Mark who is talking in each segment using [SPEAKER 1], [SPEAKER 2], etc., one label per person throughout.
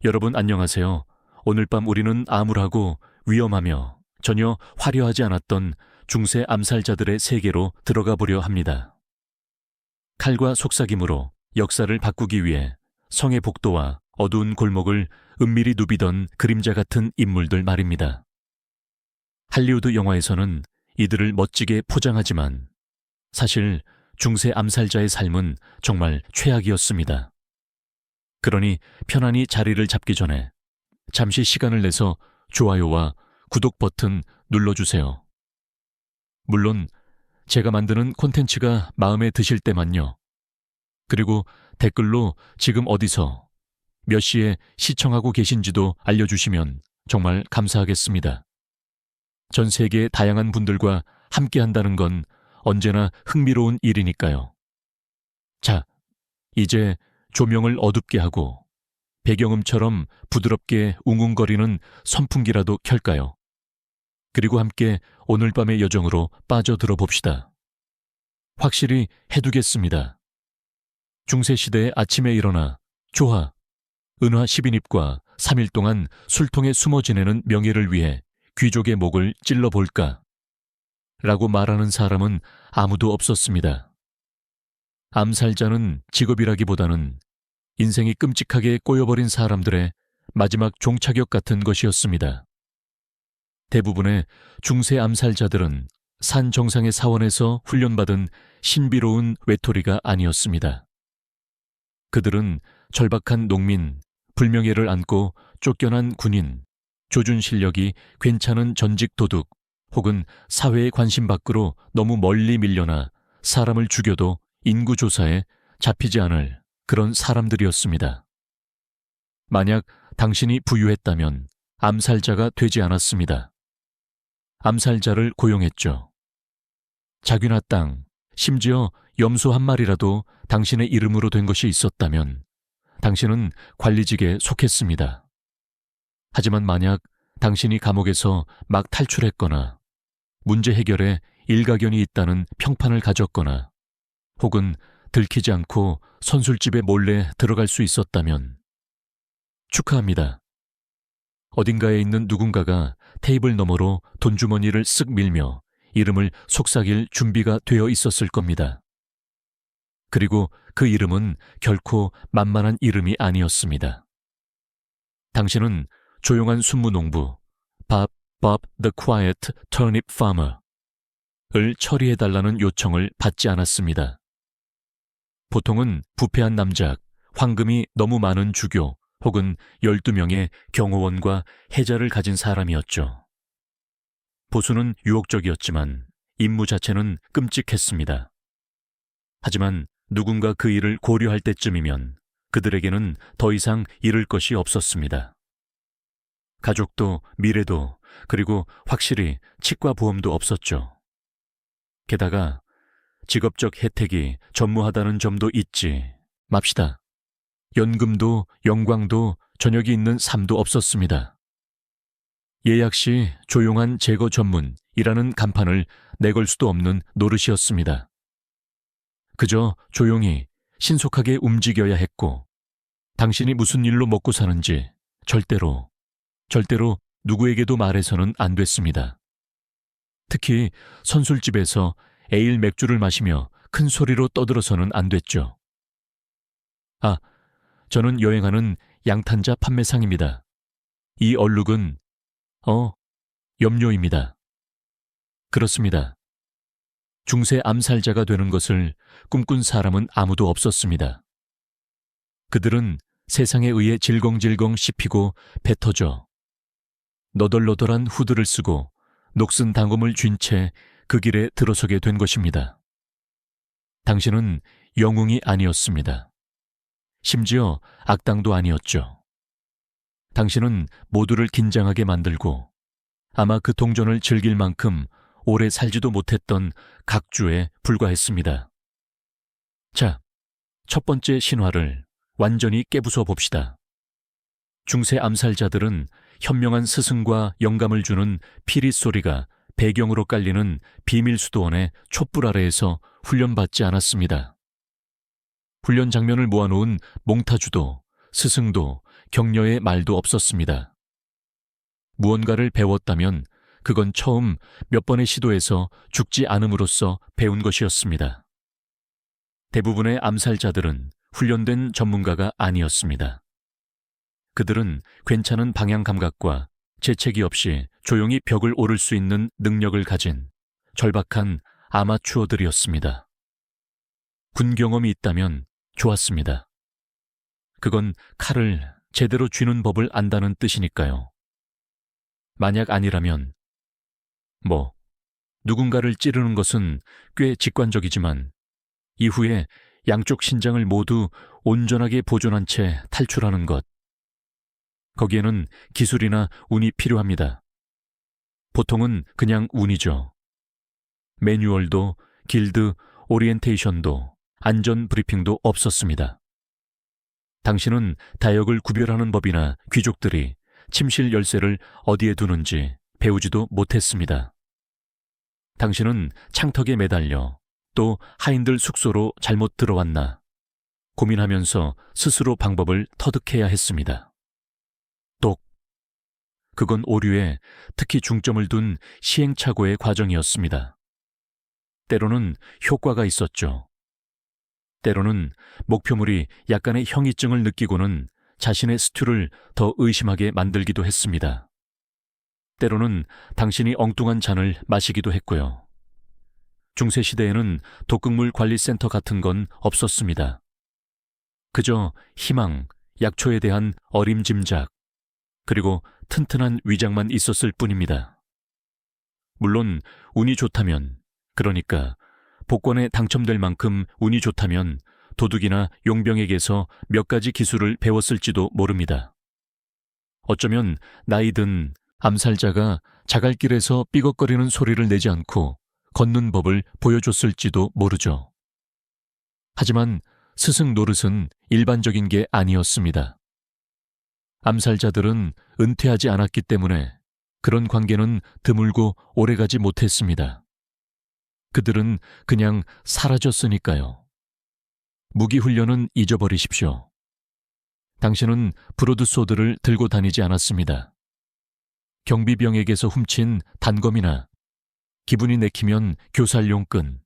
[SPEAKER 1] 여러분 안녕하세요. 오늘 밤 우리는 암울하고 위험하며 전혀 화려하지 않았던 중세 암살자들의 세계로 들어가 보려 합니다. 칼과 속삭임으로 역사를 바꾸기 위해 성의 복도와 어두운 골목을 은밀히 누비던 그림자 같은 인물들 말입니다. 할리우드 영화에서는 이들을 멋지게 포장하지만 사실 중세 암살자의 삶은 정말 최악이었습니다. 그러니 편안히 자리를 잡기 전에 잠시 시간을 내서 좋아요와 구독 버튼 눌러주세요. 물론 제가 만드는 콘텐츠가 마음에 드실 때만요. 그리고 댓글로 지금 어디서 몇 시에 시청하고 계신지도 알려주시면 정말 감사하겠습니다. 전 세계의 다양한 분들과 함께 한다는 건 언제나 흥미로운 일이니까요. 자, 이제 조명을 어둡게 하고 배경음처럼 부드럽게 웅웅거리는 선풍기라도 켤까요? 그리고 함께 오늘 밤의 여정으로 빠져들어 봅시다. 확실히 해두겠습니다. 중세시대의 아침에 일어나 조하, 은화 10인입과 3일 동안 술통에 숨어 지내는 명예를 위해 귀족의 목을 찔러볼까? 라고 말하는 사람은 아무도 없었습니다. 암살자는 직업이라기보다는 인생이 끔찍하게 꼬여버린 사람들의 마지막 종착역 같은 것이었습니다. 대부분의 중세 암살자들은 산 정상의 사원에서 훈련받은 신비로운 외톨이가 아니었습니다. 그들은 절박한 농민, 불명예를 안고 쫓겨난 군인, 조준 실력이 괜찮은 전직 도둑 혹은 사회의 관심 밖으로 너무 멀리 밀려나 사람을 죽여도 인구조사에 잡히지 않을 그런 사람들이었습니다. 만약 당신이 부유했다면 암살자가 되지 않았습니다. 암살자를 고용했죠. 자귀나 땅, 심지어 염소 한 마리라도 당신의 이름으로 된 것이 있었다면 당신은 관리직에 속했습니다. 하지만 만약 당신이 감옥에서 막 탈출했거나 문제 해결에 일가견이 있다는 평판을 가졌거나 혹은 들키지 않고 선술집에 몰래 들어갈 수 있었다면 축하합니다. 어딘가에 있는 누군가가 테이블 너머로 돈주머니를 쓱 밀며 이름을 속삭일 준비가 되어 있었을 겁니다. 그리고 그 이름은 결코 만만한 이름이 아니었습니다. 당신은 조용한 순무농부 Bob the Quiet Turnip Farmer을 처리해달라는 요청을 받지 않았습니다. 보통은 부패한 남작, 황금이 너무 많은 주교 혹은 12명의 경호원과 해자를 가진 사람이었죠. 보수는 유혹적이었지만 임무 자체는 끔찍했습니다. 하지만 누군가 그 일을 고려할 때쯤이면 그들에게는 더 이상 잃을 것이 없었습니다. 가족도 미래도 그리고 확실히 치과 보험도 없었죠. 게다가 직업적 혜택이 전무하다는 점도 잊지 맙시다. 연금도 영광도 저녁이 있는 삶도 없었습니다. 예약 시 조용한 제거 전문이라는 간판을 내걸 수도 없는 노릇이었습니다. 그저 조용히 신속하게 움직여야 했고 당신이 무슨 일로 먹고 사는지 절대로 누구에게도 말해서는 안 됐습니다. 특히 선술집에서 에일 맥주를 마시며 큰 소리로 떠들어서는 안 됐죠. 아, 저는 여행하는 양탄자 판매상입니다. 이 얼룩은 염료입니다. 그렇습니다. 중세 암살자가 되는 것을 꿈꾼 사람은 아무도 없었습니다. 그들은 세상에 의해 질겅질겅 씹히고 뱉어져 너덜너덜한 후드를 쓰고 녹슨 당금을 쥔 채 그 길에 들어서게 된 것입니다. 당신은 영웅이 아니었습니다. 심지어 악당도 아니었죠. 당신은 모두를 긴장하게 만들고 아마 그 동전을 즐길 만큼 오래 살지도 못했던 각주에 불과했습니다. 자, 첫 번째 신화를 완전히 깨부숴 봅시다. 중세 암살자들은 현명한 스승과 영감을 주는 피리 소리가 배경으로 깔리는 비밀 수도원의 촛불 아래에서 훈련받지 않았습니다. 훈련 장면을 모아놓은 몽타주도, 스승도, 격려의 말도 없었습니다. 무언가를 배웠다면 그건 처음 몇 번의 시도에서 죽지 않음으로써 배운 것이었습니다. 대부분의 암살자들은 훈련된 전문가가 아니었습니다. 그들은 괜찮은 방향 감각과 재채기 없이 조용히 벽을 오를 수 있는 능력을 가진 절박한 아마추어들이었습니다. 군 경험이 있다면 좋았습니다. 그건 칼을 제대로 쥐는 법을 안다는 뜻이니까요. 만약 아니라면, 누군가를 찌르는 것은 꽤 직관적이지만 이후에 양쪽 신장을 모두 온전하게 보존한 채 탈출하는 것, 거기에는 기술이나 운이 필요합니다. 보통은 그냥 운이죠. 매뉴얼도, 길드, 오리엔테이션도, 안전 브리핑도 없었습니다. 당신은 다역을 구별하는 법이나 귀족들이 침실 열쇠를 어디에 두는지 배우지도 못했습니다. 당신은 창턱에 매달려 또 하인들 숙소로 잘못 들어왔나 고민하면서 스스로 방법을 터득해야 했습니다. 그건 오류에 특히 중점을 둔 시행착오의 과정이었습니다. 때로는 효과가 있었죠. 때로는 목표물이 약간의 형이증을 느끼고는 자신의 스튜를 더 의심하게 만들기도 했습니다. 때로는 당신이 엉뚱한 잔을 마시기도 했고요. 중세시대에는 독극물 관리센터 같은 건 없었습니다. 그저 희망, 약초에 대한 어림짐작, 그리고 튼튼한 위장만 있었을 뿐입니다. 물론 운이 좋다면, 그러니까 복권에 당첨될 만큼 운이 좋다면 도둑이나 용병에게서 몇 가지 기술을 배웠을지도 모릅니다. 어쩌면 나이든 암살자가 자갈길에서 삐걱거리는 소리를 내지 않고 걷는 법을 보여줬을지도 모르죠. 하지만 스승 노릇은 일반적인 게 아니었습니다. 암살자들은 은퇴하지 않았기 때문에 그런 관계는 드물고 오래가지 못했습니다. 그들은 그냥 사라졌으니까요. 무기 훈련은 잊어버리십시오. 당신은 브로드소드를 들고 다니지 않았습니다. 경비병에게서 훔친 단검이나 기분이 내키면 교살용 끈,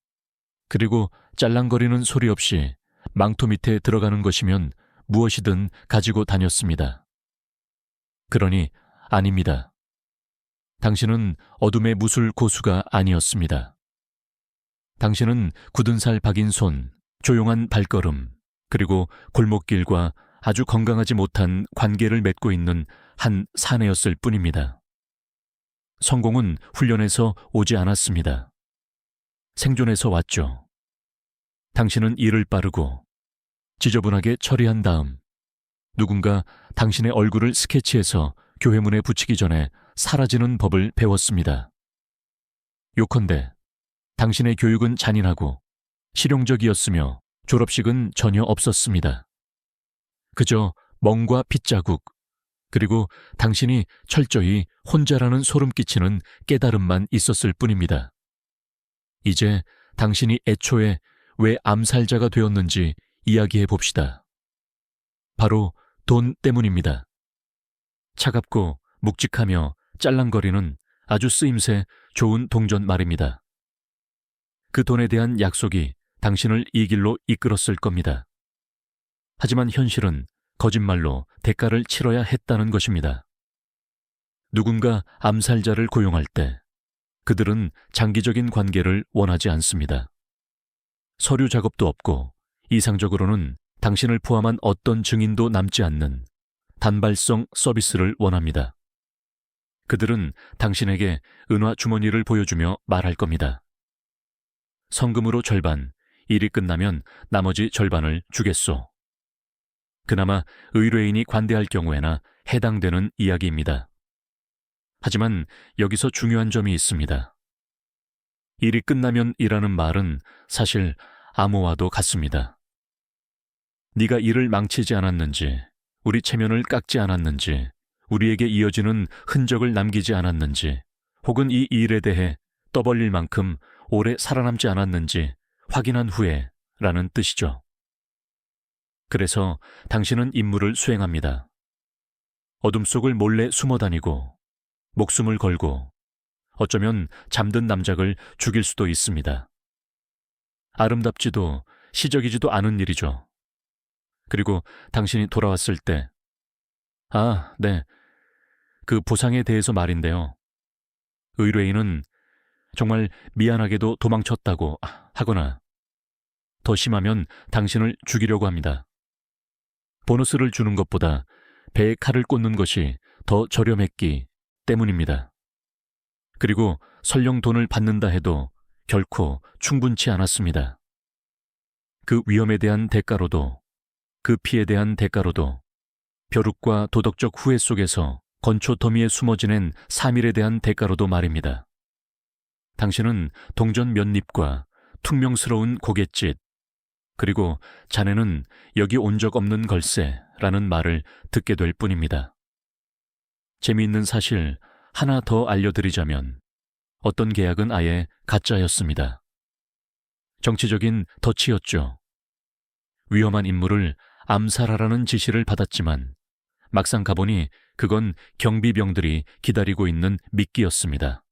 [SPEAKER 1] 그리고 짤랑거리는 소리 없이 망토 밑에 들어가는 것이면 무엇이든 가지고 다녔습니다. 그러니 아닙니다. 당신은 어둠의 무술 고수가 아니었습니다. 당신은 굳은 살 박인 손, 조용한 발걸음, 그리고 골목길과 아주 건강하지 못한 관계를 맺고 있는 한 사내였을 뿐입니다. 성공은 훈련에서 오지 않았습니다. 생존에서 왔죠. 당신은 일을 빠르고 지저분하게 처리한 다음 누군가 당신의 얼굴을 스케치해서 교회문에 붙이기 전에 사라지는 법을 배웠습니다. 요컨대 당신의 교육은 잔인하고 실용적이었으며 졸업식은 전혀 없었습니다. 그저 멍과 핏자국, 그리고 당신이 철저히 혼자라는 소름 끼치는 깨달음만 있었을 뿐입니다. 이제 당신이 애초에 왜 암살자가 되었는지 이야기해 봅시다. 바로 돈 때문입니다. 차갑고 묵직하며 짤랑거리는 아주 쓰임새 좋은 동전 말입니다. 그 돈에 대한 약속이 당신을 이 길로 이끌었을 겁니다. 하지만 현실은 거짓말로 대가를 치러야 했다는 것입니다. 누군가 암살자를 고용할 때 그들은 장기적인 관계를 원하지 않습니다. 서류 작업도 없고 이상적으로는 당신을 포함한 어떤 증인도 남지 않는 단발성 서비스를 원합니다. 그들은 당신에게 은화 주머니를 보여주며 말할 겁니다. 성금으로 절반, 일이 끝나면 나머지 절반을 주겠소. 그나마 의뢰인이 관대할 경우에나 해당되는 이야기입니다. 하지만 여기서 중요한 점이 있습니다. 일이 끝나면이라는 말은 사실 암호와도 같습니다. 네가 일을 망치지 않았는지, 우리 체면을 깎지 않았는지, 우리에게 이어지는 흔적을 남기지 않았는지, 혹은 이 일에 대해 떠벌릴 만큼 오래 살아남지 않았는지 확인한 후에 라는 뜻이죠. 그래서 당신은 임무를 수행합니다. 어둠 속을 몰래 숨어 다니고 목숨을 걸고 어쩌면 잠든 남작을 죽일 수도 있습니다. 아름답지도 시적이지도 않은 일이죠. 그리고 당신이 돌아왔을 때, 아, 네, 그 보상에 대해서 말인데요. 의뢰인은 정말 미안하게도 도망쳤다고 하거나 더 심하면 당신을 죽이려고 합니다. 보너스를 주는 것보다 배에 칼을 꽂는 것이 더 저렴했기 때문입니다. 그리고 설령 돈을 받는다 해도 결코 충분치 않았습니다. 그 위험에 대한 대가로도, 그 피에 대한 대가로도, 벼룩과 도덕적 후회 속에서 건초 더미에 숨어 지낸 3일에 대한 대가로도 말입니다. 당신은 동전 몇 잎과 퉁명스러운 고갯짓, 그리고 자네는 여기 온 적 없는 걸세라는 말을 듣게 될 뿐입니다. 재미있는 사실 하나 더 알려드리자면 어떤 계약은 아예 가짜였습니다. 정치적인 덫이었죠. 위험한 인물을 암살하라는 지시를 받았지만 막상 가보니 그건 경비병들이 기다리고 있는 미끼였습니다.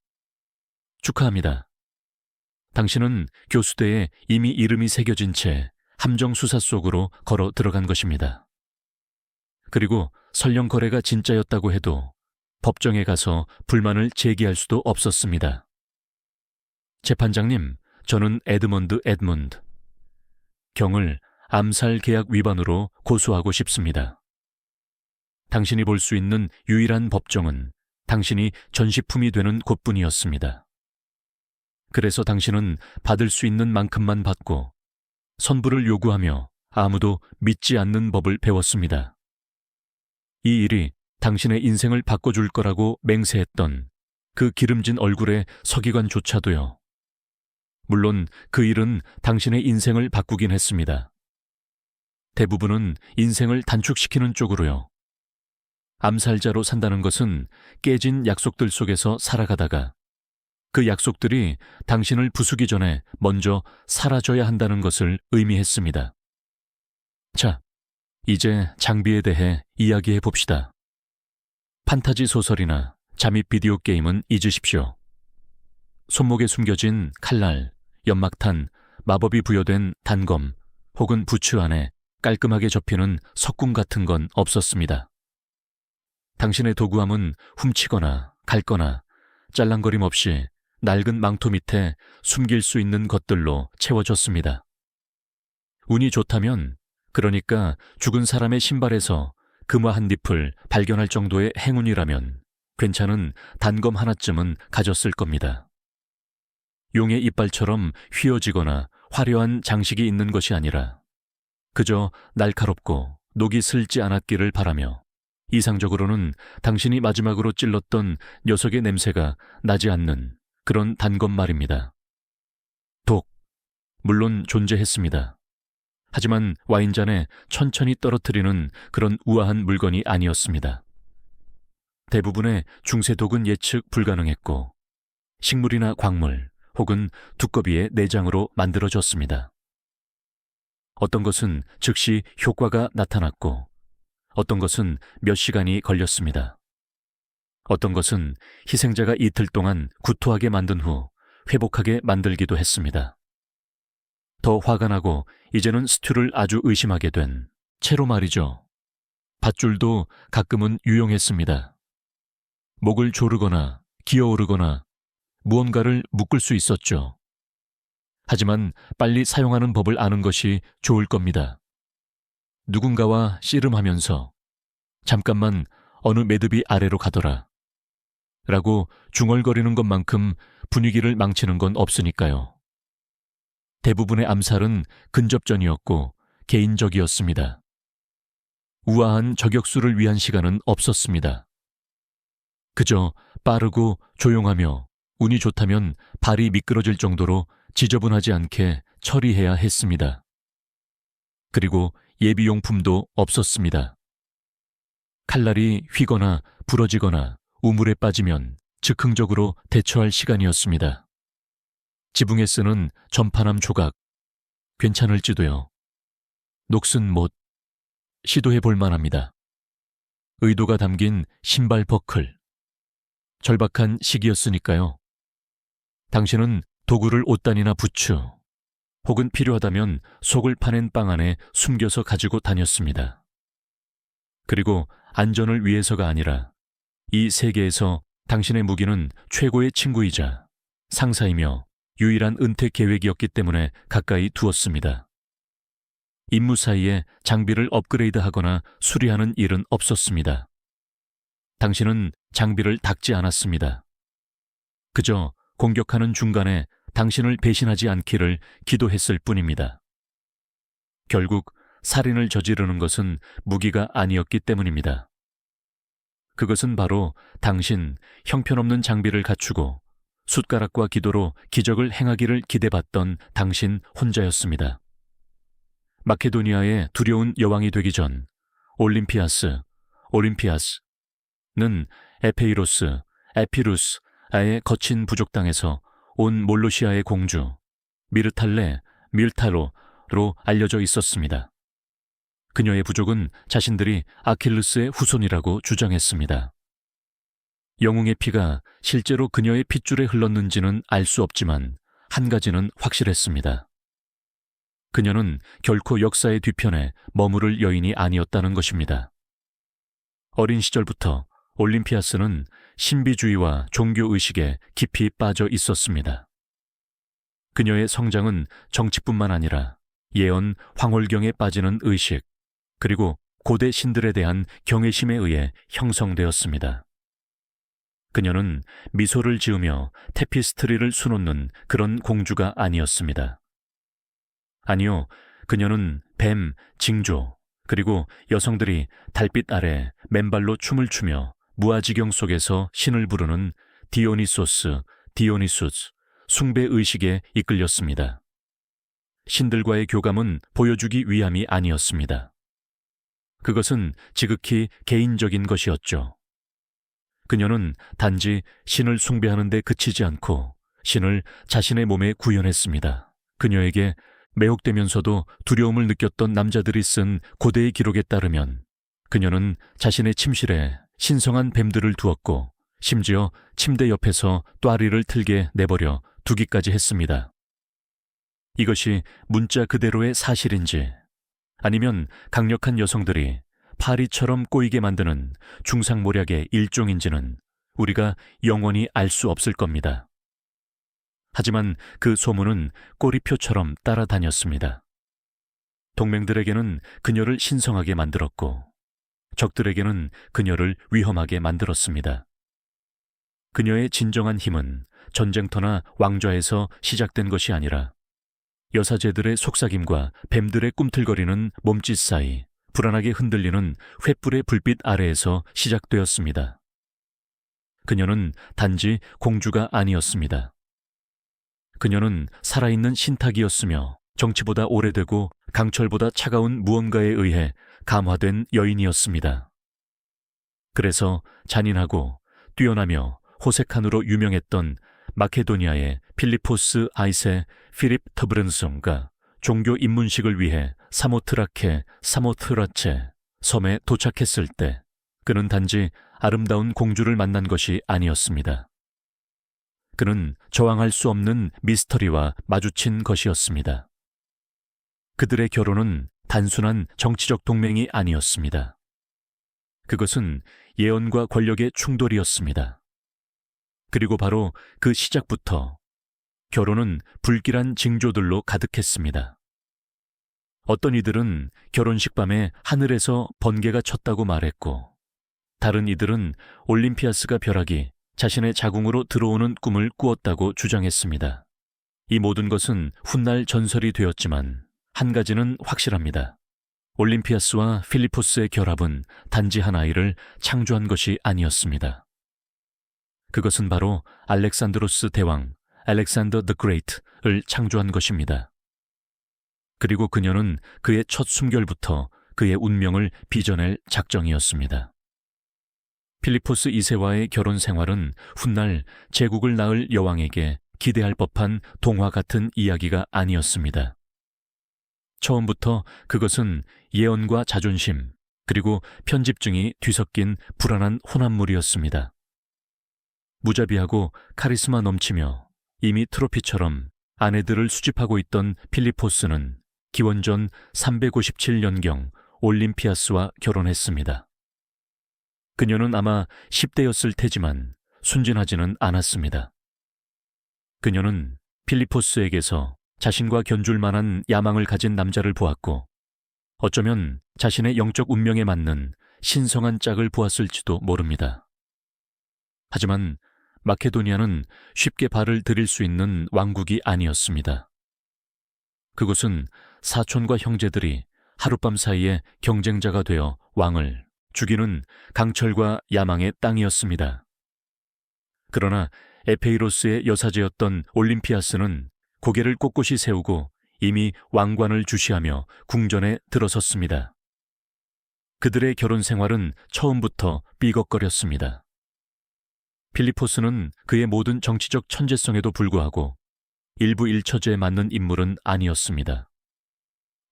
[SPEAKER 1] 축하합니다. 당신은 교수대에 이미 이름이 새겨진 채 함정 수사 속으로 걸어 들어간 것입니다. 그리고 설령 거래가 진짜였다고 해도 법정에 가서 불만을 제기할 수도 없었습니다. 재판장님, 저는 에드먼드 에드문드. 경을 암살 계약 위반으로 고소하고 싶습니다. 당신이 볼 수 있는 유일한 법정은 당신이 전시품이 되는 곳뿐이었습니다. 그래서 당신은 받을 수 있는 만큼만 받고 선불을 요구하며 아무도 믿지 않는 법을 배웠습니다. 이 일이 당신의 인생을 바꿔줄 거라고 맹세했던 그 기름진 얼굴의 서기관조차도요. 물론 그 일은 당신의 인생을 바꾸긴 했습니다. 대부분은 인생을 단축시키는 쪽으로요. 암살자로 산다는 것은 깨진 약속들 속에서 살아가다가 그 약속들이 당신을 부수기 전에 먼저 사라져야 한다는 것을 의미했습니다. 자, 이제 장비에 대해 이야기해 봅시다. 판타지 소설이나 잠입 비디오 게임은 잊으십시오. 손목에 숨겨진 칼날, 연막탄, 마법이 부여된 단검 혹은 부츠 안에 깔끔하게 접히는 석궁 같은 건 없었습니다. 당신의 도구함은 훔치거나 갉거나 짤랑거림 없이 낡은 망토 밑에 숨길 수 있는 것들로 채워졌습니다. 운이 좋다면, 그러니까 죽은 사람의 신발에서 금화 한 잎을 발견할 정도의 행운이라면 괜찮은 단검 하나쯤은 가졌을 겁니다. 용의 이빨처럼 휘어지거나 화려한 장식이 있는 것이 아니라 그저 날카롭고 녹이 슬지 않았기를 바라며 이상적으로는 당신이 마지막으로 찔렀던 녀석의 냄새가 나지 않는 그런 단검 말입니다. 독, 물론 존재했습니다. 하지만 와인잔에 천천히 떨어뜨리는 그런 우아한 물건이 아니었습니다. 대부분의 중세독은 예측 불가능했고 식물이나 광물 혹은 두꺼비의 내장으로 만들어졌습니다. 어떤 것은 즉시 효과가 나타났고 어떤 것은 몇 시간이 걸렸습니다. 어떤 것은 희생자가 이틀 동안 구토하게 만든 후 회복하게 만들기도 했습니다. 더 화가 나고 이제는 스튜를 아주 의심하게 된 채로 말이죠. 밧줄도 가끔은 유용했습니다. 목을 조르거나 기어오르거나 무언가를 묶을 수 있었죠. 하지만 빨리 사용하는 법을 아는 것이 좋을 겁니다. 누군가와 씨름하면서 잠깐만 어느 매듭이 아래로 가더라 라고 중얼거리는 것만큼 분위기를 망치는 건 없으니까요. 대부분의 암살은 근접전이었고 개인적이었습니다. 우아한 저격수를 위한 시간은 없었습니다. 그저 빠르고 조용하며 운이 좋다면 발이 미끄러질 정도로 지저분하지 않게 처리해야 했습니다. 그리고 예비용품도 없었습니다. 칼날이 휘거나 부러지거나 우물에 빠지면 즉흥적으로 대처할 시간이었습니다. 지붕에 쓰는 전파남 조각, 괜찮을지도요. 녹슨 못, 시도해 볼 만합니다. 의도가 담긴 신발 버클. 절박한 시기였으니까요. 당신은 도구를 옷단이나 부츠, 혹은 필요하다면 속을 파낸 빵 안에 숨겨서 가지고 다녔습니다. 그리고 안전을 위해서가 아니라 이 세계에서 당신의 무기는 최고의 친구이자 상사이며 유일한 은퇴 계획이었기 때문에 가까이 두었습니다. 임무 사이에 장비를 업그레이드하거나 수리하는 일은 없었습니다. 당신은 장비를 닦지 않았습니다. 그저 공격하는 중간에 당신을 배신하지 않기를 기도했을 뿐입니다. 결국 살인을 저지르는 것은 무기가 아니었기 때문입니다. 그것은 바로 당신 형편없는 장비를 갖추고 숟가락과 기도로 기적을 행하기를 기대받던 당신 혼자였습니다. 마케도니아의 두려운 여왕이 되기 전 올림피아스는 에페이로스, 에피루스아의 거친 부족 땅에서 온 몰로시아의 공주 밀타로로 알려져 있었습니다. 그녀의 부족은 자신들이 아킬레스의 후손이라고 주장했습니다. 영웅의 피가 실제로 그녀의 핏줄에 흘렀는지는 알 수 없지만 한 가지는 확실했습니다. 그녀는 결코 역사의 뒤편에 머무를 여인이 아니었다는 것입니다. 어린 시절부터 올림피아스는 신비주의와 종교의식에 깊이 빠져 있었습니다. 그녀의 성장은 정치뿐만 아니라 예언, 황홀경에 빠지는 의식, 그리고 고대 신들에 대한 경외심에 의해 형성되었습니다. 그녀는 미소를 지으며 테피스트리를 수놓는 그런 공주가 아니었습니다. 아니요, 그녀는 뱀, 징조, 그리고 여성들이 달빛 아래 맨발로 춤을 추며 무아지경 속에서 신을 부르는 디오니소스, 숭배의식에 이끌렸습니다. 신들과의 교감은 보여주기 위함이 아니었습니다. 그것은 지극히 개인적인 것이었죠. 그녀는 단지 신을 숭배하는 데 그치지 않고 신을 자신의 몸에 구현했습니다. 그녀에게 매혹되면서도 두려움을 느꼈던 남자들이 쓴 고대의 기록에 따르면 그녀는 자신의 침실에 신성한 뱀들을 두었고 심지어 침대 옆에서 또아리를 틀게 내버려 두기까지 했습니다. 이것이 문자 그대로의 사실인지 아니면 강력한 여성들이 파리처럼 꼬이게 만드는 중상모략의 일종인지는 우리가 영원히 알 수 없을 겁니다. 하지만 그 소문은 꼬리표처럼 따라다녔습니다. 동맹들에게는 그녀를 신성하게 만들었고 적들에게는 그녀를 위험하게 만들었습니다. 그녀의 진정한 힘은 전쟁터나 왕좌에서 시작된 것이 아니라 여사제들의 속삭임과 뱀들의 꿈틀거리는 몸짓 사이 불안하게 흔들리는 횃불의 불빛 아래에서 시작되었습니다. 그녀는 단지 공주가 아니었습니다. 그녀는 살아있는 신탁이었으며 정치보다 오래되고 강철보다 차가운 무언가에 의해 감화된 여인이었습니다. 그래서 잔인하고 뛰어나며 호색한으로 유명했던 마케도니아의 필리포스 아이세 피립 터브른송가 종교 입문식을 위해 사모트라체 섬에 도착했을 때 그는 단지 아름다운 공주를 만난 것이 아니었습니다. 그는 저항할 수 없는 미스터리와 마주친 것이었습니다. 그들의 결혼은 단순한 정치적 동맹이 아니었습니다. 그것은 예언과 권력의 충돌이었습니다. 그리고 바로 그 시작부터 결혼은 불길한 징조들로 가득했습니다. 어떤 이들은 결혼식 밤에 하늘에서 번개가 쳤다고 말했고, 다른 이들은 올림피아스가 벼락이 자신의 자궁으로 들어오는 꿈을 꾸었다고 주장했습니다. 이 모든 것은 훗날 전설이 되었지만 한 가지는 확실합니다. 올림피아스와 필리포스의 결합은 단지 한 아이를 창조한 것이 아니었습니다. 그것은 바로 알렉산드로스 대왕, 알렉산더 더 그레이트를 창조한 것입니다. 그리고 그녀는 그의 첫 숨결부터 그의 운명을 빚어낼 작정이었습니다. 필리포스 2세와의 결혼 생활은 훗날 제국을 낳을 여왕에게 기대할 법한 동화 같은 이야기가 아니었습니다. 처음부터 그것은 예언과 자존심, 그리고 편집증이 뒤섞인 불안한 혼합물이었습니다. 무자비하고 카리스마 넘치며 이미 트로피처럼 아내들을 수집하고 있던 필리포스는 기원전 357년경 올림피아스와 결혼했습니다. 그녀는 아마 10대였을 테지만 순진하지는 않았습니다. 그녀는 필리포스에게서 자신과 견줄 만한 야망을 가진 남자를 보았고 어쩌면 자신의 영적 운명에 맞는 신성한 짝을 보았을지도 모릅니다. 하지만 마케도니아는 쉽게 발을 들일 수 있는 왕국이 아니었습니다. 그곳은 사촌과 형제들이 하룻밤 사이에 경쟁자가 되어 왕을 죽이는 강철과 야망의 땅이었습니다. 그러나 에페이로스의 여사제였던 올림피아스는 고개를 꼿꼿이 세우고 이미 왕관을 주시하며 궁전에 들어섰습니다. 그들의 결혼 생활은 처음부터 삐걱거렸습니다. 필리포스는 그의 모든 정치적 천재성에도 불구하고 일부 일처제에 맞는 인물은 아니었습니다.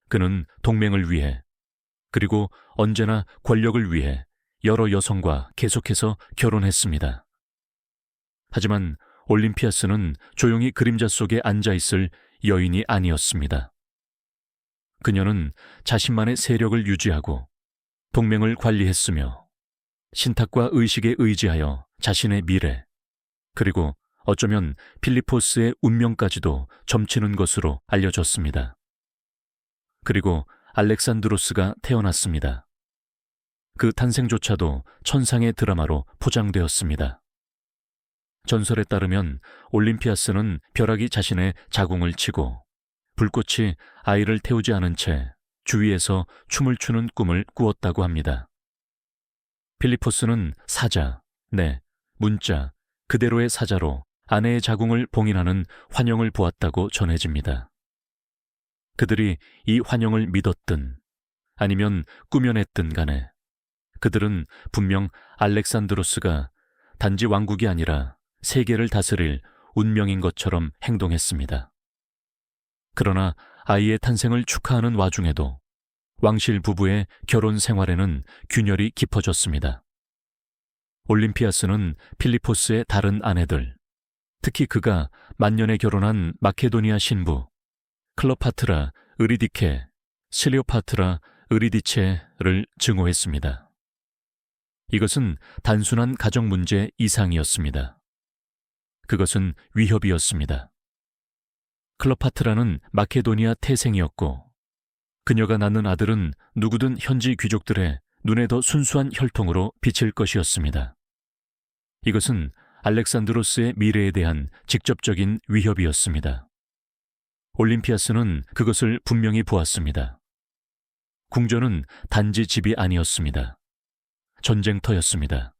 [SPEAKER 1] 그는 동맹을 위해 그리고 언제나 권력을 위해 여러 여성과 계속해서 결혼했습니다. 하지만 올림피아스는 조용히 그림자 속에 앉아있을 여인이 아니었습니다. 그녀는 자신만의 세력을 유지하고 동맹을 관리했으며 신탁과 의식에 의지하여 자신의 미래, 그리고 어쩌면 필리포스의 운명까지도 점치는 것으로 알려졌습니다. 그리고 알렉산드로스가 태어났습니다. 그 탄생조차도 천상의 드라마로 포장되었습니다. 전설에 따르면 올림피아스는 벼락이 자신의 자궁을 치고 불꽃이 아이를 태우지 않은 채 주위에서 춤을 추는 꿈을 꾸었다고 합니다. 필리포스는 사자, 문자, 그대로의 사자로 아내의 자궁을 봉인하는 환영을 보았다고 전해집니다. 그들이 이 환영을 믿었든 아니면 꾸며냈든 간에 그들은 분명 알렉산드로스가 단지 왕국이 아니라 세계를 다스릴 운명인 것처럼 행동했습니다. 그러나 아이의 탄생을 축하하는 와중에도 왕실 부부의 결혼 생활에는 균열이 깊어졌습니다. 올림피아스는 필리포스의 다른 아내들, 특히 그가 만년에 결혼한 마케도니아 신부 클로파트라 의리디케, 실리오파트라 의리디체를 증오했습니다. 이것은 단순한 가정 문제 이상이었습니다. 그것은 위협이었습니다. 클로파트라는 마케도니아 태생이었고 그녀가 낳는 아들은 누구든 현지 귀족들의 눈에 더 순수한 혈통으로 비칠 것이었습니다. 이것은 알렉산드로스의 미래에 대한 직접적인 위협이었습니다. 올림피아스는 그것을 분명히 보았습니다. 궁전은 단지 집이 아니었습니다. 전쟁터였습니다.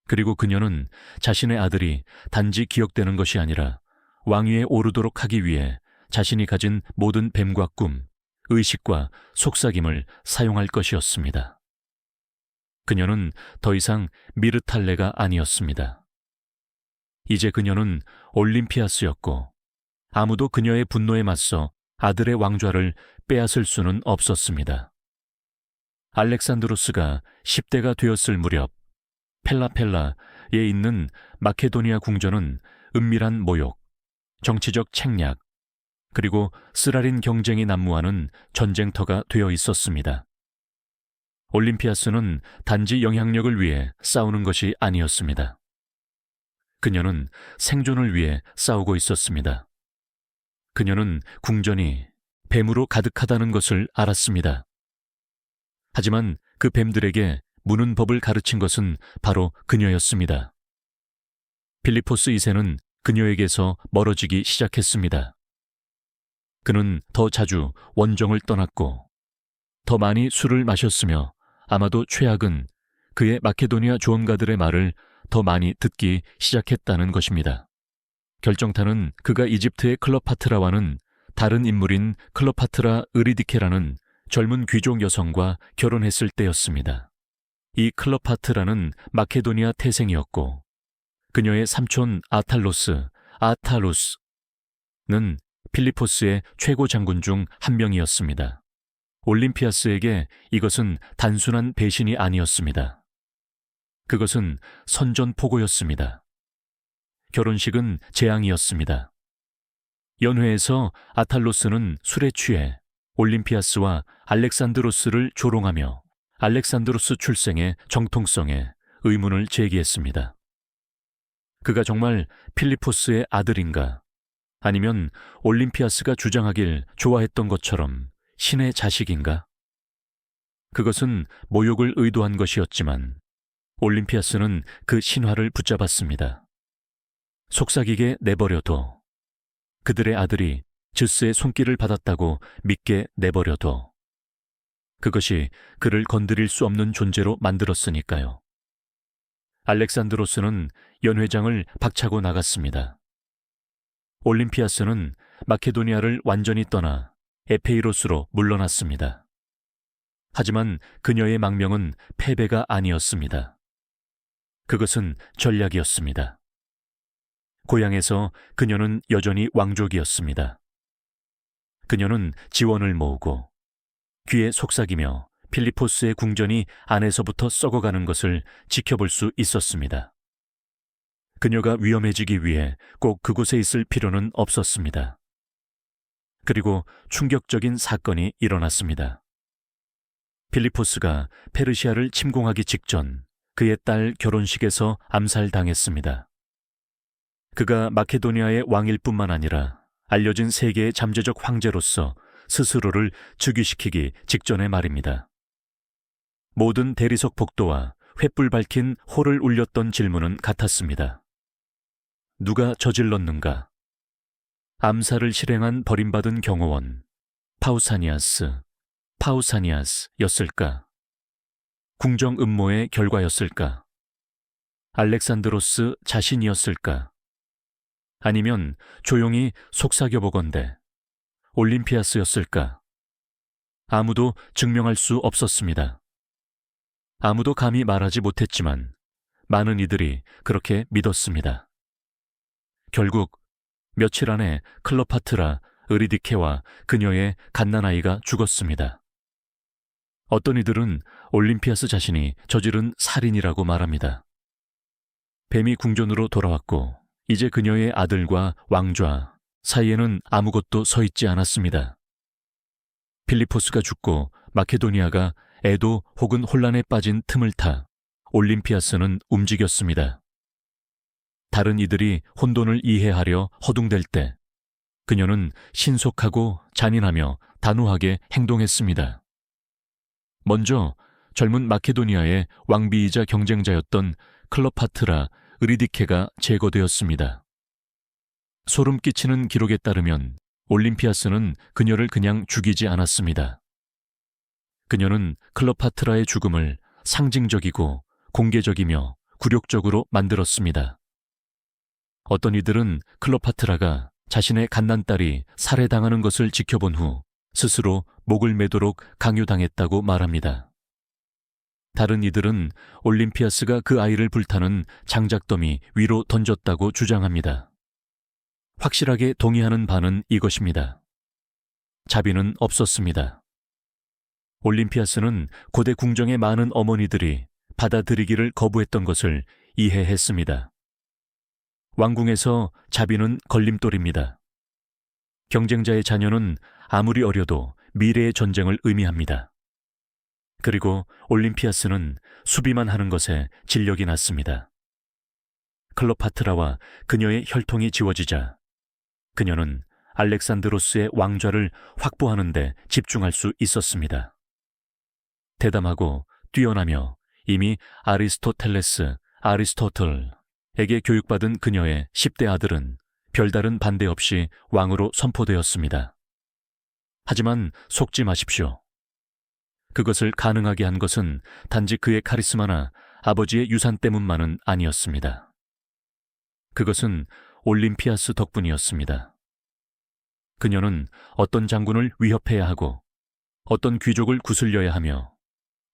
[SPEAKER 1] 그리고 그녀는 자신의 아들이 단지 기억되는 것이 아니라 왕위에 오르도록 하기 위해 자신이 가진 모든 뱀과 꿈, 의식과 속삭임을 사용할 것이었습니다. 그녀는 더 이상 미르탈레가 아니었습니다. 이제 그녀는 올림피아스였고 아무도 그녀의 분노에 맞서 아들의 왕좌를 빼앗을 수는 없었습니다. 알렉산드로스가 10대가 되었을 무렵 펠라펠라에 있는 마케도니아 궁전은 은밀한 모욕, 정치적 책략, 그리고 쓰라린 경쟁이 난무하는 전쟁터가 되어 있었습니다. 올림피아스는 단지 영향력을 위해 싸우는 것이 아니었습니다. 그녀는 생존을 위해 싸우고 있었습니다. 그녀는 궁전이 뱀으로 가득하다는 것을 알았습니다. 하지만 그 뱀들에게 무는 법을 가르친 것은 바로 그녀였습니다. 필리포스 2세는 그녀에게서 멀어지기 시작했습니다. 그는 더 자주 원정을 떠났고 더 많이 술을 마셨으며 아마도 최악은 그의 마케도니아 조언가들의 말을 더 많이 듣기 시작했다는 것입니다. 결정타는 그가 이집트의 클로파트라와는 다른 인물인 클로파트라 의리디케라는 젊은 귀족 여성과 결혼했을 때였습니다. 이 클로파트라는 마케도니아 태생이었고 그녀의 삼촌 아탈로스는 필리포스의 최고 장군 중 한 명이었습니다. 올림피아스에게 이것은 단순한 배신이 아니었습니다. 그것은 선전포고였습니다. 결혼식은 재앙이었습니다. 연회에서 아탈로스는 술에 취해 올림피아스와 알렉산드로스를 조롱하며 알렉산드로스 출생의 정통성에 의문을 제기했습니다. 그가 정말 필리포스의 아들인가? 아니면 올림피아스가 주장하길 좋아했던 것처럼 신의 자식인가? 그것은 모욕을 의도한 것이었지만 올림피아스는 그 신화를 붙잡았습니다. 속삭이게 내버려둬. 그들의 아들이 즈스의 손길을 받았다고 믿게 내버려둬. 그것이 그를 건드릴 수 없는 존재로 만들었으니까요. 알렉산드로스는 연회장을 박차고 나갔습니다. 올림피아스는 마케도니아를 완전히 떠나 에페이로스로 물러났습니다. 하지만 그녀의 망명은 패배가 아니었습니다. 그것은 전략이었습니다. 고향에서 그녀는 여전히 왕족이었습니다. 그녀는 지원을 모으고 귀에 속삭이며 필리포스의 궁전이 안에서부터 썩어가는 것을 지켜볼 수 있었습니다. 그녀가 위험해지기 위해 꼭 그곳에 있을 필요는 없었습니다. 그리고 충격적인 사건이 일어났습니다. 필리포스가 페르시아를 침공하기 직전 그의 딸 결혼식에서 암살당했습니다. 그가 마케도니아의 왕일 뿐만 아니라 알려진 세계의 잠재적 황제로서 스스로를 즉위시키기 직전의 말입니다. 모든 대리석 복도와 횃불 밝힌 홀을 울렸던 질문은 같았습니다. 누가 저질렀는가? 암살을 실행한 버림받은 경호원 파우사니아스였을까? 궁정 음모의 결과였을까? 알렉산드로스 자신이었을까? 아니면 조용히 속삭여보건대 올림피아스였을까? 아무도 증명할 수 없었습니다. 아무도 감히 말하지 못했지만 많은 이들이 그렇게 믿었습니다. 결국 며칠 안에 클로파트라 의리디케와 그녀의 갓난아이가 죽었습니다. 어떤 이들은 올림피아스 자신이 저지른 살인이라고 말합니다. 뱀이 궁전으로 돌아왔고 이제 그녀의 아들과 왕좌 사이에는 아무것도 서 있지 않았습니다. 필리포스가 죽고 마케도니아가 애도 혹은 혼란에 빠진 틈을 타 올림피아스는 움직였습니다. 다른 이들이 혼돈을 이해하려 허둥댈 때 그녀는 신속하고 잔인하며 단호하게 행동했습니다. 먼저 젊은 마케도니아의 왕비이자 경쟁자였던 클로파트라 의리디케가 제거되었습니다. 소름 끼치는 기록에 따르면 올림피아스는 그녀를 그냥 죽이지 않았습니다. 그녀는 클로파트라의 죽음을 상징적이고 공개적이며 굴욕적으로 만들었습니다. 어떤 이들은 클로파트라가 자신의 갓난딸이 살해당하는 것을 지켜본 후 스스로 목을 매도록 강요당했다고 말합니다. 다른 이들은 올림피아스가 그 아이를 불타는 장작더미 위로 던졌다고 주장합니다. 확실하게 동의하는 바는 이것입니다. 자비는 없었습니다. 올림피아스는 고대 궁정의 많은 어머니들이 받아들이기를 거부했던 것을 이해했습니다. 왕궁에서 자비는 걸림돌입니다. 경쟁자의 자녀는 아무리 어려도 미래의 전쟁을 의미합니다. 그리고 올림피아스는 수비만 하는 것에 진력이 났습니다. 클로파트라와 그녀의 혈통이 지워지자 그녀는 알렉산드로스의 왕좌를 확보하는 데 집중할 수 있었습니다. 대담하고 뛰어나며 이미 아리스토텔레스에게 교육받은 그녀의 10대 아들은 별다른 반대 없이 왕으로 선포되었습니다. 하지만 속지 마십시오. 그것을 가능하게 한 것은 단지 그의 카리스마나 아버지의 유산 때문만은 아니었습니다. 그것은 올림피아스 덕분이었습니다. 그녀는 어떤 장군을 위협해야 하고 어떤 귀족을 구슬려야 하며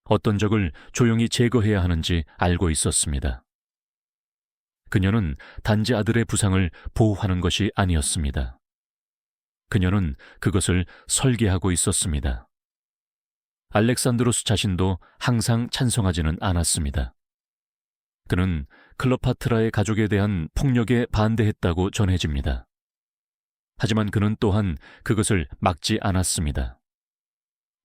[SPEAKER 1] 어떤 적을 조용히 제거해야 하는지 알고 있었습니다. 그녀는 단지 아들의 부상을 보호하는 것이 아니었습니다. 그녀는 그것을 설계하고 있었습니다. 알렉산드로스 자신도 항상 찬성하지는 않았습니다. 그는 클레오파트라의 가족에 대한 폭력에 반대했다고 전해집니다. 하지만 그는 또한 그것을 막지 않았습니다.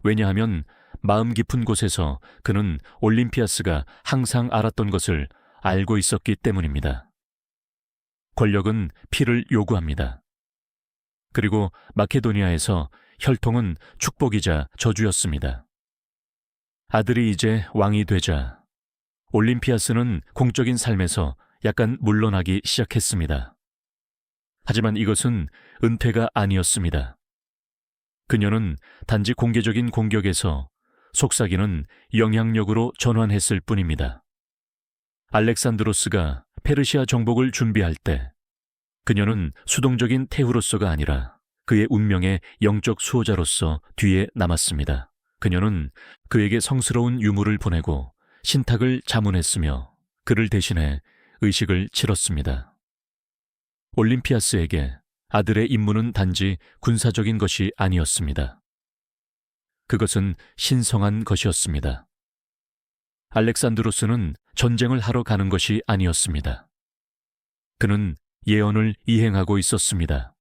[SPEAKER 1] 왜냐하면 마음 깊은 곳에서 그는 올림피아스가 항상 알았던 것을 알고 있었기 때문입니다. 권력은 피를 요구합니다. 그리고 마케도니아에서 혈통은 축복이자 저주였습니다. 아들이 이제 왕이 되자 올림피아스는 공적인 삶에서 약간 물러나기 시작했습니다. 하지만 이것은 은퇴가 아니었습니다. 그녀는 단지 공개적인 공격에서 속삭이는 영향력으로 전환했을 뿐입니다. 알렉산드로스가 페르시아 정복을 준비할 때 그녀는 수동적인 태후로서가 아니라 그의 운명의 영적 수호자로서 뒤에 남았습니다. 그녀는 그에게 성스러운 유물을 보내고 신탁을 자문했으며 그를 대신해 의식을 치렀습니다. 올림피아스에게 아들의 임무는 단지 군사적인 것이 아니었습니다. 그것은 신성한 것이었습니다. 알렉산드로스는 전쟁을 하러 가는 것이 아니었습니다. 그는 예언을 이행하고 있었습니다.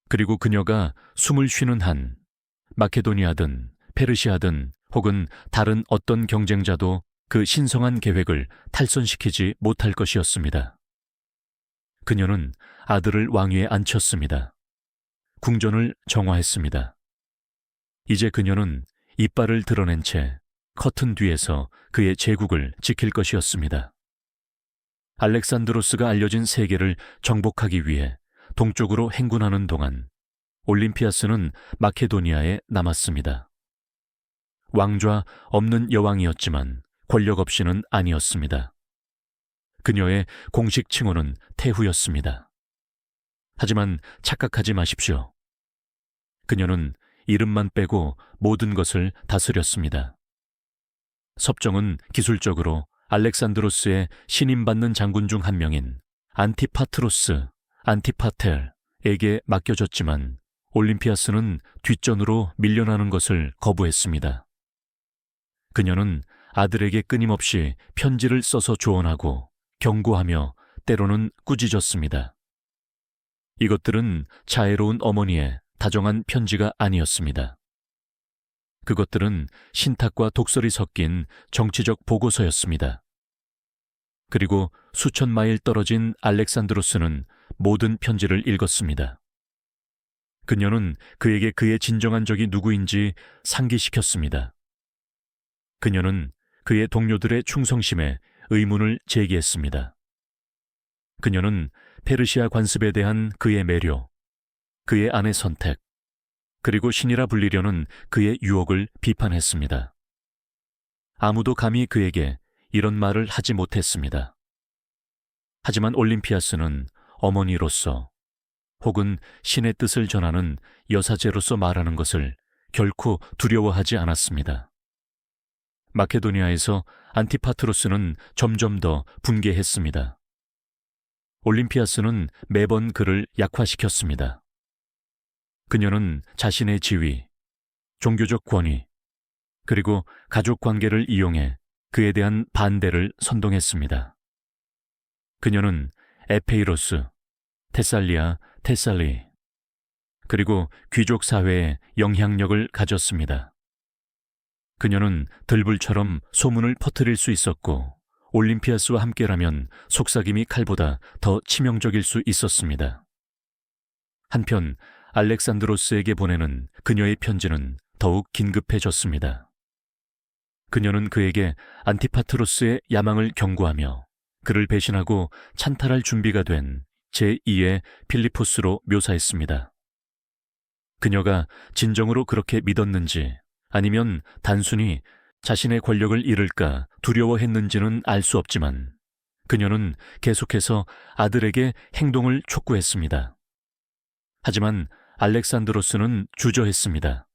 [SPEAKER 1] 그리고 그녀가 숨을 쉬는 한 마케도니아든 페르시아든 혹은 다른 어떤 경쟁자도 그 신성한 계획을 탈선시키지 못할 것이었습니다. 그녀는 아들을 왕위에 앉혔습니다. 궁전을 정화했습니다. 이제 그녀는 이빨을 드러낸 채 커튼 뒤에서 그의 제국을 지킬 것이었습니다. 알렉산드로스가 알려진 세계를 정복하기 위해 동쪽으로 행군하는 동안 올림피아스는 마케도니아에 남았습니다. 왕좌 없는 여왕이었지만 권력 없이는 아니었습니다. 그녀의 공식 칭호는 태후였습니다. 하지만 착각하지 마십시오. 그녀는 이름만 빼고 모든 것을 다스렸습니다. 섭정은 기술적으로 알렉산드로스의 신임받는 장군 중 한 명인 안티파트로스, 안티파텔에게 맡겨졌지만 올림피아스는 뒷전으로 밀려나는 것을 거부했습니다. 그녀는 아들에게 끊임없이 편지를 써서 조언하고 경고하며 때로는 꾸짖었습니다. 이것들은 자애로운 어머니의 다정한 편지가 아니었습니다. 그것들은 신탁과 독설이 섞인 정치적 보고서였습니다. 그리고 수천 마일 떨어진 알렉산드로스는 모든 편지를 읽었습니다. 그녀는 그에게 그의 진정한 적이 누구인지 상기시켰습니다. 그녀는 그의 동료들의 충성심에 의문을 제기했습니다. 그녀는 페르시아 관습에 대한 그의 매료, 그의 아내 선택, 그리고 신이라 불리려는 그의 유혹을 비판했습니다. 아무도 감히 그에게 이런 말을 하지 못했습니다. 하지만 올림피아스는 어머니로서 혹은 신의 뜻을 전하는 여사제로서 말하는 것을 결코 두려워하지 않았습니다. 마케도니아에서 안티파트로스는 점점 더 분개했습니다. 올림피아스는 매번 그를 약화시켰습니다. 그녀는 자신의 지위, 종교적 권위, 그리고 가족 관계를 이용해 그에 대한 반대를 선동했습니다. 그녀는 에페이로스, 테살리아, 테살리, 그리고 귀족 사회에 영향력을 가졌습니다. 그녀는 들불처럼 소문을 퍼뜨릴 수 있었고 올림피아스와 함께라면 속삭임이 칼보다 더 치명적일 수 있었습니다. 한편 알렉산드로스에게 보내는 그녀의 편지는 더욱 긴급해졌습니다. 그녀는 그에게 안티파트로스의 야망을 경고하며 그를 배신하고 찬탈할 준비가 된 제2의 필리포스로 묘사했습니다. 그녀가 진정으로 그렇게 믿었는지 아니면 단순히 자신의 권력을 잃을까 두려워했는지는 알 수 없지만 그녀는 계속해서 아들에게 행동을 촉구했습니다. 하지만 알렉산드로스는 주저했습니다.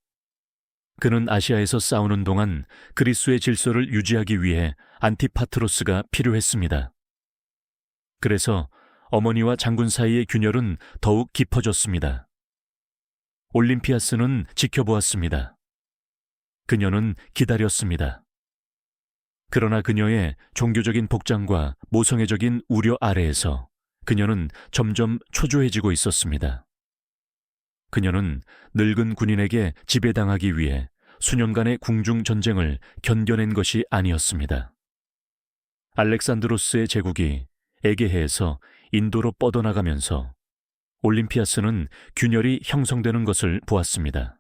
[SPEAKER 1] 그는 아시아에서 싸우는 동안 그리스의 질서를 유지하기 위해 안티파트로스가 필요했습니다. 그래서 어머니와 장군 사이의 균열은 더욱 깊어졌습니다. 올림피아스는 지켜보았습니다. 그녀는 기다렸습니다. 그러나 그녀의 종교적인 복장과 모성애적인 우려 아래에서 그녀는 점점 초조해지고 있었습니다. 그녀는 늙은 군인에게 지배당하기 위해 수년간의 궁중 전쟁을 견뎌낸 것이 아니었습니다. 알렉산드로스의 제국이 에게해에서 인도로 뻗어나가면서 올림피아스는 균열이 형성되는 것을 보았습니다.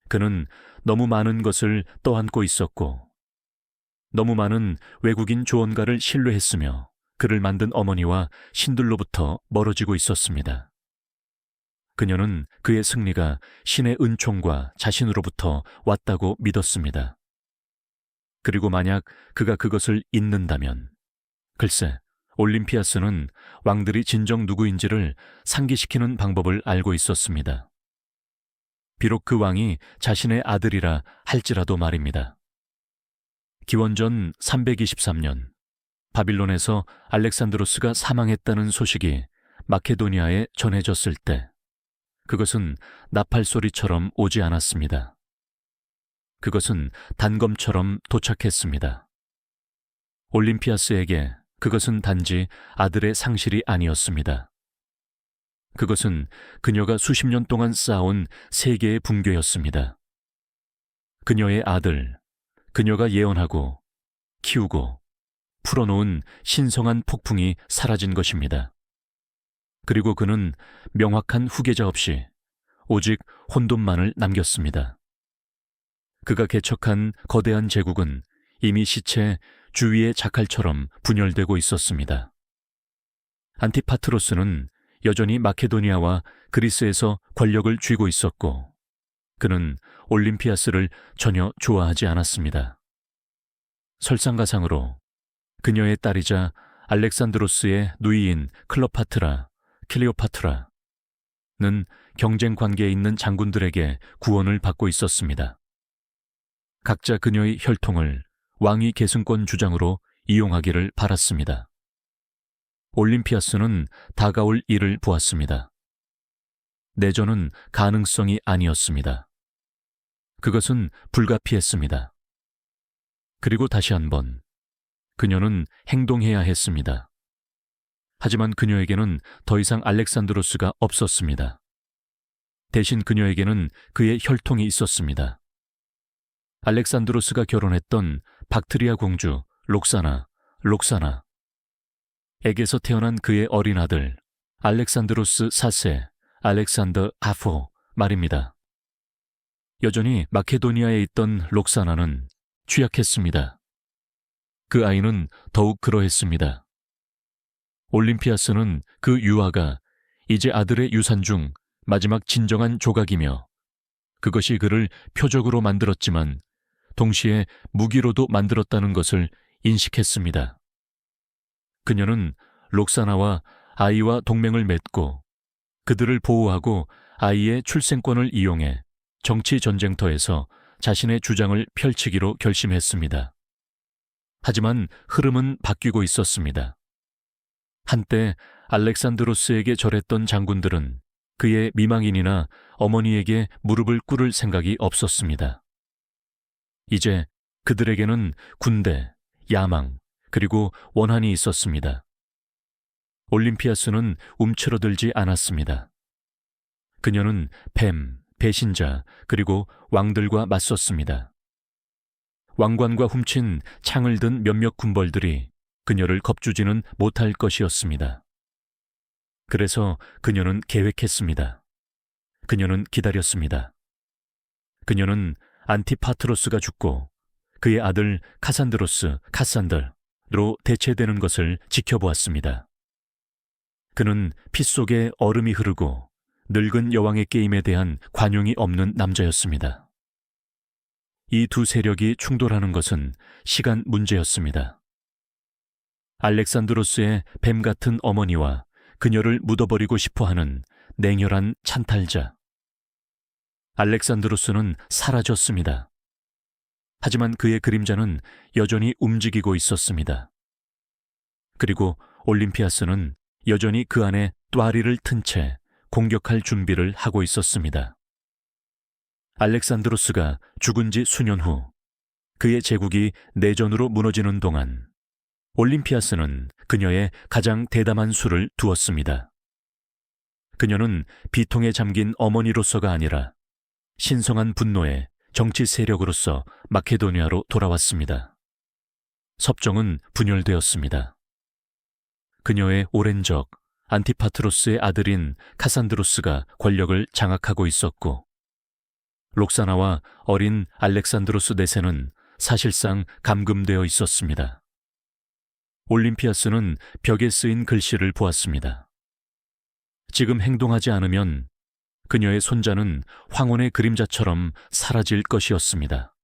[SPEAKER 1] 그는 너무 많은 것을 떠안고 있었고 너무 많은 외국인 조언가를 신뢰했으며 그를 만든 어머니와 신들로부터 멀어지고 있었습니다. 그녀는 그의 승리가 신의 은총과 자신으로부터 왔다고 믿었습니다. 그리고 만약 그가 그것을 잊는다면, 글쎄, 올림피아스는 왕들이 진정 누구인지를 상기시키는 방법을 알고 있었습니다. 비록 그 왕이 자신의 아들이라 할지라도 말입니다. 기원전 323년, 바빌론에서 알렉산드로스가 사망했다는 소식이 마케도니아에 전해졌을 때, 그것은 나팔 소리처럼 오지 않았습니다. 그것은 단검처럼 도착했습니다. 올림피아스에게 그것은 단지 아들의 상실이 아니었습니다. 그것은 그녀가 수십 년 동안 쌓아온 세계의 붕괴였습니다. 그녀의 아들, 그녀가 예언하고 키우고 풀어놓은 신성한 폭풍이 사라진 것입니다. 그리고 그는 명확한 후계자 없이 오직 혼돈만을 남겼습니다. 그가 개척한 거대한 제국은 이미 시체 주위의 자칼처럼 분열되고 있었습니다. 안티파트로스는 여전히 마케도니아와 그리스에서 권력을 쥐고 있었고 그는 올림피아스를 전혀 좋아하지 않았습니다. 설상가상으로 그녀의 딸이자 알렉산드로스의 누이인 클로파트라, 클레오파트라는 경쟁 관계에 있는 장군들에게 구원을 받고 있었습니다. 각자 그녀의 혈통을 왕위 계승권 주장으로 이용하기를 바랐습니다. 올림피아스는 다가올 일을 보았습니다. 내전은 가능성이 아니었습니다. 그것은 불가피했습니다. 그리고 다시 한번 그녀는 행동해야 했습니다. 하지만 그녀에게는 더 이상 알렉산드로스가 없었습니다. 대신 그녀에게는 그의 혈통이 있었습니다. 알렉산드로스가 결혼했던 박트리아 공주 록사나에게서 태어난 그의 어린 아들 알렉산드로스 4세 알렉산더 아포 말입니다. 여전히 마케도니아에 있던 록사나는 취약했습니다. 그 아이는 더욱 그러했습니다. 올림피아스는 그 유아가 이제 아들의 유산 중 마지막 진정한 조각이며 그것이 그를 표적으로 만들었지만 동시에 무기로도 만들었다는 것을 인식했습니다. 그녀는 록사나와 아이와 동맹을 맺고 그들을 보호하고 아이의 출생권을 이용해 정치 전쟁터에서 자신의 주장을 펼치기로 결심했습니다. 하지만 흐름은 바뀌고 있었습니다. 한때 알렉산드로스에게 절했던 장군들은 그의 미망인이나 어머니에게 무릎을 꿇을 생각이 없었습니다. 이제 그들에게는 군대, 야망, 그리고 원한이 있었습니다. 올림피아스는 움츠러들지 않았습니다. 그녀는 뱀, 배신자, 그리고 왕들과 맞섰습니다. 왕관과 훔친 창을 든 몇몇 군벌들이 그녀를 겁주지는 못할 것이었습니다. 그래서 그녀는 계획했습니다. 그녀는 기다렸습니다. 그녀는 안티파트로스가 죽고 그의 아들 카산더로 대체되는 것을 지켜보았습니다. 그는 피 속에 얼음이 흐르고 늙은 여왕의 게임에 대한 관용이 없는 남자였습니다. 이 두 세력이 충돌하는 것은 시간 문제였습니다. 알렉산드로스의 뱀 같은 어머니와 그녀를 묻어버리고 싶어하는 냉혈한 찬탈자. 알렉산드로스는 사라졌습니다. 하지만 그의 그림자는 여전히 움직이고 있었습니다. 그리고 올림피아스는 여전히 그 안에 또아리를 튼 채 공격할 준비를 하고 있었습니다. 알렉산드로스가 죽은 지 수년 후 그의 제국이 내전으로 무너지는 동안 올림피아스는 그녀의 가장 대담한 수를 두었습니다. 그녀는 비통에 잠긴 어머니로서가 아니라 신성한 분노의 정치 세력으로서 마케도니아로 돌아왔습니다. 섭정은 분열되었습니다. 그녀의 오랜 적 안티파트로스의 아들인 카산드로스가 권력을 장악하고 있었고, 록사나와 어린 알렉산드로스 4세는 사실상 감금되어 있었습니다. 올림피아스는 벽에 쓰인 글씨를 보았습니다. 지금 행동하지 않으면 그녀의 손자는 황혼의 그림자처럼 사라질 것이었습니다.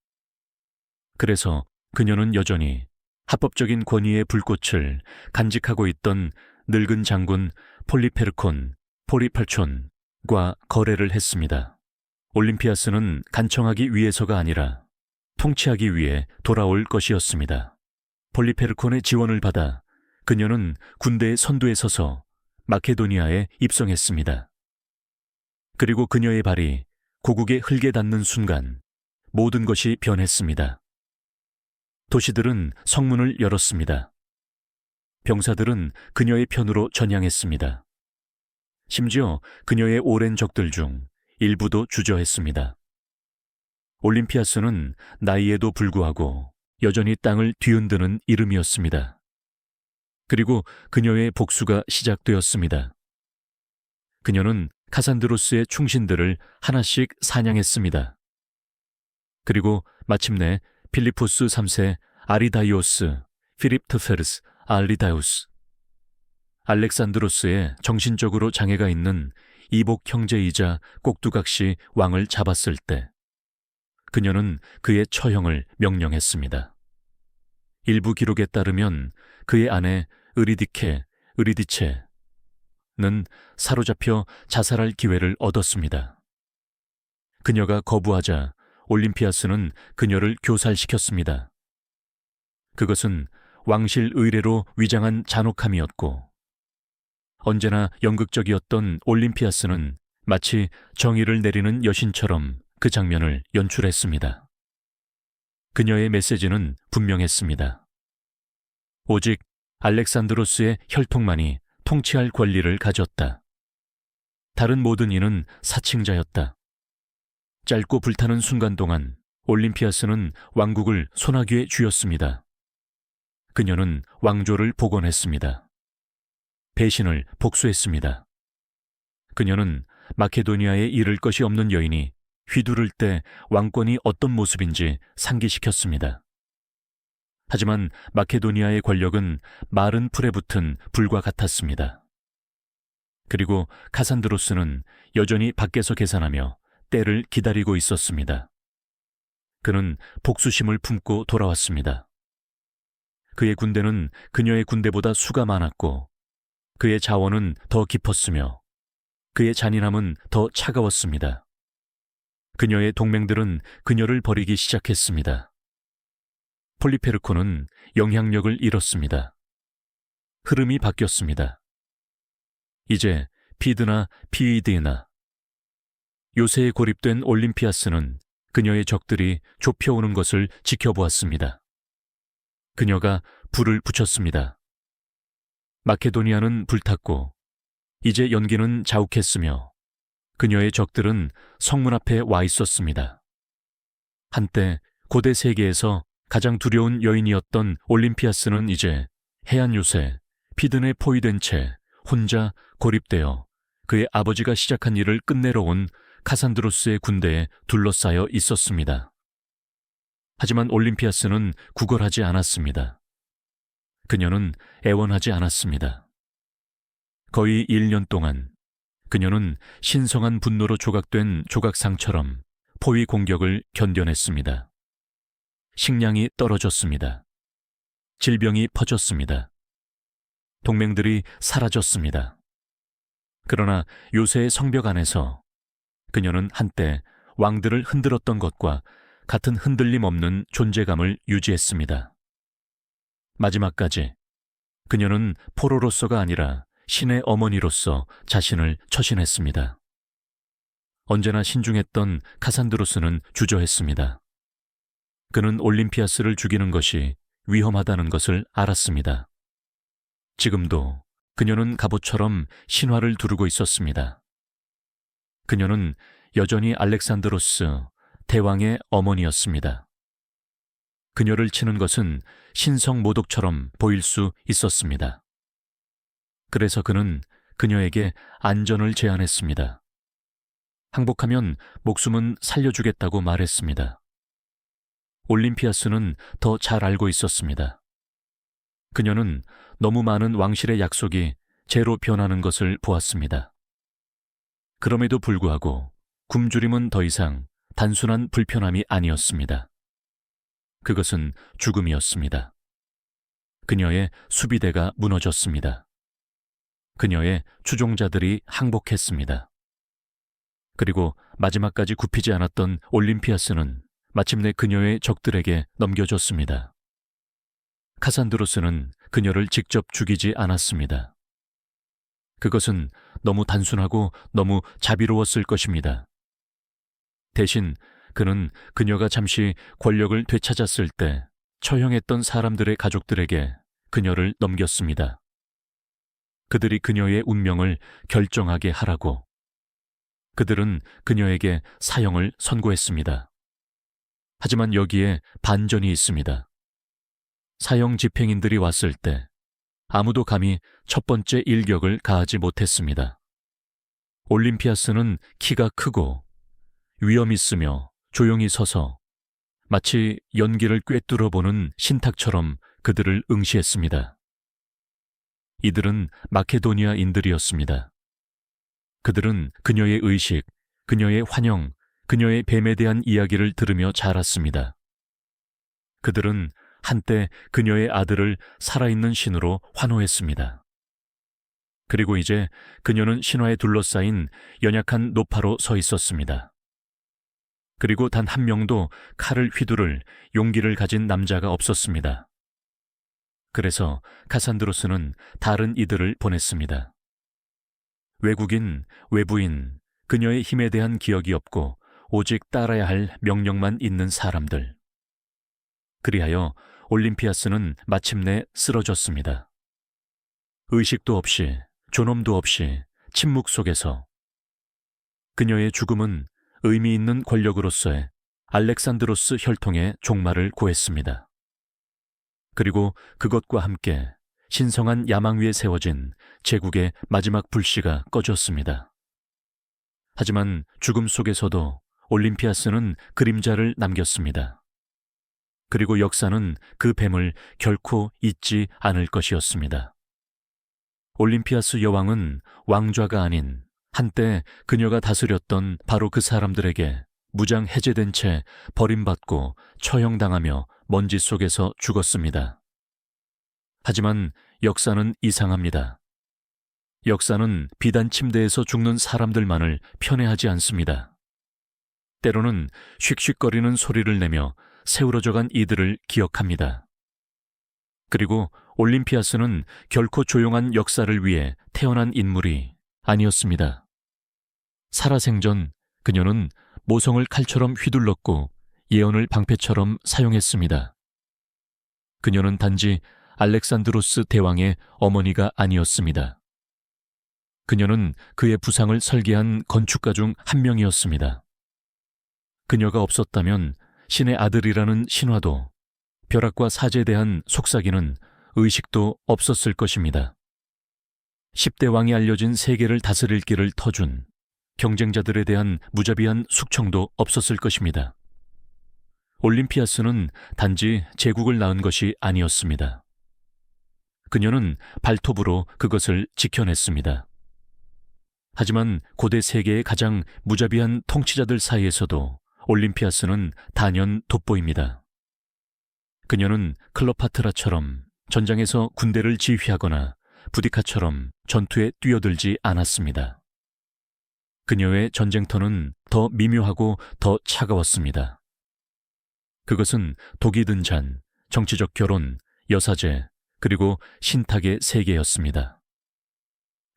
[SPEAKER 1] 그래서 그녀는 여전히 합법적인 권위의 불꽃을 간직하고 있던 늙은 장군 폴리페르콘, 포리팔촌과 거래를 했습니다. 올림피아스는 간청하기 위해서가 아니라 통치하기 위해 돌아올 것이었습니다. 폴리페르콘의 지원을 받아 그녀는 군대의 선두에 서서 마케도니아에 입성했습니다. 그리고 그녀의 발이 고국의 흙에 닿는 순간 모든 것이 변했습니다. 도시들은 성문을 열었습니다. 병사들은 그녀의 편으로 전향했습니다. 심지어 그녀의 오랜 적들 중 일부도 주저했습니다. 올림피아스는 나이에도 불구하고 여전히 땅을 뒤흔드는 이름이었습니다. 그리고 그녀의 복수가 시작되었습니다. 그녀는 카산드로스의 충신들을 하나씩 사냥했습니다. 그리고 마침내 필리포스 3세 아리다이오스, 피립트페르스 알리다우스, 알렉산드로스의 정신적으로 장애가 있는 이복 형제이자 꼭두각시 왕을 잡았을 때 그녀는 그의 처형을 명령했습니다. 일부 기록에 따르면 그의 아내 으리디체는 사로잡혀 자살할 기회를 얻었습니다. 그녀가 거부하자 올림피아스는 그녀를 교살시켰습니다. 그것은 왕실 의례로 위장한 잔혹함이었고, 언제나 연극적이었던 올림피아스는 마치 정의를 내리는 여신처럼 그 장면을 연출했습니다. 그녀의 메시지는 분명했습니다. 오직 알렉산드로스의 혈통만이 통치할 권리를 가졌다. 다른 모든 이는 사칭자였다. 짧고 불타는 순간 동안 올림피아스는 왕국을 소나기에 쥐었습니다. 그녀는 왕조를 복원했습니다. 배신을 복수했습니다. 그녀는 마케도니아에 이를 것이 없는 여인이 휘두를 때 왕권이 어떤 모습인지 상기시켰습니다. 하지만 마케도니아의 권력은 마른 풀에 붙은 불과 같았습니다. 그리고 카산드로스는 여전히 밖에서 계산하며 때를 기다리고 있었습니다. 그는 복수심을 품고 돌아왔습니다. 그의 군대는 그녀의 군대보다 수가 많았고, 그의 자원은 더 깊었으며 그의 잔인함은 더 차가웠습니다. 그녀의 동맹들은 그녀를 버리기 시작했습니다. 폴리페르콘은 영향력을 잃었습니다. 흐름이 바뀌었습니다. 이제 피드나 피이드나 요새에 고립된 올림피아스는 그녀의 적들이 좁혀오는 것을 지켜보았습니다. 그녀가 불을 붙였습니다. 마케도니아는 불탔고 이제 연기는 자욱했으며 그녀의 적들은 성문 앞에 와 있었습니다. 한때 고대 세계에서 가장 두려운 여인이었던 올림피아스는 이제 해안 요새 피든에 포위된 채 혼자 고립되어 그의 아버지가 시작한 일을 끝내러 온 카산드로스의 군대에 둘러싸여 있었습니다. 하지만 올림피아스는 구걸하지 않았습니다. 그녀는 애원하지 않았습니다. 거의 1년 동안 그녀는 신성한 분노로 조각된 조각상처럼 포위 공격을 견뎌냈습니다. 식량이 떨어졌습니다. 질병이 퍼졌습니다. 동맹들이 사라졌습니다. 그러나 요새의 성벽 안에서 그녀는 한때 왕들을 흔들었던 것과 같은 흔들림 없는 존재감을 유지했습니다. 마지막까지 그녀는 포로로서가 아니라 신의 어머니로서 자신을 처신했습니다. 언제나 신중했던 카산드로스는 주저했습니다. 그는 올림피아스를 죽이는 것이 위험하다는 것을 알았습니다. 지금도 그녀는 갑옷처럼 신화를 두르고 있었습니다. 그녀는 여전히 알렉산드로스 대왕의 어머니였습니다. 그녀를 치는 것은 신성 모독처럼 보일 수 있었습니다. 그래서 그는 그녀에게 안전을 제안했습니다. 항복하면 목숨은 살려주겠다고 말했습니다. 올림피아스는 더 잘 알고 있었습니다. 그녀는 너무 많은 왕실의 약속이 재로 변하는 것을 보았습니다. 그럼에도 불구하고 굶주림은 더 이상 단순한 불편함이 아니었습니다. 그것은 죽음이었습니다. 그녀의 수비대가 무너졌습니다. 그녀의 추종자들이 항복했습니다. 그리고 마지막까지 굽히지 않았던 올림피아스는 마침내 그녀의 적들에게 넘겨졌습니다. 카산드로스는 그녀를 직접 죽이지 않았습니다. 그것은 너무 단순하고 너무 자비로웠을 것입니다. 대신 그는 그녀가 잠시 권력을 되찾았을 때 처형했던 사람들의 가족들에게 그녀를 넘겼습니다. 그들이 그녀의 운명을 결정하게 하라고. 그들은 그녀에게 사형을 선고했습니다. 하지만 여기에 반전이 있습니다. 사형 집행인들이 왔을 때 아무도 감히 첫 번째 일격을 가하지 못했습니다. 올림피아스는 키가 크고 위험 있으며 조용히 서서 마치 연기를 꿰뚫어 보는 신탁처럼 그들을 응시했습니다. 이들은 마케도니아인들이었습니다. 그들은 그녀의 의식, 그녀의 환영, 그녀의 뱀에 대한 이야기를 들으며 자랐습니다. 그들은 한때 그녀의 아들을 살아있는 신으로 환호했습니다. 그리고 이제 그녀는 신화에 둘러싸인 연약한 노파로 서 있었습니다. 그리고 단 한 명도 칼을 휘두를 용기를 가진 남자가 없었습니다. 그래서 카산드로스는 다른 이들을 보냈습니다. 외국인, 외부인, 그녀의 힘에 대한 기억이 없고 오직 따라야 할 명령만 있는 사람들. 그리하여 올림피아스는 마침내 쓰러졌습니다. 의식도 없이, 존엄도 없이 침묵 속에서 그녀의 죽음은 의미 있는 권력으로서의 알렉산드로스 혈통의 종말을 고했습니다. 그리고 그것과 함께 신성한 야망 위에 세워진 제국의 마지막 불씨가 꺼졌습니다. 하지만 죽음 속에서도 올림피아스는 그림자를 남겼습니다. 그리고 역사는 그 뱀을 결코 잊지 않을 것이었습니다. 올림피아스 여왕은 왕좌가 아닌 한때 그녀가 다스렸던 바로 그 사람들에게 무장 해제된 채 버림받고 처형당하며 먼지 속에서 죽었습니다. 하지만 역사는 이상합니다. 역사는 비단 침대에서 죽는 사람들만을 편애하지 않습니다. 때로는 쉭쉭거리는 소리를 내며 세우러져간 이들을 기억합니다. 그리고 올림피아스는 결코 조용한 역사를 위해 태어난 인물이 아니었습니다. 살아생전 그녀는 모성을 칼처럼 휘둘렀고 예언을 방패처럼 사용했습니다. 그녀는 단지 알렉산드로스 대왕의 어머니가 아니었습니다. 그녀는 그의 부상을 설계한 건축가 중 한 명이었습니다. 그녀가 없었다면 신의 아들이라는 신화도, 벼락과 사제에 대한 속삭이는 의식도 없었을 것입니다. 10대 왕이 알려진 세계를 다스릴 길을 터준 경쟁자들에 대한 무자비한 숙청도 없었을 것입니다. 올림피아스는 단지 제국을 낳은 것이 아니었습니다. 그녀는 발톱으로 그것을 지켜냈습니다. 하지만 고대 세계의 가장 무자비한 통치자들 사이에서도 올림피아스는 단연 돋보입니다. 그녀는 클로파트라처럼 전장에서 군대를 지휘하거나 부디카처럼 전투에 뛰어들지 않았습니다. 그녀의 전쟁터는 더 미묘하고 더 차가웠습니다. 그것은 독이 든 잔, 정치적 결혼, 여사제, 그리고 신탁의 세계였습니다.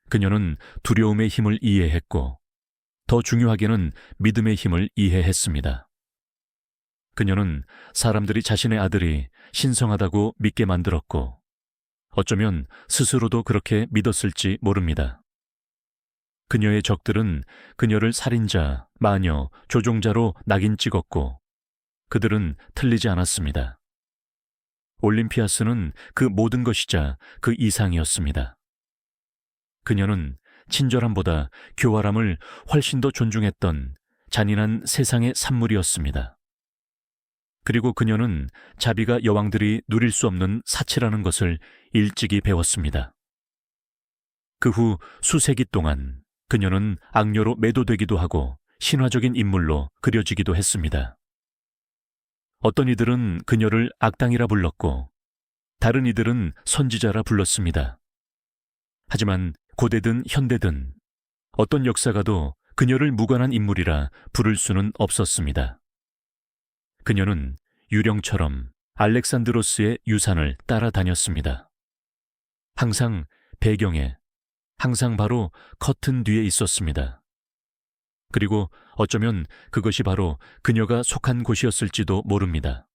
[SPEAKER 1] 그녀는 두려움의 힘을 이해했고 더 중요하게는 믿음의 힘을 이해했습니다. 그녀는 사람들이 자신의 아들이 신성하다고 믿게 만들었고, 어쩌면 스스로도 그렇게 믿었을지 모릅니다. 그녀의 적들은 그녀를 살인자, 마녀, 조종자로 낙인 찍었고, 그들은 틀리지 않았습니다. 올림피아스는 그 모든 것이자 그 이상이었습니다. 그녀는 친절함보다 교활함을 훨씬 더 존중했던 잔인한 세상의 산물이었습니다. 그리고 그녀는 자비가 여왕들이 누릴 수 없는 사치라는 것을 일찍이 배웠습니다. 그 후 수세기 동안 그녀는 악녀로 매도되기도 하고 신화적인 인물로 그려지기도 했습니다. 어떤 이들은 그녀를 악당이라 불렀고, 다른 이들은 선지자라 불렀습니다. 하지만 고대든 현대든 어떤 역사가도 그녀를 무관한 인물이라 부를 수는 없었습니다. 그녀는 유령처럼 알렉산드로스의 유산을 따라다녔습니다. 항상 배경에, 항상 바로 커튼 뒤에 있었습니다. 그리고 어쩌면 그것이 바로 그녀가 속한 곳이었을지도 모릅니다.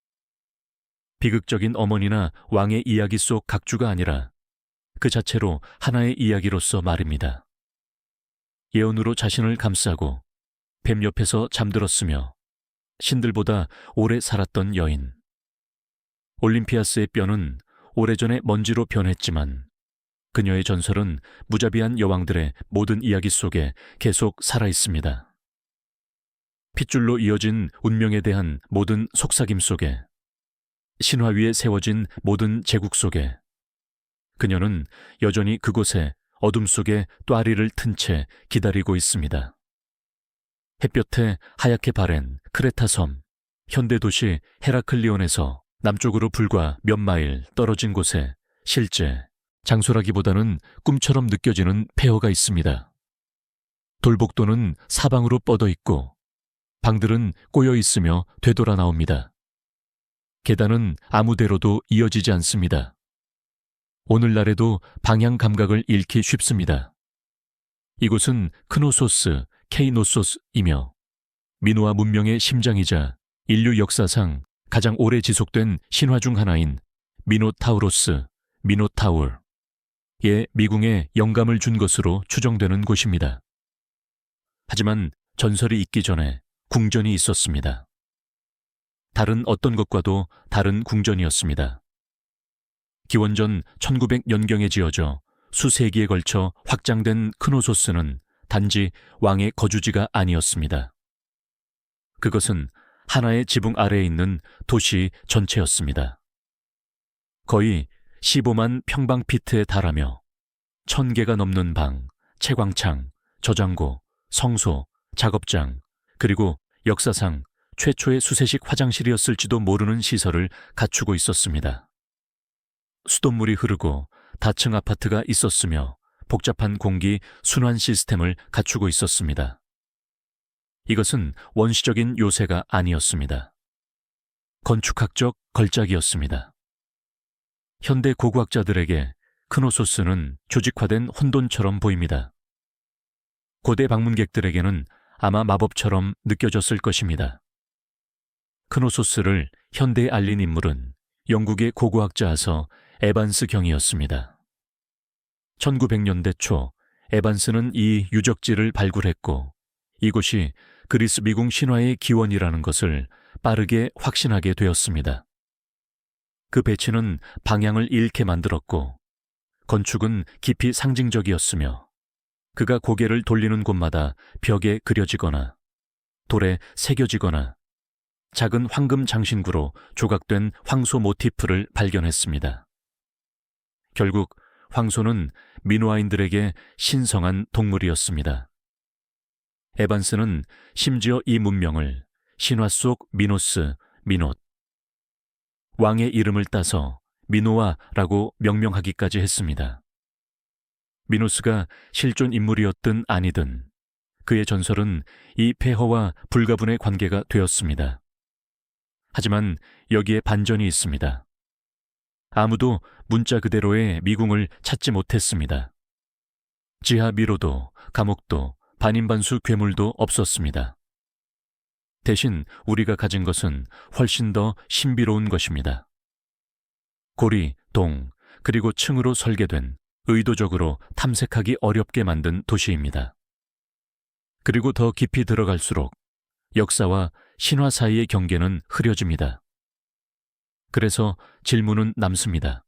[SPEAKER 1] 비극적인 어머니나 왕의 이야기 속 각주가 아니라 그 자체로 하나의 이야기로서 말입니다. 예언으로 자신을 감싸고 뱀 옆에서 잠들었으며 신들보다 오래 살았던 여인. 올림피아스의 뼈는 오래전에 먼지로 변했지만 그녀의 전설은 무자비한 여왕들의 모든 이야기 속에 계속 살아있습니다. 핏줄로 이어진 운명에 대한 모든 속삭임 속에, 신화 위에 세워진 모든 제국 속에 그녀는 여전히 그곳에 어둠 속에 또아리를 튼 채 기다리고 있습니다. 햇볕에 하얗게 바랜 크레타 섬, 현대 도시 헤라클리온에서 남쪽으로 불과 몇 마일 떨어진 곳에 실제 장소라기보다는 꿈처럼 느껴지는 폐허가 있습니다. 돌복도는 사방으로 뻗어 있고 방들은 꼬여 있으며 되돌아 나옵니다. 계단은 아무데로도 이어지지 않습니다. 오늘날에도 방향 감각을 잃기 쉽습니다. 이곳은 크노소스, 케이노소스이며 미노아 문명의 심장이자 인류 역사상 가장 오래 지속된 신화 중 하나인 미노타우로스, 미노타울, 미궁에 영감을 준 것으로 추정되는 곳입니다. 하지만 전설이 있기 전에 궁전이 있었습니다. 다른 어떤 것과도 다른 궁전이었습니다. 기원전 1900년경에 지어져 수세기에 걸쳐 확장된 크노소스는 단지 왕의 거주지가 아니었습니다. 그것은 하나의 지붕 아래에 있는 도시 전체였습니다. 거의 15만 평방피트에 달하며 1000개가 넘는 방, 채광창, 저장고, 성소, 작업장, 그리고 역사상 최초의 수세식 화장실이었을지도 모르는 시설을 갖추고 있었습니다. 수돗물이 흐르고 다층 아파트가 있었으며 복잡한 공기 순환 시스템을 갖추고 있었습니다. 이것은 원시적인 요새가 아니었습니다. 건축학적 걸작이었습니다. 현대 고고학자들에게 크노소스는 조직화된 혼돈처럼 보입니다. 고대 방문객들에게는 아마 마법처럼 느껴졌을 것입니다. 크노소스를 현대에 알린 인물은 영국의 고고학자아서 에반스 경이었습니다. 1900년대 초 에반스는 이 유적지를 발굴했고 이곳이 그리스 미궁 신화의 기원이라는 것을 빠르게 확신하게 되었습니다. 그 배치는 방향을 잃게 만들었고 건축은 깊이 상징적이었으며 그가 고개를 돌리는 곳마다 벽에 그려지거나 돌에 새겨지거나 작은 황금 장신구로 조각된 황소 모티프를 발견했습니다. 결국 황소는 미노아인들에게 신성한 동물이었습니다. 에반스는 심지어 이 문명을 신화 속 미노스, 미노, 왕의 이름을 따서 미노아라고 명명하기까지 했습니다. 미노스가 실존 인물이었든 아니든 그의 전설은 이 폐허와 불가분의 관계가 되었습니다. 하지만 여기에 반전이 있습니다. 아무도 문자 그대로의 미궁을 찾지 못했습니다. 지하 미로도, 감옥도, 반인반수 괴물도 없었습니다. 대신 우리가 가진 것은 훨씬 더 신비로운 것입니다. 고리, 동, 그리고 층으로 설계된 의도적으로 탐색하기 어렵게 만든 도시입니다. 그리고 더 깊이 들어갈수록 역사와 신화 사이의 경계는 흐려집니다. 그래서 질문은 남습니다.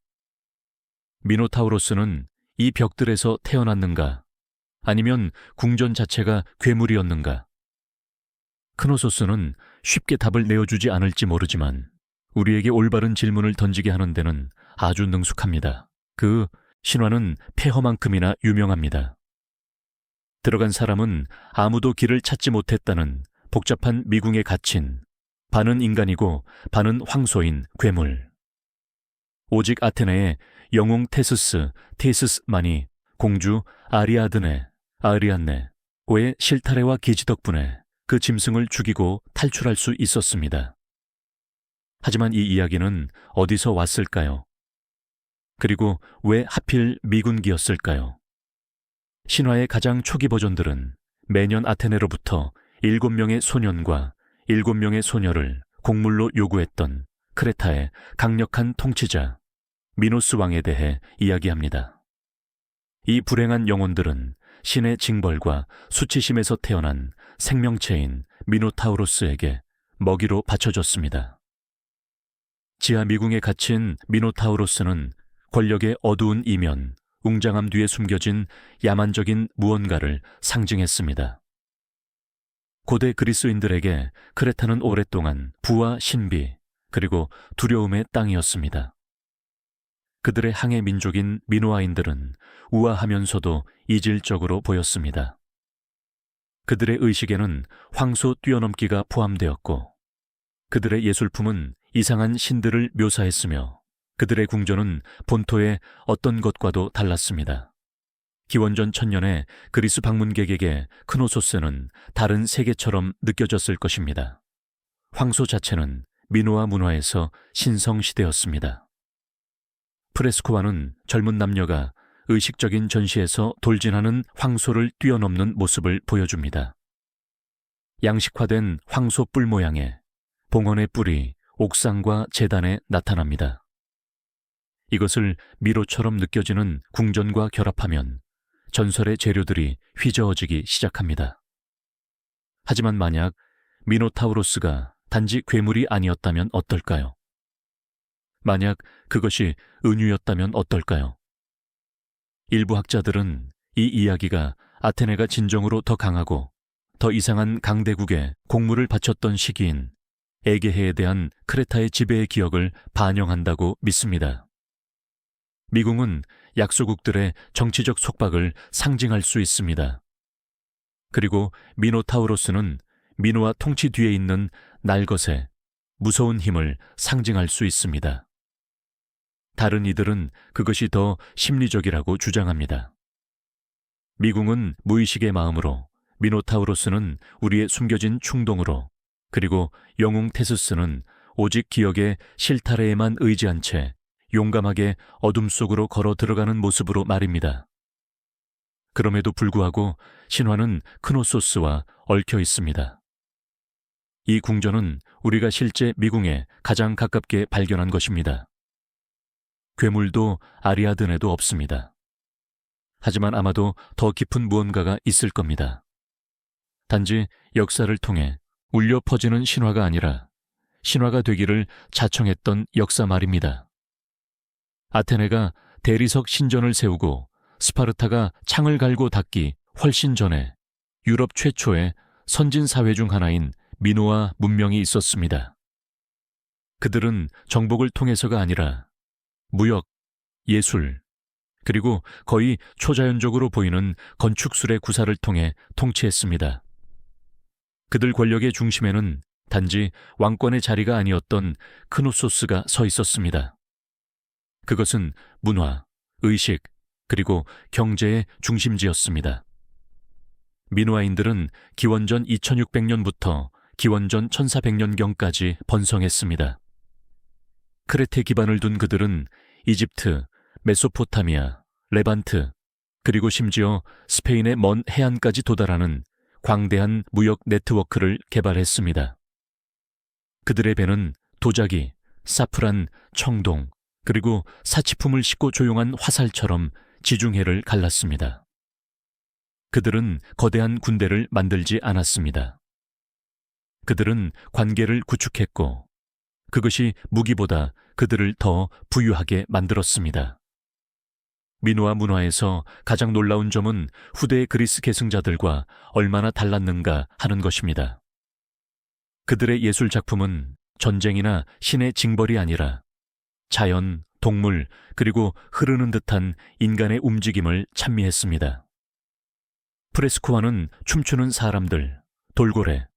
[SPEAKER 1] 미노타우로스는 이 벽들에서 태어났는가? 아니면 궁전 자체가 괴물이었는가? 크노소스는 쉽게 답을 내어주지 않을지 모르지만 우리에게 올바른 질문을 던지게 하는 데는 아주 능숙합니다. 그 신화는 폐허만큼이나 유명합니다. 들어간 사람은 아무도 길을 찾지 못했다는 복잡한 미궁에 갇힌 반은 인간이고 반은 황소인 괴물. 오직 아테네의 영웅 테스스만이 공주 아리안네의 실타래와 기지 덕분에 그 짐승을 죽이고 탈출할 수 있었습니다. 하지만 이 이야기는 어디서 왔을까요? 그리고 왜 하필 미군기였을까요? 신화의 가장 초기 버전들은 매년 아테네로부터 7명의 소년과 7명의 소녀를 곡물로 요구했던 크레타의 강력한 통치자 미노스 왕에 대해 이야기합니다. 이 불행한 영혼들은 신의 징벌과 수치심에서 태어난 생명체인 미노타우로스에게 먹이로 바쳐졌습니다. 지하 미궁에 갇힌 미노타우로스는 권력의 어두운 이면, 웅장함 뒤에 숨겨진 야만적인 무언가를 상징했습니다. 고대 그리스인들에게 크레타는 오랫동안 부와 신비, 그리고 두려움의 땅이었습니다. 그들의 항해 민족인 미노아인들은 우아하면서도 이질적으로 보였습니다. 그들의 의식에는 황소 뛰어넘기가 포함되었고, 그들의 예술품은 이상한 신들을 묘사했으며 그들의 궁전은 본토의 어떤 것과도 달랐습니다. 기원전 1000년에 그리스 방문객에게 크노소스는 다른 세계처럼 느껴졌을 것입니다. 황소 자체는 미노아 문화에서 신성시되었습니다. 프레스코와는 젊은 남녀가 의식적인 전시에서 돌진하는 황소를 뛰어넘는 모습을 보여줍니다. 양식화된 황소 뿔 모양의 봉헌의 뿔이 옥상과 제단에 나타납니다. 이것을 미로처럼 느껴지는 궁전과 결합하면 전설의 재료들이 휘저어지기 시작합니다. 하지만 만약 미노타우로스가 단지 괴물이 아니었다면 어떨까요? 만약 그것이 은유였다면 어떨까요? 일부 학자들은 이 이야기가 아테네가 진정으로 더 강하고 더 이상한 강대국에 공물을 바쳤던 시기인 에게해에 대한 크레타의 지배의 기억을 반영한다고 믿습니다. 미궁은 약소국들의 정치적 속박을 상징할 수 있습니다. 그리고 미노타우로스는 미노아 통치 뒤에 있는 날것의 무서운 힘을 상징할 수 있습니다. 다른 이들은 그것이 더 심리적이라고 주장합니다. 미궁은 무의식의 마음으로, 미노타우로스는 우리의 숨겨진 충동으로, 그리고 영웅 테스스는 오직 기억의 실타래에만 의지한 채 용감하게 어둠 속으로 걸어 들어가는 모습으로 말입니다. 그럼에도 불구하고 신화는 크노소스와 얽혀 있습니다. 이 궁전은 우리가 실제 미궁에 가장 가깝게 발견한 것입니다. 괴물도 아리아드네도 없습니다. 하지만 아마도 더 깊은 무언가가 있을 겁니다. 단지 역사를 통해 울려 퍼지는 신화가 아니라 신화가 되기를 자청했던 역사 말입니다. 아테네가 대리석 신전을 세우고 스파르타가 창을 갈고 닫기 훨씬 전에 유럽 최초의 선진 사회 중 하나인 미노아 문명이 있었습니다. 그들은 정복을 통해서가 아니라 무역, 예술, 그리고 거의 초자연적으로 보이는 건축술의 구사를 통해 통치했습니다. 그들 권력의 중심에는 단지 왕권의 자리가 아니었던 크노소스가 서 있었습니다. 그것은 문화, 의식, 그리고 경제의 중심지였습니다. 미노아인들은 기원전 2600년부터 기원전 1400년경까지 번성했습니다. 크레테 기반을 둔 그들은 이집트, 메소포타미아, 레반트, 그리고 심지어 스페인의 먼 해안까지 도달하는 광대한 무역 네트워크를 개발했습니다. 그들의 배는 도자기, 사프란, 청동, 그리고 사치품을 싣고 조용한 화살처럼 지중해를 갈랐습니다. 그들은 거대한 군대를 만들지 않았습니다. 그들은 관계를 구축했고 그것이 무기보다 그들을 더 부유하게 만들었습니다. 민호와 문화에서 가장 놀라운 점은 후대 그리스 계승자들과 얼마나 달랐는가 하는 것입니다. 그들의 예술 작품은 전쟁이나 신의 징벌이 아니라 자연, 동물, 그리고 흐르는 듯한 인간의 움직임을 찬미했습니다. 프레스코와는 춤추는 사람들, 돌고래,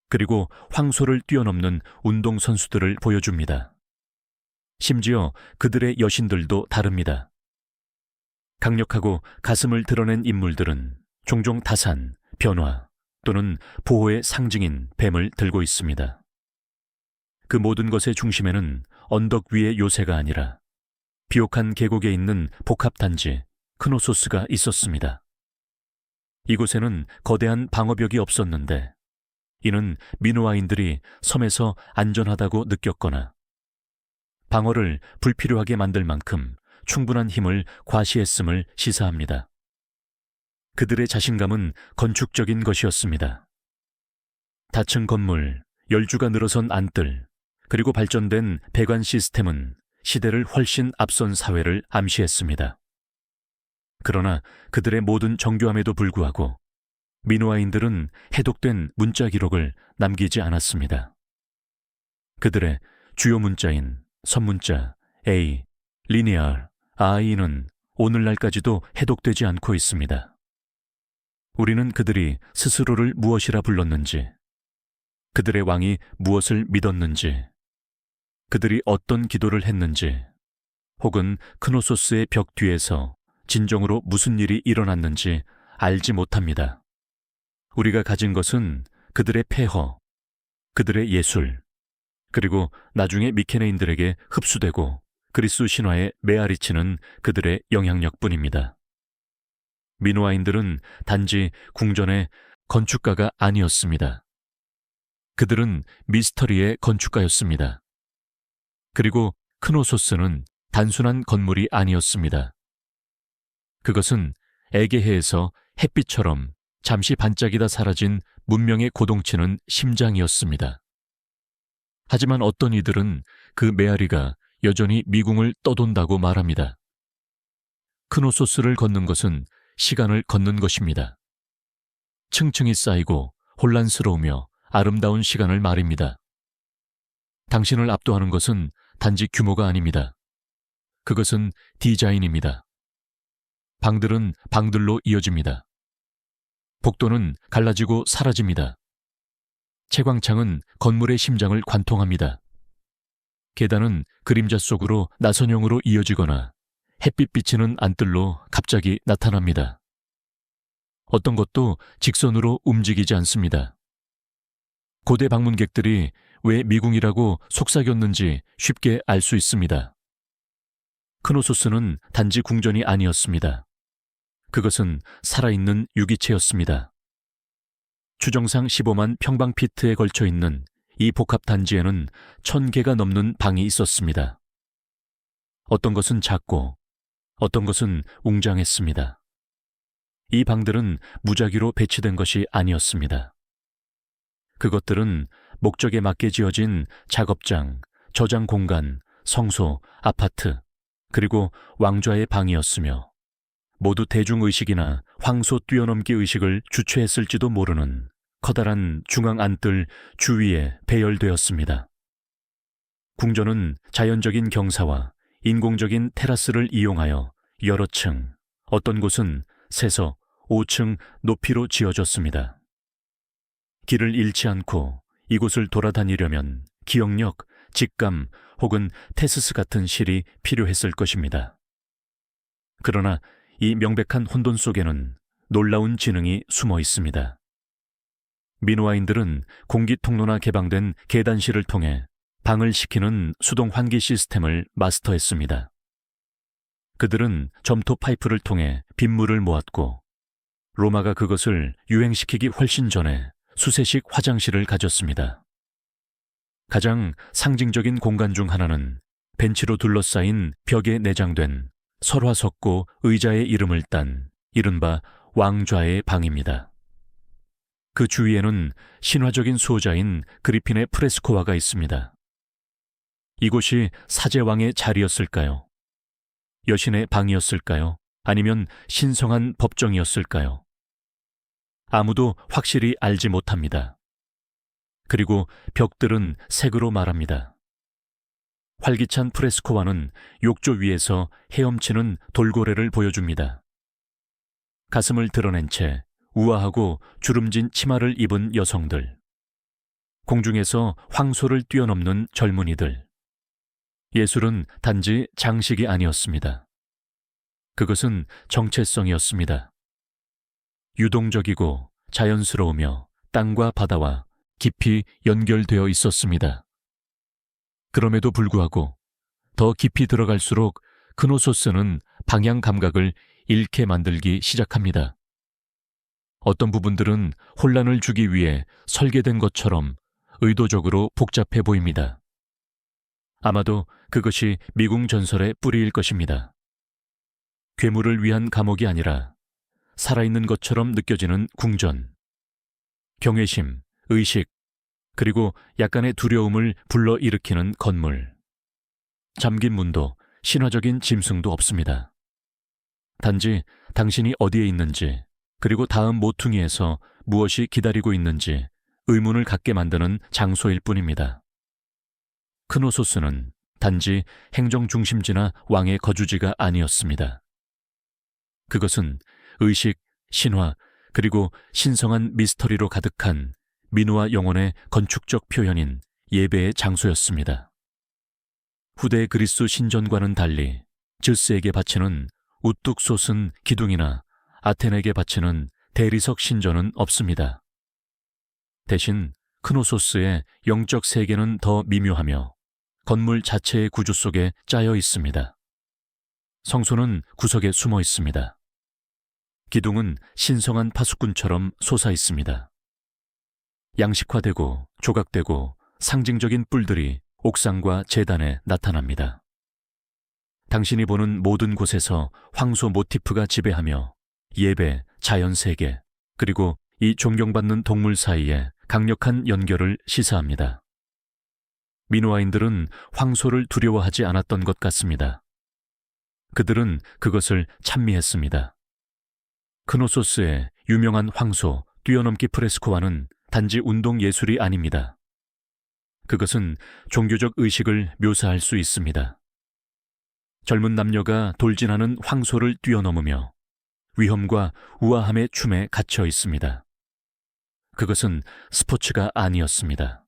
[SPEAKER 1] 그리고 황소를 뛰어넘는 운동선수들을 보여줍니다. 심지어 그들의 여신들도 다릅니다. 강력하고 가슴을 드러낸 인물들은 종종 다산, 변화 또는 보호의 상징인 뱀을 들고 있습니다. 그 모든 것의 중심에는 언덕 위의 요새가 아니라 비옥한 계곡에 있는 복합단지 크노소스가 있었습니다. 이곳에는 거대한 방어벽이 없었는데 이는 미노아인들이 섬에서 안전하다고 느꼈거나 방어를 불필요하게 만들 만큼 충분한 힘을 과시했음을 시사합니다. 그들의 자신감은 건축적인 것이었습니다. 다층 건물, 열주가 늘어선 안뜰, 그리고 발전된 배관 시스템은 시대를 훨씬 앞선 사회를 암시했습니다. 그러나 그들의 모든 정교함에도 불구하고 미노아인들은 해독된 문자 기록을 남기지 않았습니다. 그들의 주요 문자인 선문자 A, 리니얼, I는 오늘날까지도 해독되지 않고 있습니다. 우리는 그들이 스스로를 무엇이라 불렀는지, 그들의 왕이 무엇을 믿었는지, 그들이 어떤 기도를 했는지, 혹은 크노소스의 벽 뒤에서 진정으로 무슨 일이 일어났는지 알지 못합니다. 우리가 가진 것은 그들의 폐허, 그들의 예술, 그리고 나중에 미케네인들에게 흡수되고 그리스 신화에 메아리치는 그들의 영향력뿐입니다. 미노아인들은 단지 궁전의 건축가가 아니었습니다. 그들은 미스터리의 건축가였습니다. 그리고 크노소스는 단순한 건물이 아니었습니다. 그것은 에게해에서 햇빛처럼 잠시 반짝이다 사라진 문명의 고동치는 심장이었습니다. 하지만 어떤 이들은 그 메아리가 여전히 미궁을 떠돈다고 말합니다. 크노소스를 걷는 것은 시간을 걷는 것입니다. 층층이 쌓이고 혼란스러우며 아름다운 시간을 말입니다. 당신을 압도하는 것은 단지 규모가 아닙니다. 그것은 디자인입니다. 방들은 방들로 이어집니다. 복도는 갈라지고 사라집니다. 채광창은 건물의 심장을 관통합니다. 계단은 그림자 속으로 나선형으로 이어지거나 햇빛 비치는 안뜰로 갑자기 나타납니다. 어떤 것도 직선으로 움직이지 않습니다. 고대 방문객들이 왜 미궁이라고 속삭였는지 쉽게 알 수 있습니다. 크노소스는 단지 궁전이 아니었습니다. 그것은 살아있는 유기체였습니다. 추정상 15만 평방피트에 걸쳐 있는 이 복합단지에는 1000개가 넘는 방이 있었습니다. 어떤 것은 작고 어떤 것은 웅장했습니다. 이 방들은 무작위로 배치된 것이 아니었습니다. 그것들은 목적에 맞게 지어진 작업장, 저장 공간, 성소, 아파트, 그리고 왕좌의 방이었으며 모두 대중의식이나 황소 뛰어넘기 의식을 주최했을지도 모르는 커다란 중앙 안뜰 주위에 배열되었습니다. 궁전은 자연적인 경사와 인공적인 테라스를 이용하여 여러 층, 어떤 곳은 세서 5층 높이로 지어졌습니다. 길을 잃지 않고 이곳을 돌아다니려면 기억력, 직감 혹은 테스스 같은 실이 필요했을 것입니다. 그러나 이 명백한 혼돈 속에는 놀라운 지능이 숨어 있습니다. 미노아인들은 공기 통로나 개방된 계단실을 통해 방을 식히는 수동 환기 시스템을 마스터했습니다. 그들은 점토 파이프를 통해 빗물을 모았고 로마가 그것을 유행시키기 훨씬 전에 수세식 화장실을 가졌습니다. 가장 상징적인 공간 중 하나는 벤치로 둘러싸인 벽에 내장된 설화석고 의자의 이름을 딴 이른바 왕좌의 방입니다. 그 주위에는 신화적인 수호자인 그리핀의 프레스코화가 있습니다. 이곳이 사제왕의 자리였을까요? 여신의 방이었을까요? 아니면 신성한 법정이었을까요? 아무도 확실히 알지 못합니다. 그리고 벽들은 색으로 말합니다. 활기찬 프레스코화는 욕조 위에서 헤엄치는 돌고래를 보여줍니다. 가슴을 드러낸 채 우아하고 주름진 치마를 입은 여성들, 공중에서 황소를 뛰어넘는 젊은이들. 예술은 단지 장식이 아니었습니다. 그것은 정체성이었습니다. 유동적이고 자연스러우며 땅과 바다와 깊이 연결되어 있었습니다. 그럼에도 불구하고 더 깊이 들어갈수록 크노소스는 방향 감각을 잃게 만들기 시작합니다. 어떤 부분들은 혼란을 주기 위해 설계된 것처럼 의도적으로 복잡해 보입니다. 아마도 그것이 미궁 전설의 뿌리일 것입니다. 괴물을 위한 감옥이 아니라 살아있는 것처럼 느껴지는 궁전, 경외심, 의식, 그리고 약간의 두려움을 불러일으키는 건물. 잠긴 문도 신화적인 짐승도 없습니다. 단지 당신이 어디에 있는지, 그리고 다음 모퉁이에서 무엇이 기다리고 있는지 의문을 갖게 만드는 장소일 뿐입니다. 크노소스는 단지 행정 중심지나 왕의 거주지가 아니었습니다. 그것은 의식, 신화, 그리고 신성한 미스터리로 가득한 민우와 영혼의 건축적 표현인 예배의 장소였습니다. 후대 그리스 신전과는 달리 즈스에게 바치는 우뚝 솟은 기둥이나 아테네에게 바치는 대리석 신전은 없습니다. 대신 크노소스의 영적 세계는 더 미묘하며 건물 자체의 구조 속에 짜여 있습니다. 성소는 구석에 숨어 있습니다. 기둥은 신성한 파수꾼처럼 솟아 있습니다. 양식화되고 조각되고 상징적인 뿔들이 옥상과 제단에 나타납니다. 당신이 보는 모든 곳에서 황소 모티프가 지배하며 예배, 자연세계, 그리고 이 존경받는 동물 사이에 강력한 연결을 시사합니다. 미노아인들은 황소를 두려워하지 않았던 것 같습니다. 그들은 그것을 찬미했습니다. 크노소스의 유명한 황소 뛰어넘기 프레스코화는 단지 운동 예술이 아닙니다. 그것은 종교적 의식을 묘사할 수 있습니다. 젊은 남녀가 돌진하는 황소를 뛰어넘으며 위험과 우아함의 춤에 갇혀 있습니다. 그것은 스포츠가 아니었습니다.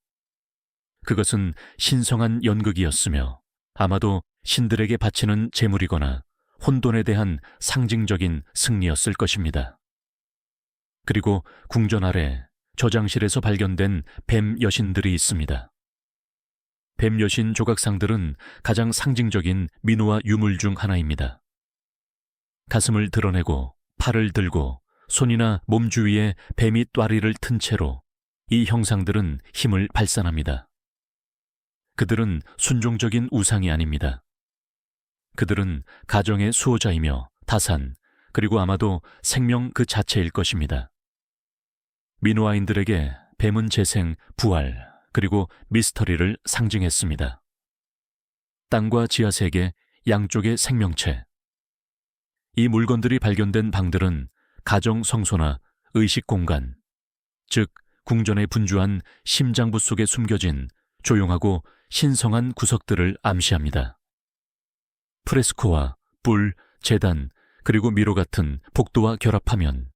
[SPEAKER 1] 그것은 신성한 연극이었으며 아마도 신들에게 바치는 제물이거나 혼돈에 대한 상징적인 승리였을 것입니다. 그리고 궁전 아래 저장실에서 발견된 뱀 여신들이 있습니다. 뱀 여신 조각상들은 가장 상징적인 민호와 유물 중 하나입니다. 가슴을 드러내고 팔을 들고 손이나 몸 주위에 뱀이 또아리를 튼 채로 이 형상들은 힘을 발산합니다. 그들은 순종적인 우상이 아닙니다. 그들은 가정의 수호자이며 다산, 그리고 아마도 생명 그 자체일 것입니다. 미노아인들에게 뱀은 재생, 부활, 그리고 미스터리를 상징했습니다. 땅과 지하세계 양쪽의 생명체. 이 물건들이 발견된 방들은 가정 성소나 의식 공간, 즉 궁전에 분주한 심장부 속에 숨겨진 조용하고 신성한 구석들을 암시합니다. 프레스코와 뿔, 제단, 그리고 미로 같은 복도와 결합하면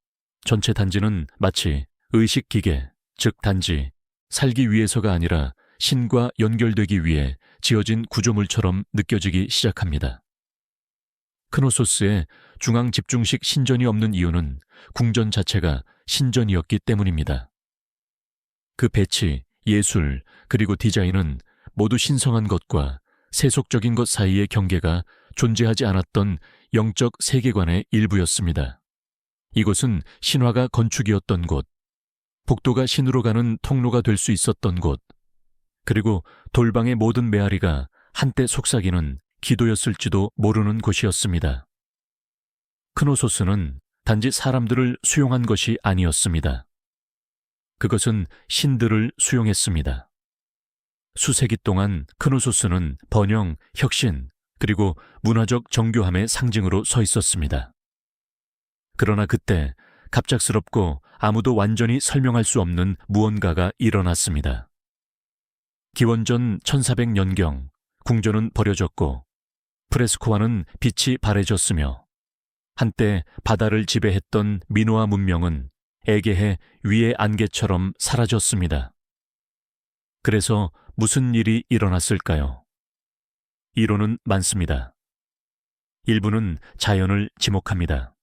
[SPEAKER 1] 전체 단지는 마치 의식기계, 즉 단지 살기 위해서가 아니라 신과 연결되기 위해 지어진 구조물처럼 느껴지기 시작합니다. 크노소스의 중앙 집중식 신전이 없는 이유는 궁전 자체가 신전이었기 때문입니다. 그 배치, 예술, 그리고 디자인은 모두 신성한 것과 세속적인 것 사이의 경계가 존재하지 않았던 영적 세계관의 일부였습니다. 이곳은 신화가 건축이었던 곳, 복도가 신으로 가는 통로가 될 수 있었던 곳, 그리고 돌방의 모든 메아리가 한때 속삭이는 기도였을지도 모르는 곳이었습니다. 크노소스는 단지 사람들을 수용한 것이 아니었습니다. 그것은 신들을 수용했습니다. 수세기 동안 크노소스는 번영, 혁신, 그리고 문화적 정교함의 상징으로 서 있었습니다. 그러나 그때 갑작스럽고 아무도 완전히 설명할 수 없는 무언가가 일어났습니다. 기원전 1400년경 궁전은 버려졌고 프레스코와는 빛이 바래졌으며 한때 바다를 지배했던 미노아 문명은 에게해 위의 안개처럼 사라졌습니다. 그래서 무슨 일이 일어났을까요? 이론은 많습니다. 일부는 자연을 지목합니다.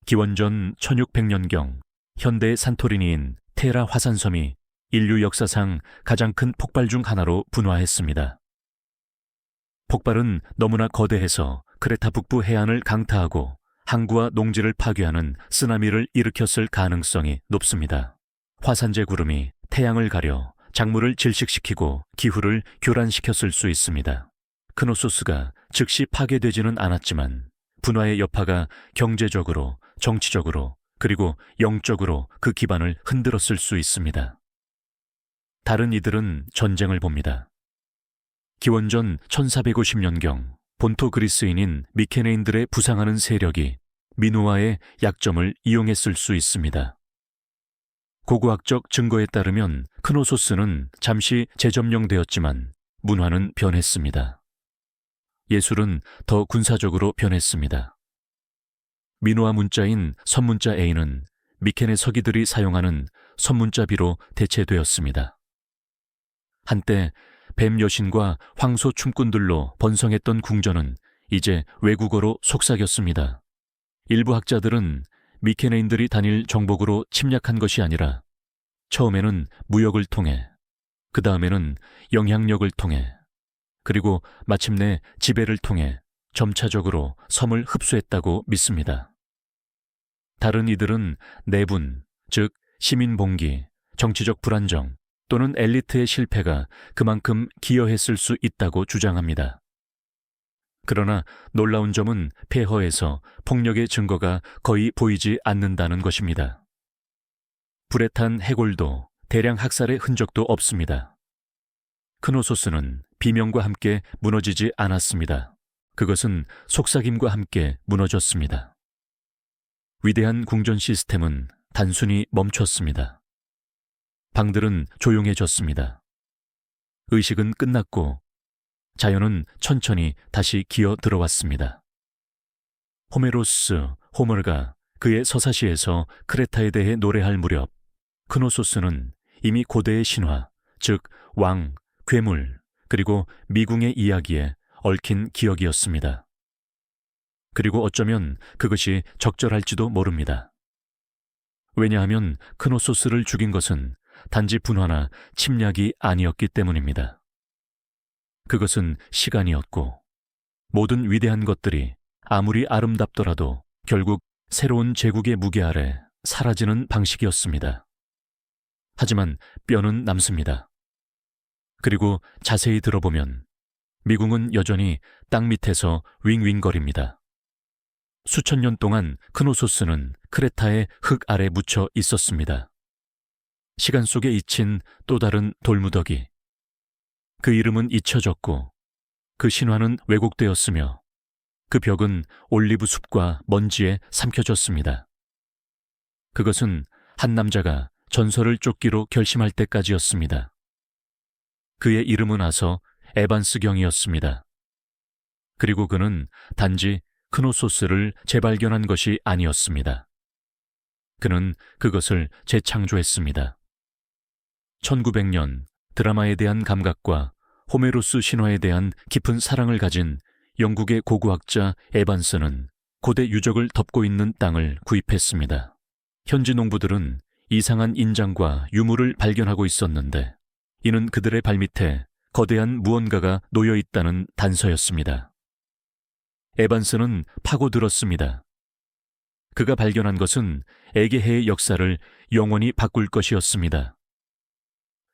[SPEAKER 1] 기원전 1600년경 현대의 산토리니인 테라 화산섬이 인류 역사상 가장 큰 폭발 중 하나로 분화했습니다. 폭발은 너무나 거대해서 크레타 북부 해안을 강타하고 항구와 농지를 파괴하는 쓰나미를 일으켰을 가능성이 높습니다. 화산재 구름이 태양을 가려 작물을 질식시키고 기후를 교란시켰을 수 있습니다. 크노소스가 즉시 파괴되지는 않았지만 분화의 여파가 경제적으로, 정치적으로, 그리고 영적으로 그 기반을 흔들었을 수 있습니다. 다른 이들은 전쟁을 봅니다. 기원전 1450년경 본토 그리스인인 미케네인들의 부상하는 세력이 미노아의 약점을 이용했을 수 있습니다. 고고학적 증거에 따르면 크노소스는 잠시 재점령되었지만 문화는 변했습니다. 예술은 더 군사적으로 변했습니다. 미노아 문자인 선문자 A는 미케네 서기들이 사용하는 선문자 B로 대체되었습니다. 한때 뱀 여신과 황소 춤꾼들로 번성했던 궁전은 이제 외국어로 속삭였습니다. 일부 학자들은 미케네인들이 다닐 정복으로 침략한 것이 아니라 처음에는 무역을 통해, 그 다음에는 영향력을 통해, 그리고 마침내 지배를 통해 점차적으로 섬을 흡수했다고 믿습니다. 다른 이들은 내분, 즉 시민봉기, 정치적 불안정 또는 엘리트의 실패가 그만큼 기여했을 수 있다고 주장합니다. 그러나 놀라운 점은 폐허에서 폭력의 증거가 거의 보이지 않는다는 것입니다. 불에 탄 해골도 대량 학살의 흔적도 없습니다. 크노소스는 비명과 함께 무너지지 않았습니다. 그것은 속삭임과 함께 무너졌습니다. 위대한 궁전 시스템은 단순히 멈췄습니다. 방들은 조용해졌습니다. 의식은 끝났고 자연은 천천히 다시 기어 들어왔습니다. 호머가 그의 서사시에서 크레타에 대해 노래할 무렵 크노소스는 이미 고대의 신화, 즉 왕, 괴물, 그리고 미궁의 이야기에 얽힌 기억이었습니다. 그리고 어쩌면 그것이 적절할지도 모릅니다. 왜냐하면 크노소스를 죽인 것은 단지 분화나 침략이 아니었기 때문입니다. 그것은 시간이었고 모든 위대한 것들이 아무리 아름답더라도 결국 새로운 제국의 무게 아래 사라지는 방식이었습니다. 하지만 뼈는 남습니다. 그리고 자세히 들어보면 미궁은 여전히 땅 밑에서 윙윙거립니다. 수천 년 동안 크노소스는 크레타의 흙 아래 묻혀 있었습니다. 시간 속에 잊힌 또 다른 돌무더기. 그 이름은 잊혀졌고 그 신화는 왜곡되었으며 그 벽은 올리브 숲과 먼지에 삼켜졌습니다. 그것은 한 남자가 전설을 쫓기로 결심할 때까지였습니다. 그의 이름은 아서 에반스경이었습니다. 그리고 그는 단지 크노소스를 재발견한 것이 아니었습니다. 그는 그것을 재창조했습니다. 1900년 드라마에 대한 감각과 호메로스 신화에 대한 깊은 사랑을 가진 영국의 고고학자 에반스는 고대 유적을 덮고 있는 땅을 구입했습니다. 현지 농부들은 이상한 인장과 유물을 발견하고 있었는데 이는 그들의 발밑에 거대한 무언가가 놓여 있다는 단서였습니다. 에반스는 파고들었습니다. 그가 발견한 것은 에게해의 역사를 영원히 바꿀 것이었습니다.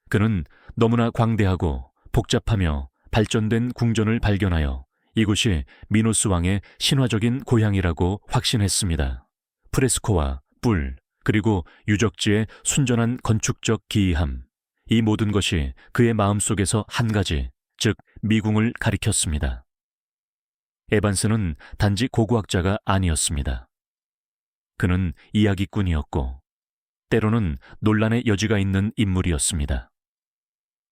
[SPEAKER 1] 그는 너무나 광대하고 복잡하며 발전된 궁전을 발견하여 이곳이 미노스 왕의 신화적인 고향이라고 확신했습니다. 프레스코와 뿔, 그리고 유적지의 순전한 건축적 기이함, 이 모든 것이 그의 마음속에서 한 가지, 즉 미궁을 가리켰습니다. 에반스는 단지 고고학자가 아니었습니다. 그는 이야기꾼이었고 때로는 논란의 여지가 있는 인물이었습니다.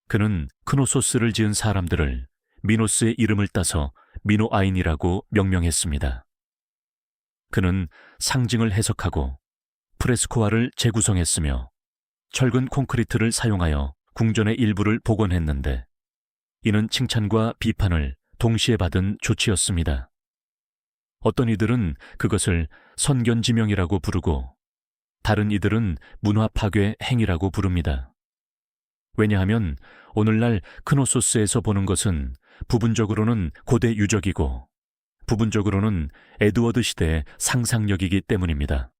[SPEAKER 1] 그는 크노소스를 지은 사람들을 미노스의 이름을 따서 미노아인이라고 명명했습니다. 그는 상징을 해석하고 프레스코화를 재구성했으며 철근 콘크리트를 사용하여 궁전의 일부를 복원했는데 이는 칭찬과 비판을 동시에 받은 조치였습니다. 어떤 이들은 그것을 선견지명이라고 부르고 다른 이들은 문화 파괴 행위라고 부릅니다. 왜냐하면 오늘날 크노소스에서 보는 것은 부분적으로는 고대 유적이고 부분적으로는 에드워드 시대의 상상력이기 때문입니다.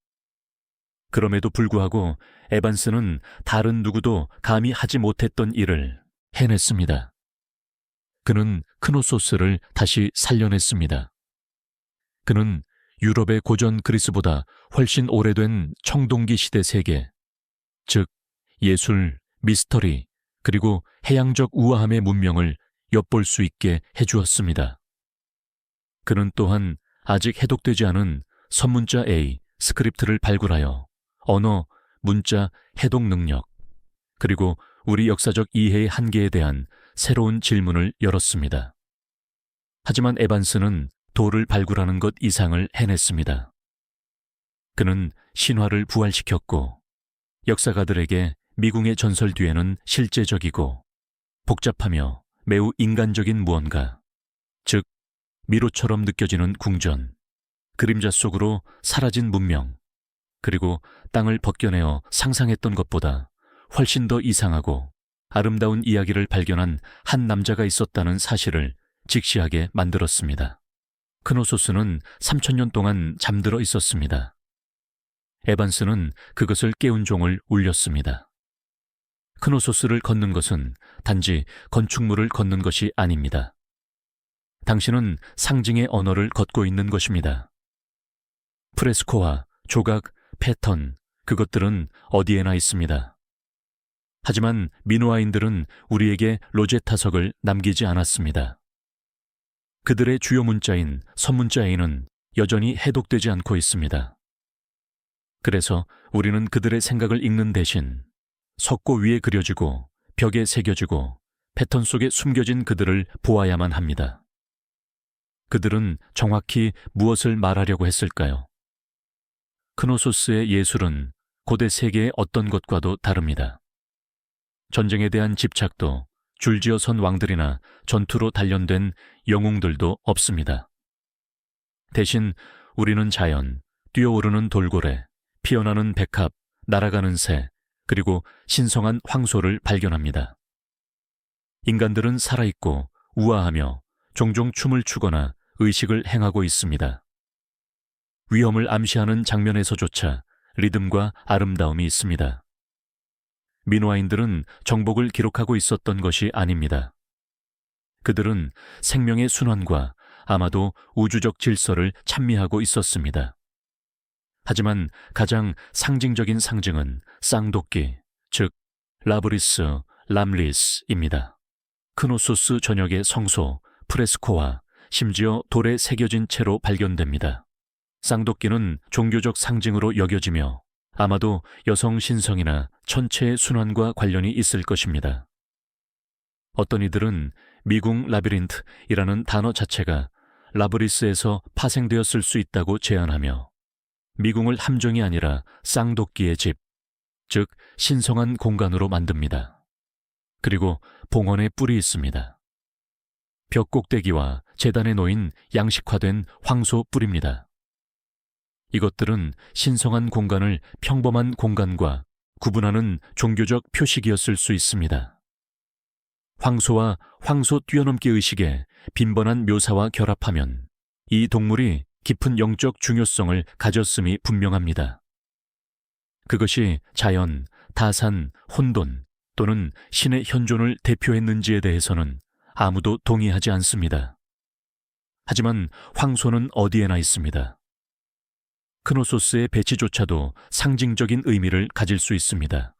[SPEAKER 1] 그럼에도 불구하고 에반스는 다른 누구도 감히 하지 못했던 일을 해냈습니다. 그는 크노소스를 다시 살려냈습니다. 그는 유럽의 고전 그리스보다 훨씬 오래된 청동기 시대 세계, 즉 예술, 미스터리, 그리고 해양적 우아함의 문명을 엿볼 수 있게 해주었습니다. 그는 또한 아직 해독되지 않은 선문자 A, 스크립트를 발굴하여 언어, 문자, 해독 능력, 그리고 우리 역사적 이해의 한계에 대한 새로운 질문을 열었습니다. 하지만 에반스는 돌을 발굴하는 것 이상을 해냈습니다. 그는 신화를 부활시켰고 역사가들에게 미궁의 전설 뒤에는 실제적이고 복잡하며 매우 인간적인 무언가, 즉 미로처럼 느껴지는 궁전, 그림자 속으로 사라진 문명, 그리고 땅을 벗겨내어 상상했던 것보다 훨씬 더 이상하고 아름다운 이야기를 발견한 한 남자가 있었다는 사실을 직시하게 만들었습니다. 크노소스는 3000년 동안 잠들어 있었습니다. 에반스는 그것을 깨운 종을 울렸습니다. 크노소스를 걷는 것은 단지 건축물을 걷는 것이 아닙니다. 당신은 상징의 언어를 걷고 있는 것입니다. 프레스코와 조각, 패턴, 그것들은 어디에나 있습니다. 하지만 미노아인들은 우리에게 로제타석을 남기지 않았습니다. 그들의 주요 문자인 선문자 A는 여전히 해독되지 않고 있습니다. 그래서 우리는 그들의 생각을 읽는 대신 석고 위에 그려지고 벽에 새겨지고 패턴 속에 숨겨진 그들을 보아야만 합니다. 그들은 정확히 무엇을 말하려고 했을까요? 크노소스의 예술은 고대 세계의 어떤 것과도 다릅니다. 전쟁에 대한 집착도 줄지어 선 왕들이나 전투로 단련된 영웅들도 없습니다. 대신 우리는 자연, 뛰어오르는 돌고래, 피어나는 백합, 날아가는 새, 그리고 신성한 황소를 발견합니다. 인간들은 살아있고 우아하며 종종 춤을 추거나 의식을 행하고 있습니다. 위험을 암시하는 장면에서조차 리듬과 아름다움이 있습니다. 미노아인들은 정복을 기록하고 있었던 것이 아닙니다. 그들은 생명의 순환과 아마도 우주적 질서를 찬미하고 있었습니다. 하지만 가장 상징적인 상징은 쌍도끼, 즉 라브리스, 람리스입니다. 크노소스 전역의 성소, 프레스코와 심지어 돌에 새겨진 채로 발견됩니다. 쌍도끼는 종교적 상징으로 여겨지며 아마도 여성 신성이나 천체의 순환과 관련이 있을 것입니다. 어떤 이들은 미궁 라비린트이라는 단어 자체가 라브리스에서 파생되었을 수 있다고 제안하며 미궁을 함정이 아니라 쌍도끼의 집, 즉 신성한 공간으로 만듭니다. 그리고 봉헌의 뿔이 있습니다. 벽 꼭대기와 제단에 놓인 양식화된 황소 뿔입니다. 이것들은 신성한 공간을 평범한 공간과 구분하는 종교적 표식이었을 수 있습니다. 황소와 황소 뛰어넘기 의식의 빈번한 묘사와 결합하면 이 동물이 깊은 영적 중요성을 가졌음이 분명합니다. 그것이 자연, 다산, 혼돈 또는 신의 현존을 대표했는지에 대해서는 아무도 동의하지 않습니다. 하지만 황소는 어디에나 있습니다. 크노소스의 배치조차도 상징적인 의미를 가질 수 있습니다.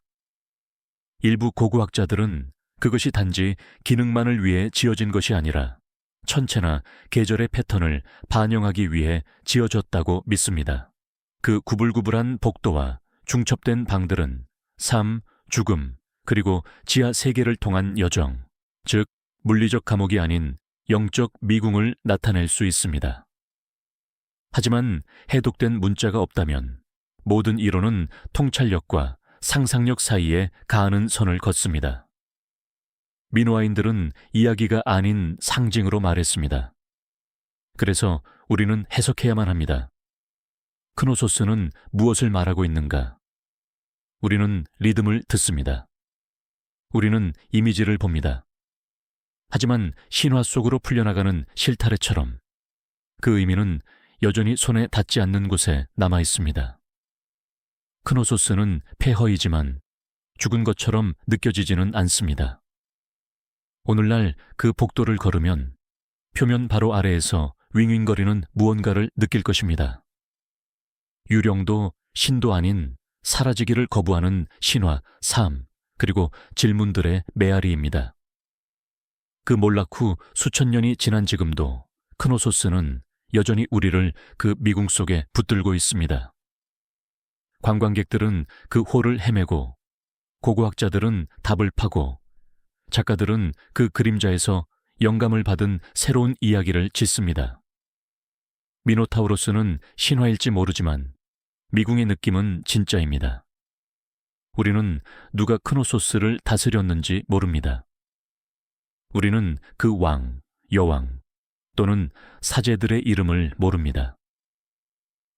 [SPEAKER 1] 일부 고고학자들은 그것이 단지 기능만을 위해 지어진 것이 아니라 천체나 계절의 패턴을 반영하기 위해 지어졌다고 믿습니다. 그 구불구불한 복도와 중첩된 방들은 삶, 죽음, 그리고 지하 세계를 통한 여정, 즉 물리적 감옥이 아닌 영적 미궁을 나타낼 수 있습니다. 하지만 해독된 문자가 없다면 모든 이론은 통찰력과 상상력 사이에 가하는 선을 걷습니다. 민호아인들은 이야기가 아닌 상징으로 말했습니다. 그래서 우리는 해석해야만 합니다. 크노소스는 무엇을 말하고 있는가? 우리는 리듬을 듣습니다. 우리는 이미지를 봅니다. 하지만 신화 속으로 풀려나가는 실타래처럼 그 의미는 여전히 손에 닿지 않는 곳에 남아 있습니다. 크노소스는 폐허이지만 죽은 것처럼 느껴지지는 않습니다. 오늘날 그 복도를 걸으면 표면 바로 아래에서 윙윙거리는 무언가를 느낄 것입니다. 유령도 신도 아닌 사라지기를 거부하는 신화, 삶, 그리고 질문들의 메아리입니다. 그 몰락 후 수천 년이 지난 지금도 크노소스는 여전히 우리를 그 미궁 속에 붙들고 있습니다. 관광객들은 그 홀을 헤매고, 고고학자들은 답을 파고, 작가들은 그 그림자에서 영감을 받은 새로운 이야기를 짓습니다. 미노타우로스는 신화일지 모르지만 미궁의 느낌은 진짜입니다. 우리는 누가 크노소스를 다스렸는지 모릅니다. 우리는 그 왕, 여왕 또는 사제들의 이름을 모릅니다.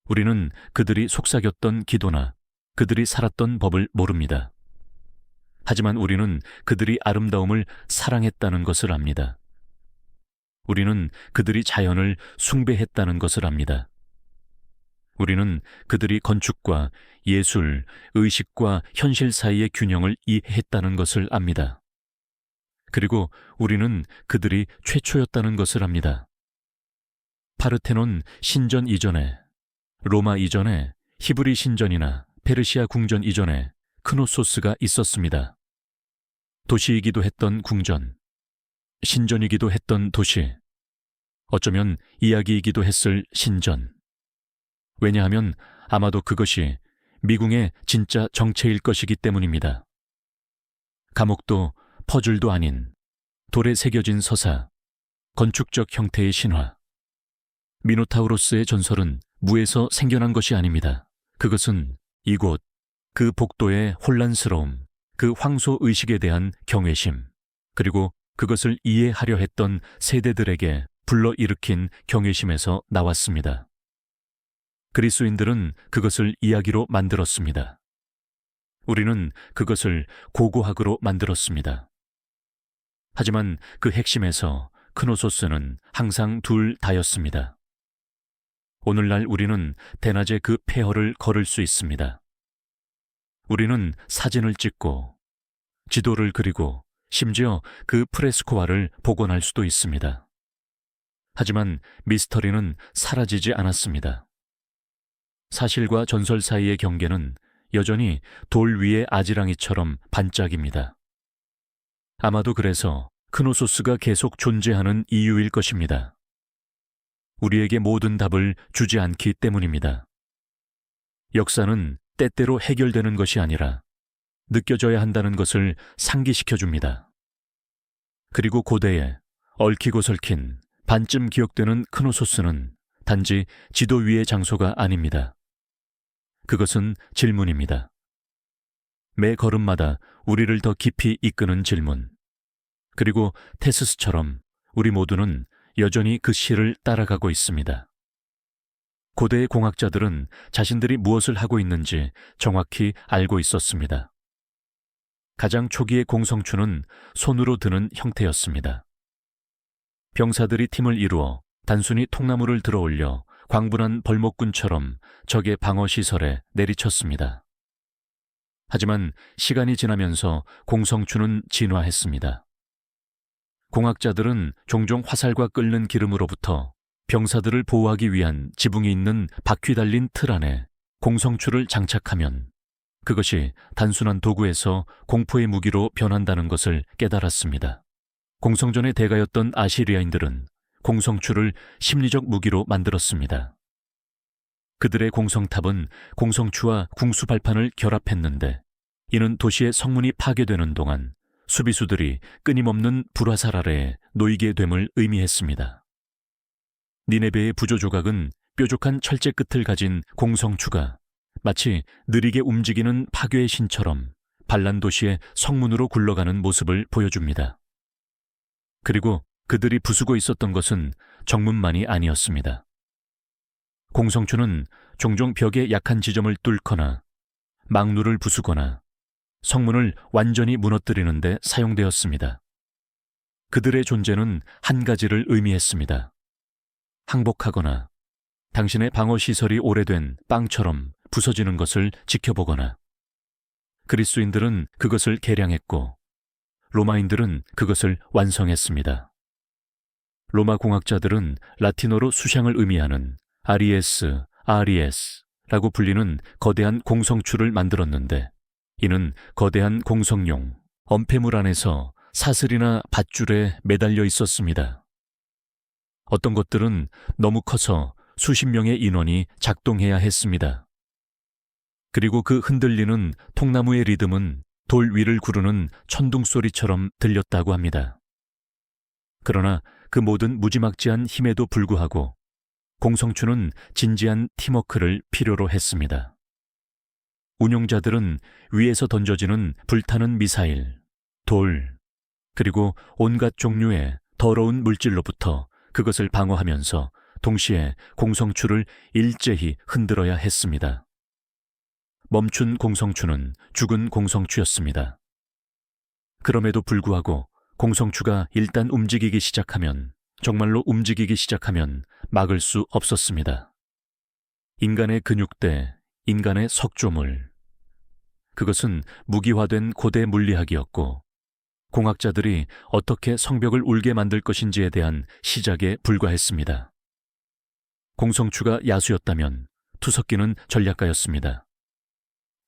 [SPEAKER 1] 우리는 그들이 속삭였던 기도나 그들이 살았던 법을 모릅니다. 하지만 우리는 그들이 아름다움을 사랑했다는 것을 압니다. 우리는 그들이 자연을 숭배했다는 것을 압니다. 우리는 그들이 건축과 예술, 의식과 현실 사이의 균형을 이해했다는 것을 압니다. 그리고 우리는 그들이 최초였다는 것을 압니다. 파르테논 신전 이전에, 로마 이전에, 히브리 신전이나 페르시아 궁전 이전에 크노소스가 있었습니다. 도시이기도 했던 궁전, 신전이기도 했던 도시, 어쩌면 이야기이기도 했을 신전. 왜냐하면 아마도 그것이 미궁의 진짜 정체일 것이기 때문입니다. 감옥도 퍼즐도 아닌 돌에 새겨진 서사, 건축적 형태의 신화. 미노타우로스의 전설은 무에서 생겨난 것이 아닙니다. 그것은 이곳, 그 복도의 혼란스러움, 그 황소 의식에 대한 경외심, 그리고 그것을 이해하려 했던 세대들에게 불러일으킨 경외심에서 나왔습니다. 그리스인들은 그것을 이야기로 만들었습니다. 우리는 그것을 고고학으로 만들었습니다. 하지만 그 핵심에서 크노소스는 항상 둘 다였습니다. 오늘날 우리는 대낮에 그 폐허를 걸을 수 있습니다. 우리는 사진을 찍고 지도를 그리고 심지어 그 프레스코화를 복원할 수도 있습니다. 하지만 미스터리는 사라지지 않았습니다. 사실과 전설 사이의 경계는 여전히 돌 위의 아지랑이처럼 반짝입니다. 아마도 그래서 크노소스가 계속 존재하는 이유일 것입니다. 우리에게 모든 답을 주지 않기 때문입니다. 역사는 때때로 해결되는 것이 아니라 느껴져야 한다는 것을 상기시켜줍니다. 그리고 고대에 얽히고 설킨 반쯤 기억되는 크노소스는 단지 지도 위의 장소가 아닙니다. 그것은 질문입니다. 매 걸음마다 우리를 더 깊이 이끄는 질문. 그리고 테스스처럼 우리 모두는 여전히 그 시를 따라가고 있습니다. 고대의 공학자들은 자신들이 무엇을 하고 있는지 정확히 알고 있었습니다. 가장 초기의 공성추는 손으로 드는 형태였습니다. 병사들이 팀을 이루어 단순히 통나무를 들어올려 광분한 벌목꾼처럼 적의 방어시설에 내리쳤습니다. 하지만 시간이 지나면서 공성추는 진화했습니다. 공학자들은 종종 화살과 끓는 기름으로부터 병사들을 보호하기 위한 지붕이 있는 바퀴 달린 틀 안에 공성추를 장착하면 그것이 단순한 도구에서 공포의 무기로 변한다는 것을 깨달았습니다. 공성전의 대가였던 아시리아인들은 공성추를 심리적 무기로 만들었습니다. 그들의 공성탑은 공성추와 궁수발판을 결합했는데 이는 도시의 성문이 파괴되는 동안 수비수들이 끊임없는 불화살 아래에 놓이게 됨을 의미했습니다. 니네베의 부조조각은 뾰족한 철제 끝을 가진 공성추가 마치 느리게 움직이는 파괴의 신처럼 반란 도시의 성문으로 굴러가는 모습을 보여줍니다. 그리고 그들이 부수고 있었던 것은 정문만이 아니었습니다. 공성추는 종종 벽의 약한 지점을 뚫거나 망루를 부수거나 성문을 완전히 무너뜨리는 데 사용되었습니다. 그들의 존재는 한 가지를 의미했습니다. 항복하거나 당신의 방어시설이 오래된 빵처럼 부서지는 것을 지켜보거나. 그리스인들은 그것을 개량했고 로마인들은 그것을 완성했습니다. 로마 공학자들은 라틴어로 수샹을 의미하는 아리에스라고 불리는 거대한 공성추를 만들었는데 이는 거대한 공성용, 엄폐물 안에서 사슬이나 밧줄에 매달려 있었습니다. 어떤 것들은 너무 커서 수십 명의 인원이 작동해야 했습니다. 그리고 그 흔들리는 통나무의 리듬은 돌 위를 구르는 천둥 소리처럼 들렸다고 합니다. 그러나 그 모든 무지막지한 힘에도 불구하고 공성추는 진지한 팀워크를 필요로 했습니다. 운용자들은 위에서 던져지는 불타는 미사일, 돌, 그리고 온갖 종류의 더러운 물질로부터 그것을 방어하면서 동시에 공성추를 일제히 흔들어야 했습니다. 멈춘 공성추는 죽은 공성추였습니다. 그럼에도 불구하고 공성추가 일단 움직이기 시작하면, 정말로 움직이기 시작하면 막을 수 없었습니다. 인간의 근육대, 인간의 석조물. 그것은 무기화된 고대 물리학이었고 공학자들이 어떻게 성벽을 울게 만들 것인지에 대한 시작에 불과했습니다. 공성추가 야수였다면 투석기는 전략가였습니다.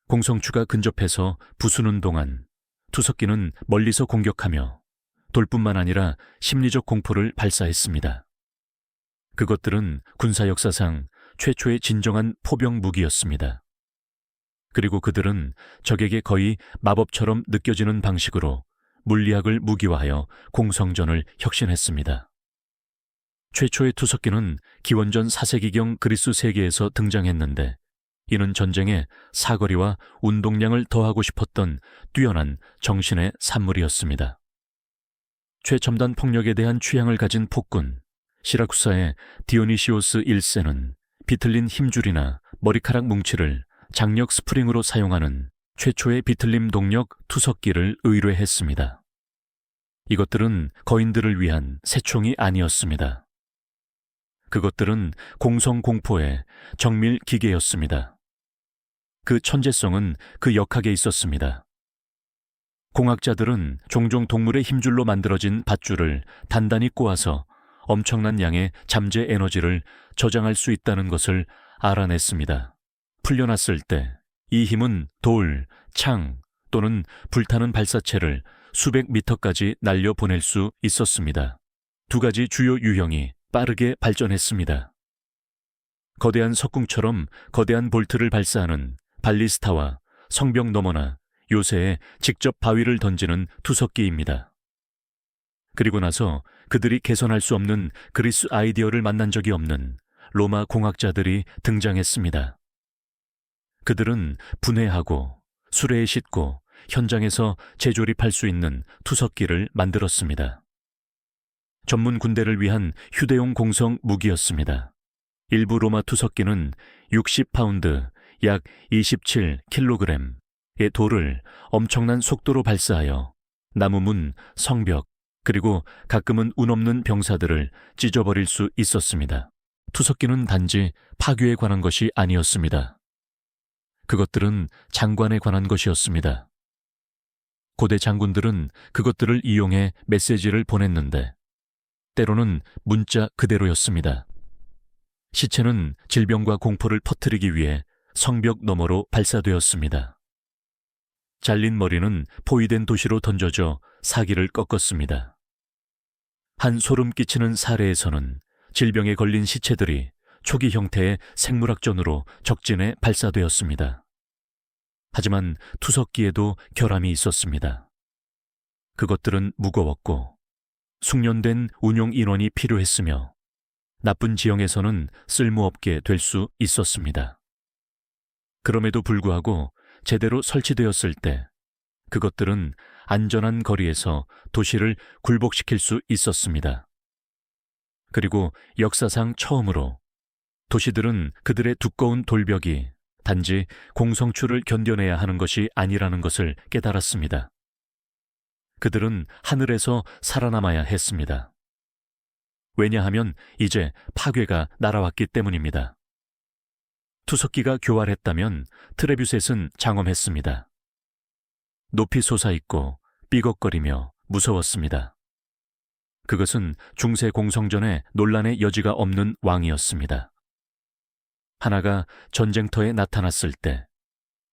[SPEAKER 1] 공성추가 근접해서 부수는 동안 투석기는 멀리서 공격하며 돌뿐만 아니라 심리적 공포를 발사했습니다. 그것들은 군사 역사상 최초의 진정한 포병 무기였습니다. 그리고 그들은 적에게 거의 마법처럼 느껴지는 방식으로 물리학을 무기화하여 공성전을 혁신했습니다. 최초의 투석기는 기원전 4세기경 그리스 세계에서 등장했는데 이는 전쟁에 사거리와 운동량을 더하고 싶었던 뛰어난 정신의 산물이었습니다. 최첨단 폭력에 대한 취향을 가진 폭군 시라쿠사의 디오니시오스 1세는 비틀린 힘줄이나 머리카락 뭉치를 장력 스프링으로 사용하는 최초의 비틀림 동력 투석기를 의뢰했습니다. 이것들은 거인들을 위한 새총이 아니었습니다. 그것들은 공성공포의 정밀 기계였습니다. 그 천재성은 그 역학에 있었습니다. 공학자들은 종종 동물의 힘줄로 만들어진 밧줄을 단단히 꼬아서 엄청난 양의 잠재 에너지를 저장할 수 있다는 것을 알아냈습니다. 풀려났을 때 이 힘은 돌, 창 또는 불타는 발사체를 수백 미터까지 날려보낼 수 있었습니다. 두 가지 주요 유형이 빠르게 발전했습니다. 거대한 석궁처럼 거대한 볼트를 발사하는 발리스타와 성벽 너머나 요새에 직접 바위를 던지는 투석기입니다. 그리고 나서 그들이 개선할 수 없는 그리스 아이디어를 만난 적이 없는 로마 공학자들이 등장했습니다. 그들은 분해하고 수레에 싣고 현장에서 재조립할 수 있는 투석기를 만들었습니다. 전문 군대를 위한 휴대용 공성 무기였습니다. 일부 로마 투석기는 60파운드, 약 27kg의 돌을 엄청난 속도로 발사하여 나무문, 성벽, 그리고 가끔은 운 없는 병사들을 찢어버릴 수 있었습니다. 투석기는 단지 파괴에 관한 것이 아니었습니다. 그것들은 장관에 관한 것이었습니다. 고대 장군들은 그것들을 이용해 메시지를 보냈는데 때로는 문자 그대로였습니다. 시체는 질병과 공포를 퍼뜨리기 위해 성벽 너머로 발사되었습니다. 잘린 머리는 포위된 도시로 던져져 사기를 꺾었습니다. 한 소름 끼치는 사례에서는 질병에 걸린 시체들이 초기 형태의 생물학전으로 적진에 발사되었습니다. 하지만 투석기에도 결함이 있었습니다. 그것들은 무거웠고 숙련된 운용 인원이 필요했으며 나쁜 지형에서는 쓸모없게 될 수 있었습니다. 그럼에도 불구하고 제대로 설치되었을 때 그것들은 안전한 거리에서 도시를 굴복시킬 수 있었습니다. 그리고 역사상 처음으로 도시들은 그들의 두꺼운 돌벽이 단지 공성추를 견뎌내야 하는 것이 아니라는 것을 깨달았습니다. 그들은 하늘에서 살아남아야 했습니다. 왜냐하면 이제 파괴가 날아왔기 때문입니다. 투석기가 교활했다면 트레뷰셋은 장엄했습니다. 높이 솟아있고 삐걱거리며 무서웠습니다. 그것은 중세 공성전에 논란의 여지가 없는 왕이었습니다. 하나가 전쟁터에 나타났을 때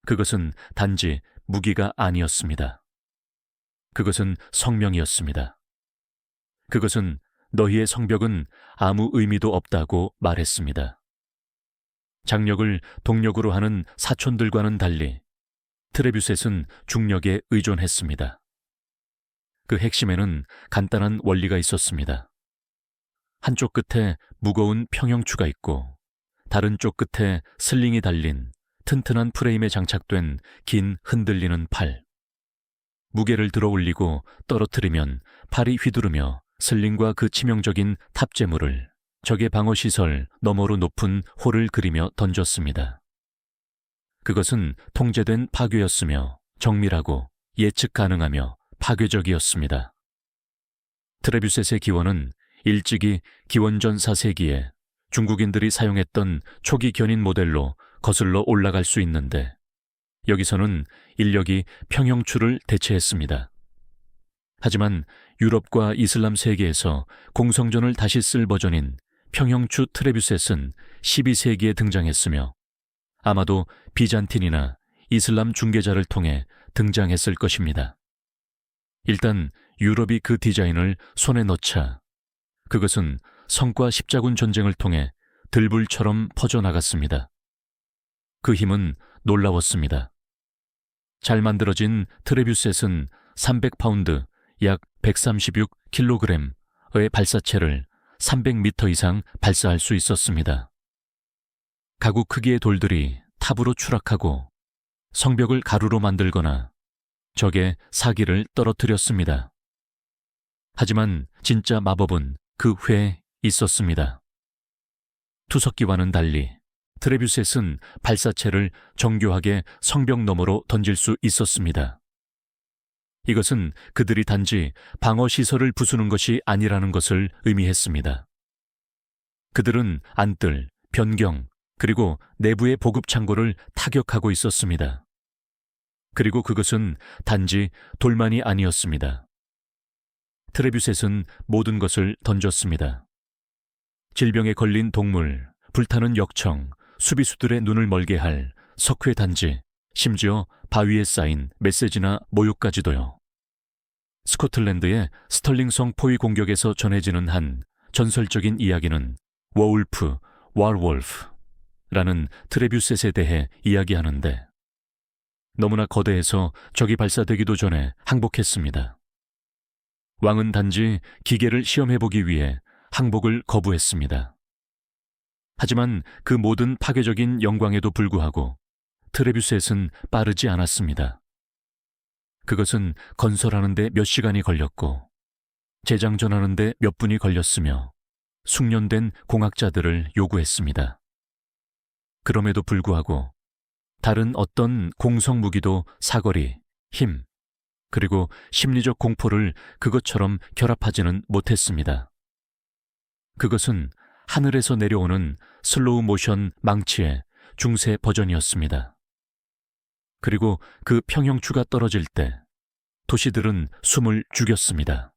[SPEAKER 1] 그것은 단지 무기가 아니었습니다. 그것은 성명이었습니다. 그것은 너희의 성벽은 아무 의미도 없다고 말했습니다. 장력을 동력으로 하는 사촌들과는 달리 트레뷰셋은 중력에 의존했습니다. 그 핵심에는 간단한 원리가 있었습니다. 한쪽 끝에 무거운 평형추가 있고 다른 쪽 끝에 슬링이 달린 튼튼한 프레임에 장착된 긴 흔들리는 팔. 무게를 들어 올리고 떨어뜨리면 팔이 휘두르며 슬링과 그 치명적인 탑재물을 적의 방어시설 너머로 높은 홀을 그리며 던졌습니다. 그것은 통제된 파괴였으며 정밀하고 예측 가능하며 파괴적이었습니다. 트레뷰셋의 기원은 일찍이 기원전 4세기에 중국인들이 사용했던 초기 견인 모델로 거슬러 올라갈 수 있는데 여기서는 인력이 평형추를 대체했습니다. 하지만 유럽과 이슬람 세계에서 공성전을 다시 쓸 버전인 평형추 트레뷰셋은 12세기에 등장했으며 아마도 비잔틴이나 이슬람 중개자를 통해 등장했을 것입니다. 일단 유럽이 그 디자인을 손에 넣자 그것은 성과 십자군 전쟁을 통해 들불처럼 퍼져나갔습니다. 그 힘은 놀라웠습니다. 잘 만들어진 트레뷰셋은 300파운드, 약 136kg의 발사체를 300m 이상 발사할 수 있었습니다. 가구 크기의 돌들이 탑으로 추락하고 성벽을 가루로 만들거나 적의 사기를 떨어뜨렸습니다. 하지만 진짜 마법은 그 회에 있었습니다. 투석기와는 달리 트레뷰셋은 발사체를 정교하게 성벽 너머로 던질 수 있었습니다. 이것은 그들이 단지 방어시설을 부수는 것이 아니라는 것을 의미했습니다. 그들은 안뜰, 변경, 그리고 내부의 보급 창고를 타격하고 있었습니다. 그리고 그것은 단지 돌만이 아니었습니다. 트레뷰셋은 모든 것을 던졌습니다. 질병에 걸린 동물, 불타는 역청, 수비수들의 눈을 멀게 할 석회 단지, 심지어 바위에 쌓인 메시지나 모욕까지도요. 스코틀랜드의 스털링성 포위 공격에서 전해지는 한 전설적인 이야기는 워울프, 왈월프라는 트레뷰셋에 대해 이야기하는데 너무나 거대해서 적이 발사되기도 전에 항복했습니다. 왕은 단지 기계를 시험해보기 위해 항복을 거부했습니다. 하지만 그 모든 파괴적인 영광에도 불구하고 트레뷰셋은 빠르지 않았습니다. 그것은 건설하는 데 몇 시간이 걸렸고 재장전하는 데 몇 분이 걸렸으며 숙련된 공학자들을 요구했습니다. 그럼에도 불구하고 다른 어떤 공성무기도 사거리, 힘, 그리고 심리적 공포를 그것처럼 결합하지는 못했습니다. 그것은 하늘에서 내려오는 슬로우 모션 망치의 중세 버전이었습니다. 그리고 그 평형추가 떨어질 때 도시들은 숨을 죽였습니다.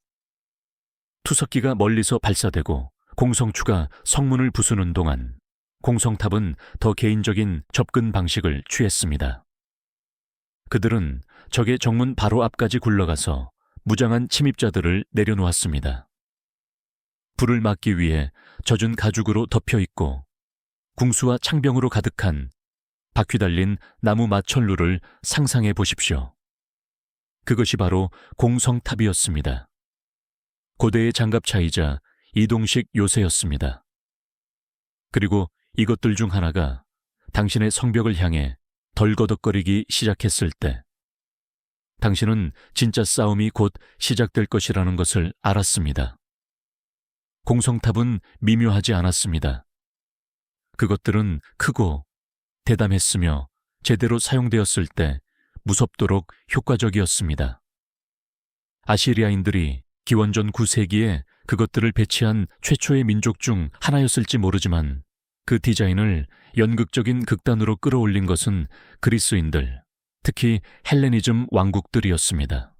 [SPEAKER 1] 투석기가 멀리서 발사되고 공성추가 성문을 부수는 동안 공성탑은 더 개인적인 접근 방식을 취했습니다. 그들은 적의 정문 바로 앞까지 굴러가서 무장한 침입자들을 내려놓았습니다. 불을 막기 위해 젖은 가죽으로 덮여 있고 궁수와 창병으로 가득한 바퀴 달린 나무 마천루를 상상해 보십시오. 그것이 바로 공성탑이었습니다. 고대의 장갑차이자 이동식 요새였습니다. 그리고 이것들 중 하나가 당신의 성벽을 향해 덜거덕거리기 시작했을 때 당신은 진짜 싸움이 곧 시작될 것이라는 것을 알았습니다. 공성탑은 미묘하지 않았습니다. 그것들은 크고 대담했으며 제대로 사용되었을 때 무섭도록 효과적이었습니다. 아시리아인들이 기원전 9세기에 그것들을 배치한 최초의 민족 중 하나였을지 모르지만 그 디자인을 연극적인 극단으로 끌어올린 것은 그리스인들, 특히 헬레니즘 왕국들이었습니다.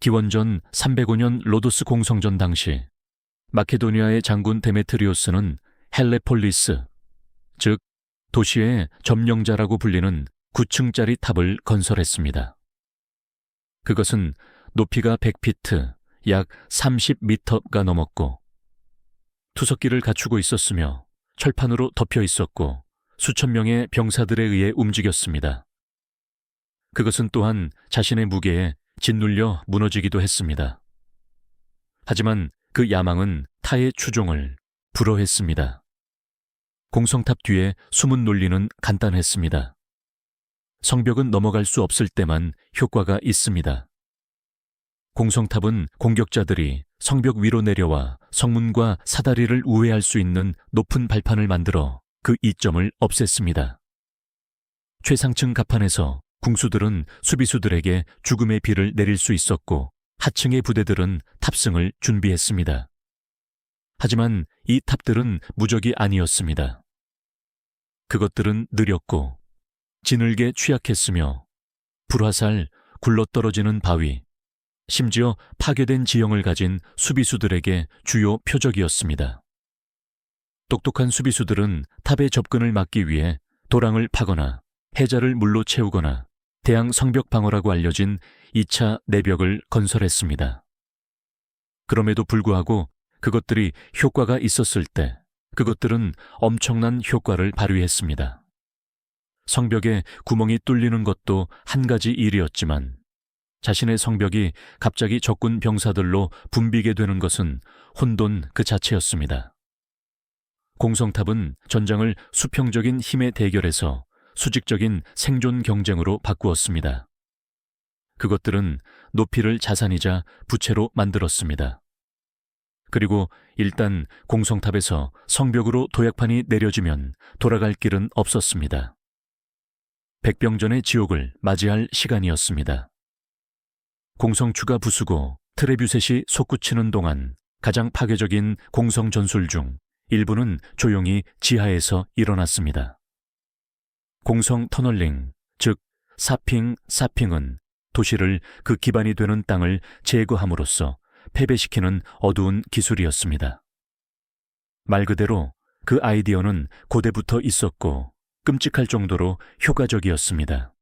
[SPEAKER 1] 기원전 305년 로도스 공성전 당시 마케도니아의 장군 데메트리오스는 헬레폴리스, 즉 도시의 점령자라고 불리는 9층짜리 탑을 건설했습니다. 그것은 높이가 100피트, 약 30미터가 넘었고 투석기를 갖추고 있었으며 철판으로 덮여 있었고 수천 명의 병사들에 의해 움직였습니다. 그것은 또한 자신의 무게에 짓눌려 무너지기도 했습니다. 하지만 그 야망은 타의 추종을 불허했습니다. 공성탑 뒤에 숨은 논리는 간단했습니다. 성벽은 넘어갈 수 없을 때만 효과가 있습니다. 공성탑은 공격자들이 성벽 위로 내려와 성문과 사다리를 우회할 수 있는 높은 발판을 만들어 그 이점을 없앴습니다. 최상층 갑판에서 궁수들은 수비수들에게 죽음의 비를 내릴 수 있었고 하층의 부대들은 탑승을 준비했습니다. 하지만 이 탑들은 무적이 아니었습니다. 그것들은 느렸고 지늘게 취약했으며 불화살, 굴러떨어지는 바위, 심지어 파괴된 지형을 가진 수비수들에게 주요 표적이었습니다. 똑똑한 수비수들은 탑의 접근을 막기 위해 도랑을 파거나 해자를 물로 채우거나 대항 성벽 방어라고 알려진 2차 내벽을 건설했습니다. 그럼에도 불구하고 그것들이 효과가 있었을 때 그것들은 엄청난 효과를 발휘했습니다. 성벽에 구멍이 뚫리는 것도 한 가지 일이었지만 자신의 성벽이 갑자기 적군 병사들로 붐비게 되는 것은 혼돈 그 자체였습니다. 공성탑은 전장을 수평적인 힘의 대결에서 수직적인 생존 경쟁으로 바꾸었습니다. 그것들은 높이를 자산이자 부채로 만들었습니다. 그리고 일단 공성탑에서 성벽으로 도약판이 내려지면 돌아갈 길은 없었습니다. 백병전의 지옥을 맞이할 시간이었습니다. 공성추가 부수고 트레뷰셋이 솟구치는 동안 가장 파괴적인 공성 전술 중 일부는 조용히 지하에서 일어났습니다. 공성 터널링, 즉 사핑은 도시를 그 기반이 되는 땅을 제거함으로써 패배시키는 어두운 기술이었습니다. 말 그대로 그 아이디어는 고대부터 있었고 끔찍할 정도로 효과적이었습니다.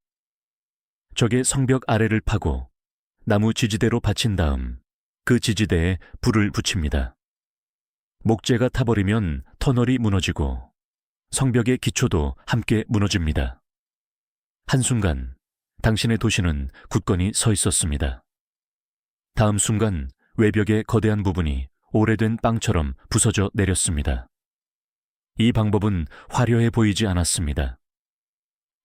[SPEAKER 1] 적의 성벽 아래를 파고 나무 지지대로 받친 다음 그 지지대에 불을 붙입니다. 목재가 타버리면 터널이 무너지고 성벽의 기초도 함께 무너집니다. 한순간 당신의 도시는 굳건히 서 있었습니다. 다음 순간 외벽의 거대한 부분이 오래된 빵처럼 부서져 내렸습니다. 이 방법은 화려해 보이지 않았습니다.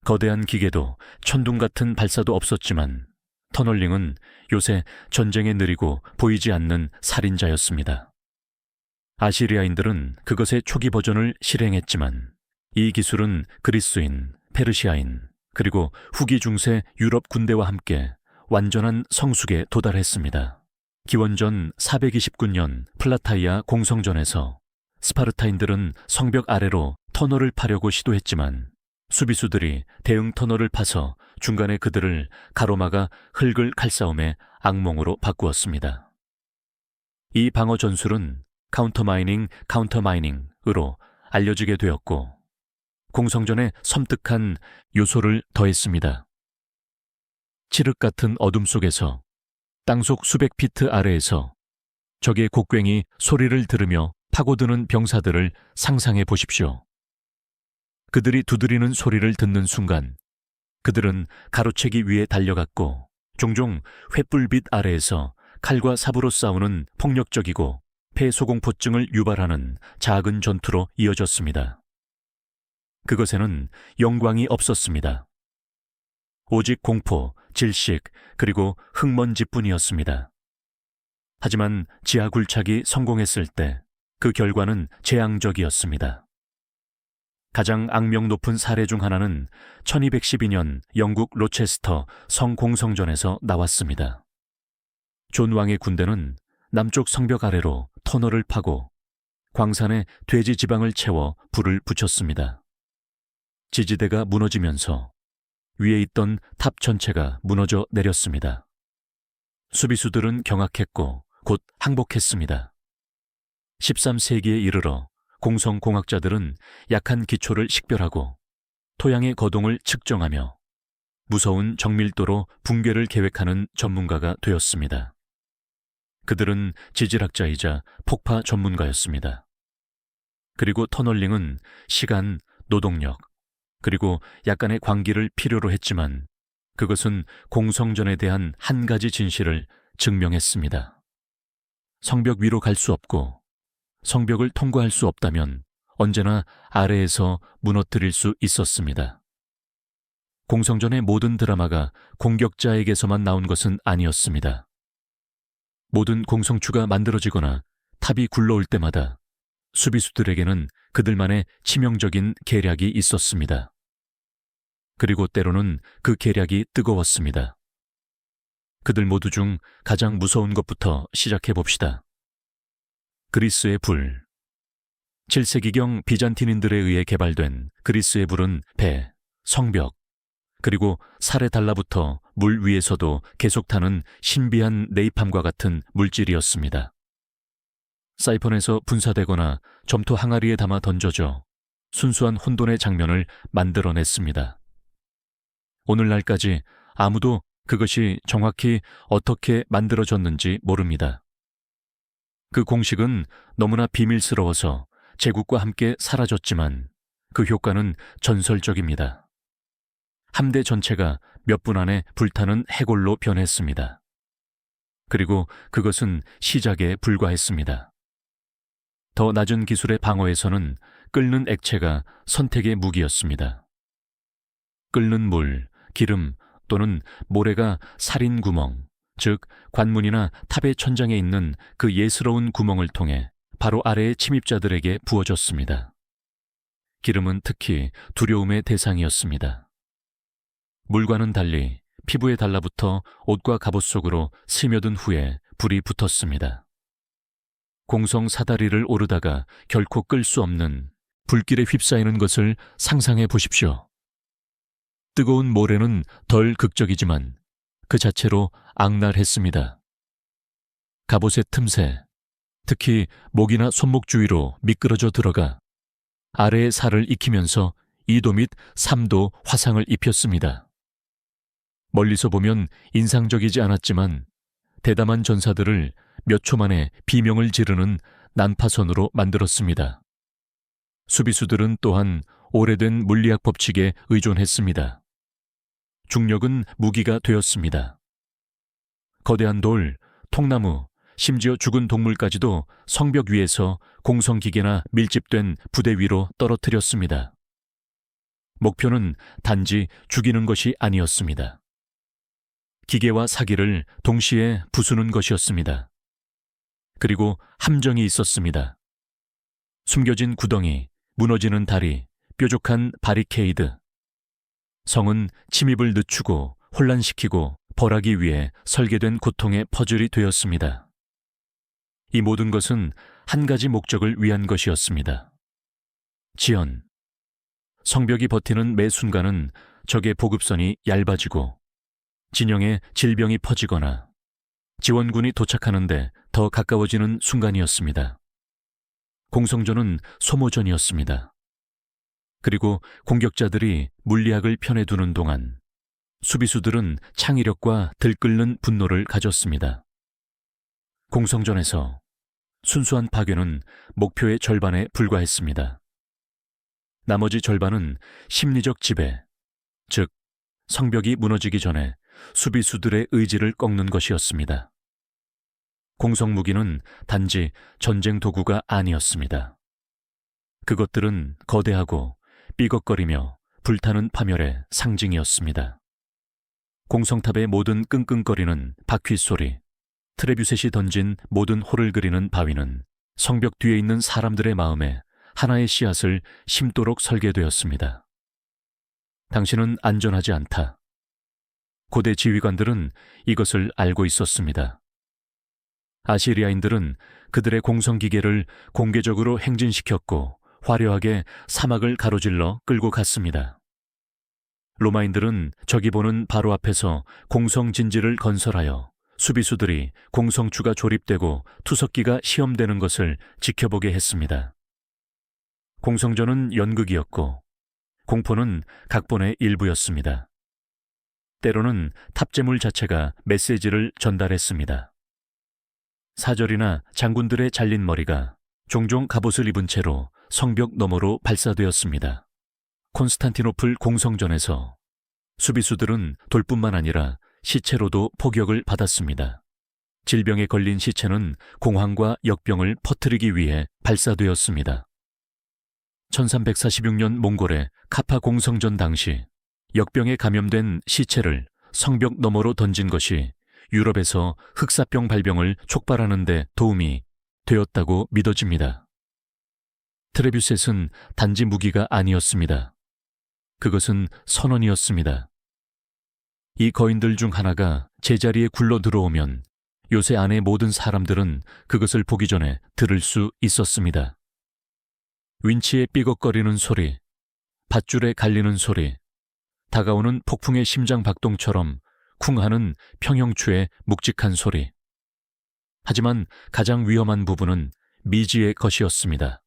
[SPEAKER 1] 거대한 기계도 천둥 같은 발사도 없었지만 터널링은 요새 전쟁에 느리고 보이지 않는 살인자였습니다. 아시리아인들은 그것의 초기 버전을 실행했지만 이 기술은 그리스인, 페르시아인, 그리고 후기 중세 유럽 군대와 함께 완전한 성숙에 도달했습니다. 기원전 429년 플라타이아 공성전에서 스파르타인들은 성벽 아래로 터널을 파려고 시도했지만 수비수들이 대응 터널을 파서 중간에 그들을 가로막아 흙을 칼싸움에 악몽으로 바꾸었습니다. 이 방어 전술은 카운터마이닝으로 알려지게 되었고 공성전에 섬뜩한 요소를 더했습니다. 칠흑 같은 어둠 속에서 땅속 수백 피트 아래에서 적의 곡괭이 소리를 들으며 파고드는 병사들을 상상해 보십시오. 그들이 두드리는 소리를 듣는 순간 그들은 가로채기 위에 달려갔고 종종 횃불빛 아래에서 칼과 삽으로 싸우는 폭력적이고 폐소공포증을 유발하는 작은 전투로 이어졌습니다. 그것에는 영광이 없었습니다. 오직 공포, 질식, 그리고 흙먼지뿐이었습니다. 하지만 지하 굴착이 성공했을 때 그 결과는 재앙적이었습니다. 가장 악명 높은 사례 중 하나는 1212년 영국 로체스터 성공성전에서 나왔습니다. 존 왕의 군대는 남쪽 성벽 아래로 터널을 파고 광산에 돼지 지방을 채워 불을 붙였습니다. 지지대가 무너지면서 위에 있던 탑 전체가 무너져 내렸습니다. 수비수들은 경악했고 곧 항복했습니다. 13세기에 이르러 공성공학자들은 약한 기초를 식별하고 토양의 거동을 측정하며 무서운 정밀도로 붕괴를 계획하는 전문가가 되었습니다. 그들은 지질학자이자 폭파 전문가였습니다. 그리고 터널링은 시간, 노동력, 그리고 약간의 광기를 필요로 했지만 그것은 공성전에 대한 한 가지 진실을 증명했습니다. 성벽 위로 갈 수 없고 성벽을 통과할 수 없다면 언제나 아래에서 무너뜨릴 수 있었습니다. 공성전의 모든 드라마가 공격자에게서만 나온 것은 아니었습니다. 모든 공성추가 만들어지거나 탑이 굴러올 때마다 수비수들에게는 그들만의 치명적인 계략이 있었습니다. 그리고 때로는 그 계략이 뜨거웠습니다. 그들 모두 중 가장 무서운 것부터 시작해 봅시다. 그리스의 불. 7세기경 비잔틴인들에 의해 개발된 그리스의 불은 배, 성벽, 그리고 살에 달라붙어 물 위에서도 계속 타는 신비한 네이팜과 같은 물질이었습니다. 사이펀에서 분사되거나 점토 항아리에 담아 던져져 순수한 혼돈의 장면을 만들어냈습니다. 오늘날까지 아무도 그것이 정확히 어떻게 만들어졌는지 모릅니다. 그 공식은 너무나 비밀스러워서 제국과 함께 사라졌지만 그 효과는 전설적입니다. 함대 전체가 몇 분 안에 불타는 해골로 변했습니다. 그리고 그것은 시작에 불과했습니다. 더 낮은 기술의 방어에서는 끓는 액체가 선택의 무기였습니다. 끓는 물, 기름 또는 모래가 살인 구멍, 즉 관문이나 탑의 천장에 있는 그 예스러운 구멍을 통해 바로 아래의 침입자들에게 부어졌습니다. 기름은 특히 두려움의 대상이었습니다. 물과는 달리 피부에 달라붙어 옷과 갑옷 속으로 스며든 후에 불이 붙었습니다. 공성 사다리를 오르다가 결코 끌 수 없는 불길에 휩싸이는 것을 상상해 보십시오. 뜨거운 모래는 덜 극적이지만 그 자체로 악랄했습니다. 갑옷의 틈새, 특히 목이나 손목 주위로 미끄러져 들어가 아래의 살을 익히면서 2도 및 3도 화상을 입혔습니다. 멀리서 보면 인상적이지 않았지만 대담한 전사들을 몇 초 만에 비명을 지르는 난파선으로 만들었습니다. 수비수들은 또한 오래된 물리학 법칙에 의존했습니다. 중력은 무기가 되었습니다. 거대한 돌, 통나무, 심지어 죽은 동물까지도 성벽 위에서 공성기계나 밀집된 부대 위로 떨어뜨렸습니다. 목표는 단지 죽이는 것이 아니었습니다. 기계와 사기를 동시에 부수는 것이었습니다. 그리고 함정이 있었습니다. 숨겨진 구덩이, 무너지는 다리, 뾰족한 바리케이드. 성은 침입을 늦추고 혼란시키고 벌하기 위해 설계된 고통의 퍼즐이 되었습니다. 이 모든 것은 한 가지 목적을 위한 것이었습니다. 지연. 성벽이 버티는 매 순간은 적의 보급선이 얇아지고 진영에 질병이 퍼지거나 지원군이 도착하는데 더 가까워지는 순간이었습니다. 공성전은 소모전이었습니다. 그리고 공격자들이 물리학을 편에 두는 동안 수비수들은 창의력과 들끓는 분노를 가졌습니다. 공성전에서 순수한 파괴는 목표의 절반에 불과했습니다. 나머지 절반은 심리적 지배, 즉 성벽이 무너지기 전에 수비수들의 의지를 꺾는 것이었습니다. 공성무기는 단지 전쟁 도구가 아니었습니다. 그것들은 거대하고 삐걱거리며 불타는 파멸의 상징이었습니다. 공성탑의 모든 끙끙거리는 바퀴 소리, 트레뷰셋이 던진 모든 홀을 그리는 바위는 성벽 뒤에 있는 사람들의 마음에 하나의 씨앗을 심도록 설계되었습니다. 당신은 안전하지 않다. 고대 지휘관들은 이것을 알고 있었습니다. 아시리아인들은 그들의 공성기계를 공개적으로 행진시켰고 화려하게 사막을 가로질러 끌고 갔습니다. 로마인들은 적이 보는 바로 앞에서 공성진지를 건설하여 수비수들이 공성추가 조립되고 투석기가 시험되는 것을 지켜보게 했습니다. 공성전은 연극이었고 공포는 각본의 일부였습니다. 때로는 탑재물 자체가 메시지를 전달했습니다. 사절이나 장군들의 잘린 머리가 종종 갑옷을 입은 채로 성벽 너머로 발사되었습니다. 콘스탄티노플 공성전에서 수비수들은 돌뿐만 아니라 시체로도 포격을 받았습니다. 질병에 걸린 시체는 공황과 역병을 퍼뜨리기 위해 발사되었습니다. 1346년 몽골의 카파 공성전 당시 역병에 감염된 시체를 성벽 너머로 던진 것이 유럽에서 흑사병 발병을 촉발하는 데 도움이 되었다고 믿어집니다. 트레뷰셋은 단지 무기가 아니었습니다. 그것은 선언이었습니다. 이 거인들 중 하나가 제자리에 굴러 들어오면 요새 안의 모든 사람들은 그것을 보기 전에 들을 수 있었습니다. 윈치의 삐걱거리는 소리, 밧줄에 갈리는 소리, 다가오는 폭풍의 심장 박동처럼 쿵 하는 평형추의 묵직한 소리. 하지만 가장 위험한 부분은 미지의 것이었습니다.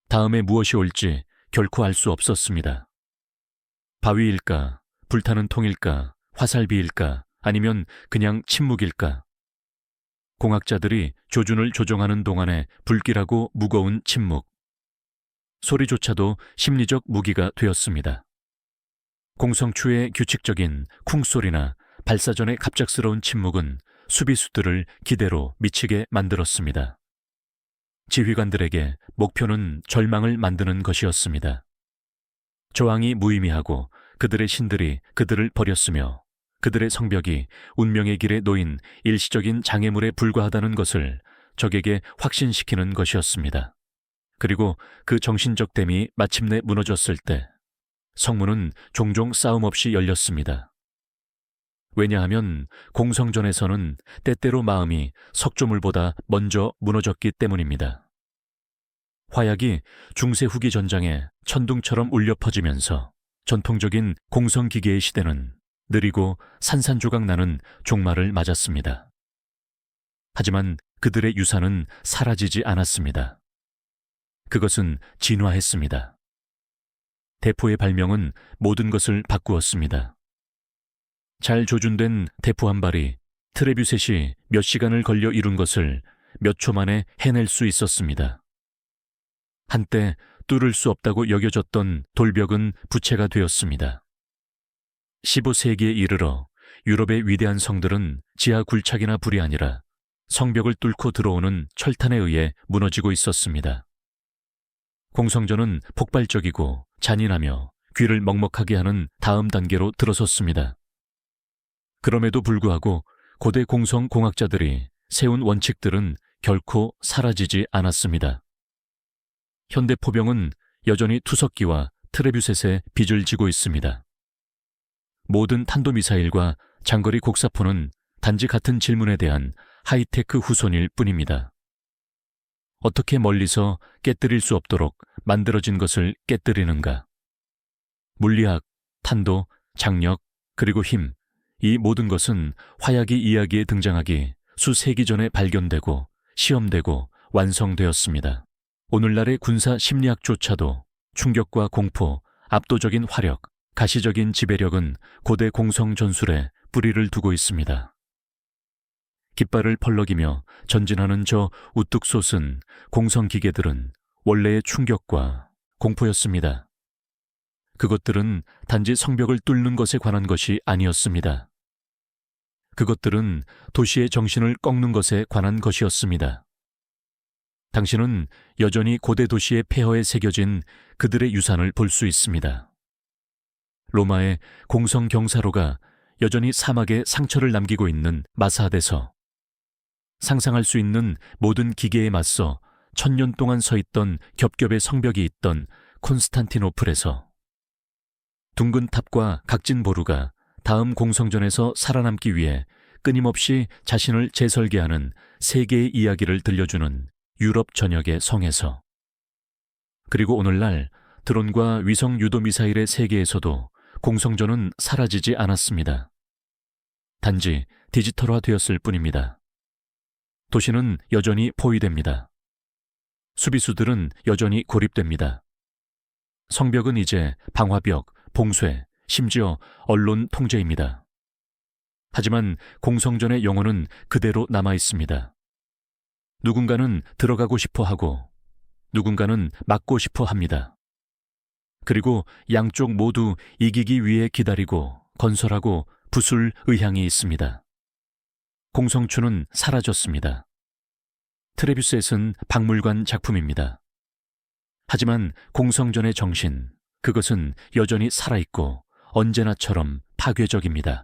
[SPEAKER 1] 다음에 무엇이 올지 결코 알 수 없었습니다. 바위일까, 불타는 통일까, 화살비일까, 아니면 그냥 침묵일까. 공학자들이 조준을 조종하는 동안에 불길하고 무거운 침묵. 소리조차도 심리적 무기가 되었습니다. 공성추의 규칙적인 쿵소리나 발사 전의 갑작스러운 침묵은 수비수들을 기대로 미치게 만들었습니다. 지휘관들에게 목표는 절망을 만드는 것이었습니다. 저항이 무의미하고 그들의 신들이 그들을 버렸으며 그들의 성벽이 운명의 길에 놓인 일시적인 장애물에 불과하다는 것을 적에게 확신시키는 것이었습니다. 그리고 그 정신적 댐이 마침내 무너졌을 때 성문은 종종 싸움 없이 열렸습니다. 왜냐하면 공성전에서는 때때로 마음이 석조물보다 먼저 무너졌기 때문입니다. 화약이 중세 후기 전장에 천둥처럼 울려 퍼지면서 전통적인 공성기계의 시대는 느리고 산산조각 나는 종말을 맞았습니다. 하지만 그들의 유산은 사라지지 않았습니다. 그것은 진화했습니다. 대포의 발명은 모든 것을 바꾸었습니다. 잘 조준된 대포 한 발이 트레뷰셋이 몇 시간을 걸려 이룬 것을 몇 초 만에 해낼 수 있었습니다. 한때 뚫을 수 없다고 여겨졌던 돌벽은 부채가 되었습니다. 15세기에 이르러 유럽의 위대한 성들은 지하 굴착이나 불이 아니라 성벽을 뚫고 들어오는 철탄에 의해 무너지고 있었습니다. 공성전은 폭발적이고 잔인하며 귀를 먹먹하게 하는 다음 단계로 들어섰습니다. 그럼에도 불구하고 고대 공성 공학자들이 세운 원칙들은 결코 사라지지 않았습니다. 현대 포병은 여전히 투석기와 트레뷰셋에 빚을 지고 있습니다. 모든 탄도미사일과 장거리 곡사포는 단지 같은 질문에 대한 하이테크 후손일 뿐입니다. 어떻게 멀리서 깨뜨릴 수 없도록 만들어진 것을 깨뜨리는가? 물리학, 탄도, 장력, 그리고 힘, 이 모든 것은 화약이 이야기에 등장하기 수세기 전에 발견되고 시험되고 완성되었습니다. 오늘날의 군사 심리학조차도 충격과 공포, 압도적인 화력, 가시적인 지배력은 고대 공성 전술에 뿌리를 두고 있습니다. 깃발을 펄럭이며 전진하는 저 우뚝 솟은 공성 기계들은 원래의 충격과 공포였습니다. 그것들은 단지 성벽을 뚫는 것에 관한 것이 아니었습니다. 그것들은 도시의 정신을 꺾는 것에 관한 것이었습니다. 당신은 여전히 고대 도시의 폐허에 새겨진 그들의 유산을 볼 수 있습니다. 로마의 공성 경사로가 여전히 사막에 상처를 남기고 있는 마사대서, 상상할 수 있는 모든 기계에 맞서 1000년 동안 서 있던 겹겹의 성벽이 있던 콘스탄티노플에서, 둥근 탑과 각진 보루가 다음 공성전에서 살아남기 위해 끊임없이 자신을 재설계하는 세계의 이야기를 들려주는 유럽 전역의 성에서, 그리고 오늘날 드론과 위성 유도 미사일의 세계에서도 공성전은 사라지지 않았습니다. 단지 디지털화되었을 뿐입니다. 도시는 여전히 포위됩니다. 수비수들은 여전히 고립됩니다. 성벽은 이제 방화벽, 봉쇄, 심지어 언론 통제입니다. 하지만 공성전의 영혼은 그대로 남아 있습니다. 누군가는 들어가고 싶어 하고 누군가는 막고 싶어 합니다. 그리고 양쪽 모두 이기기 위해 기다리고 건설하고 부술 의향이 있습니다. 공성추는 사라졌습니다. 트레비스의 박물관 작품입니다. 하지만 공성전의 정신, 그것은 여전히 살아있고 언제나처럼 파괴적입니다.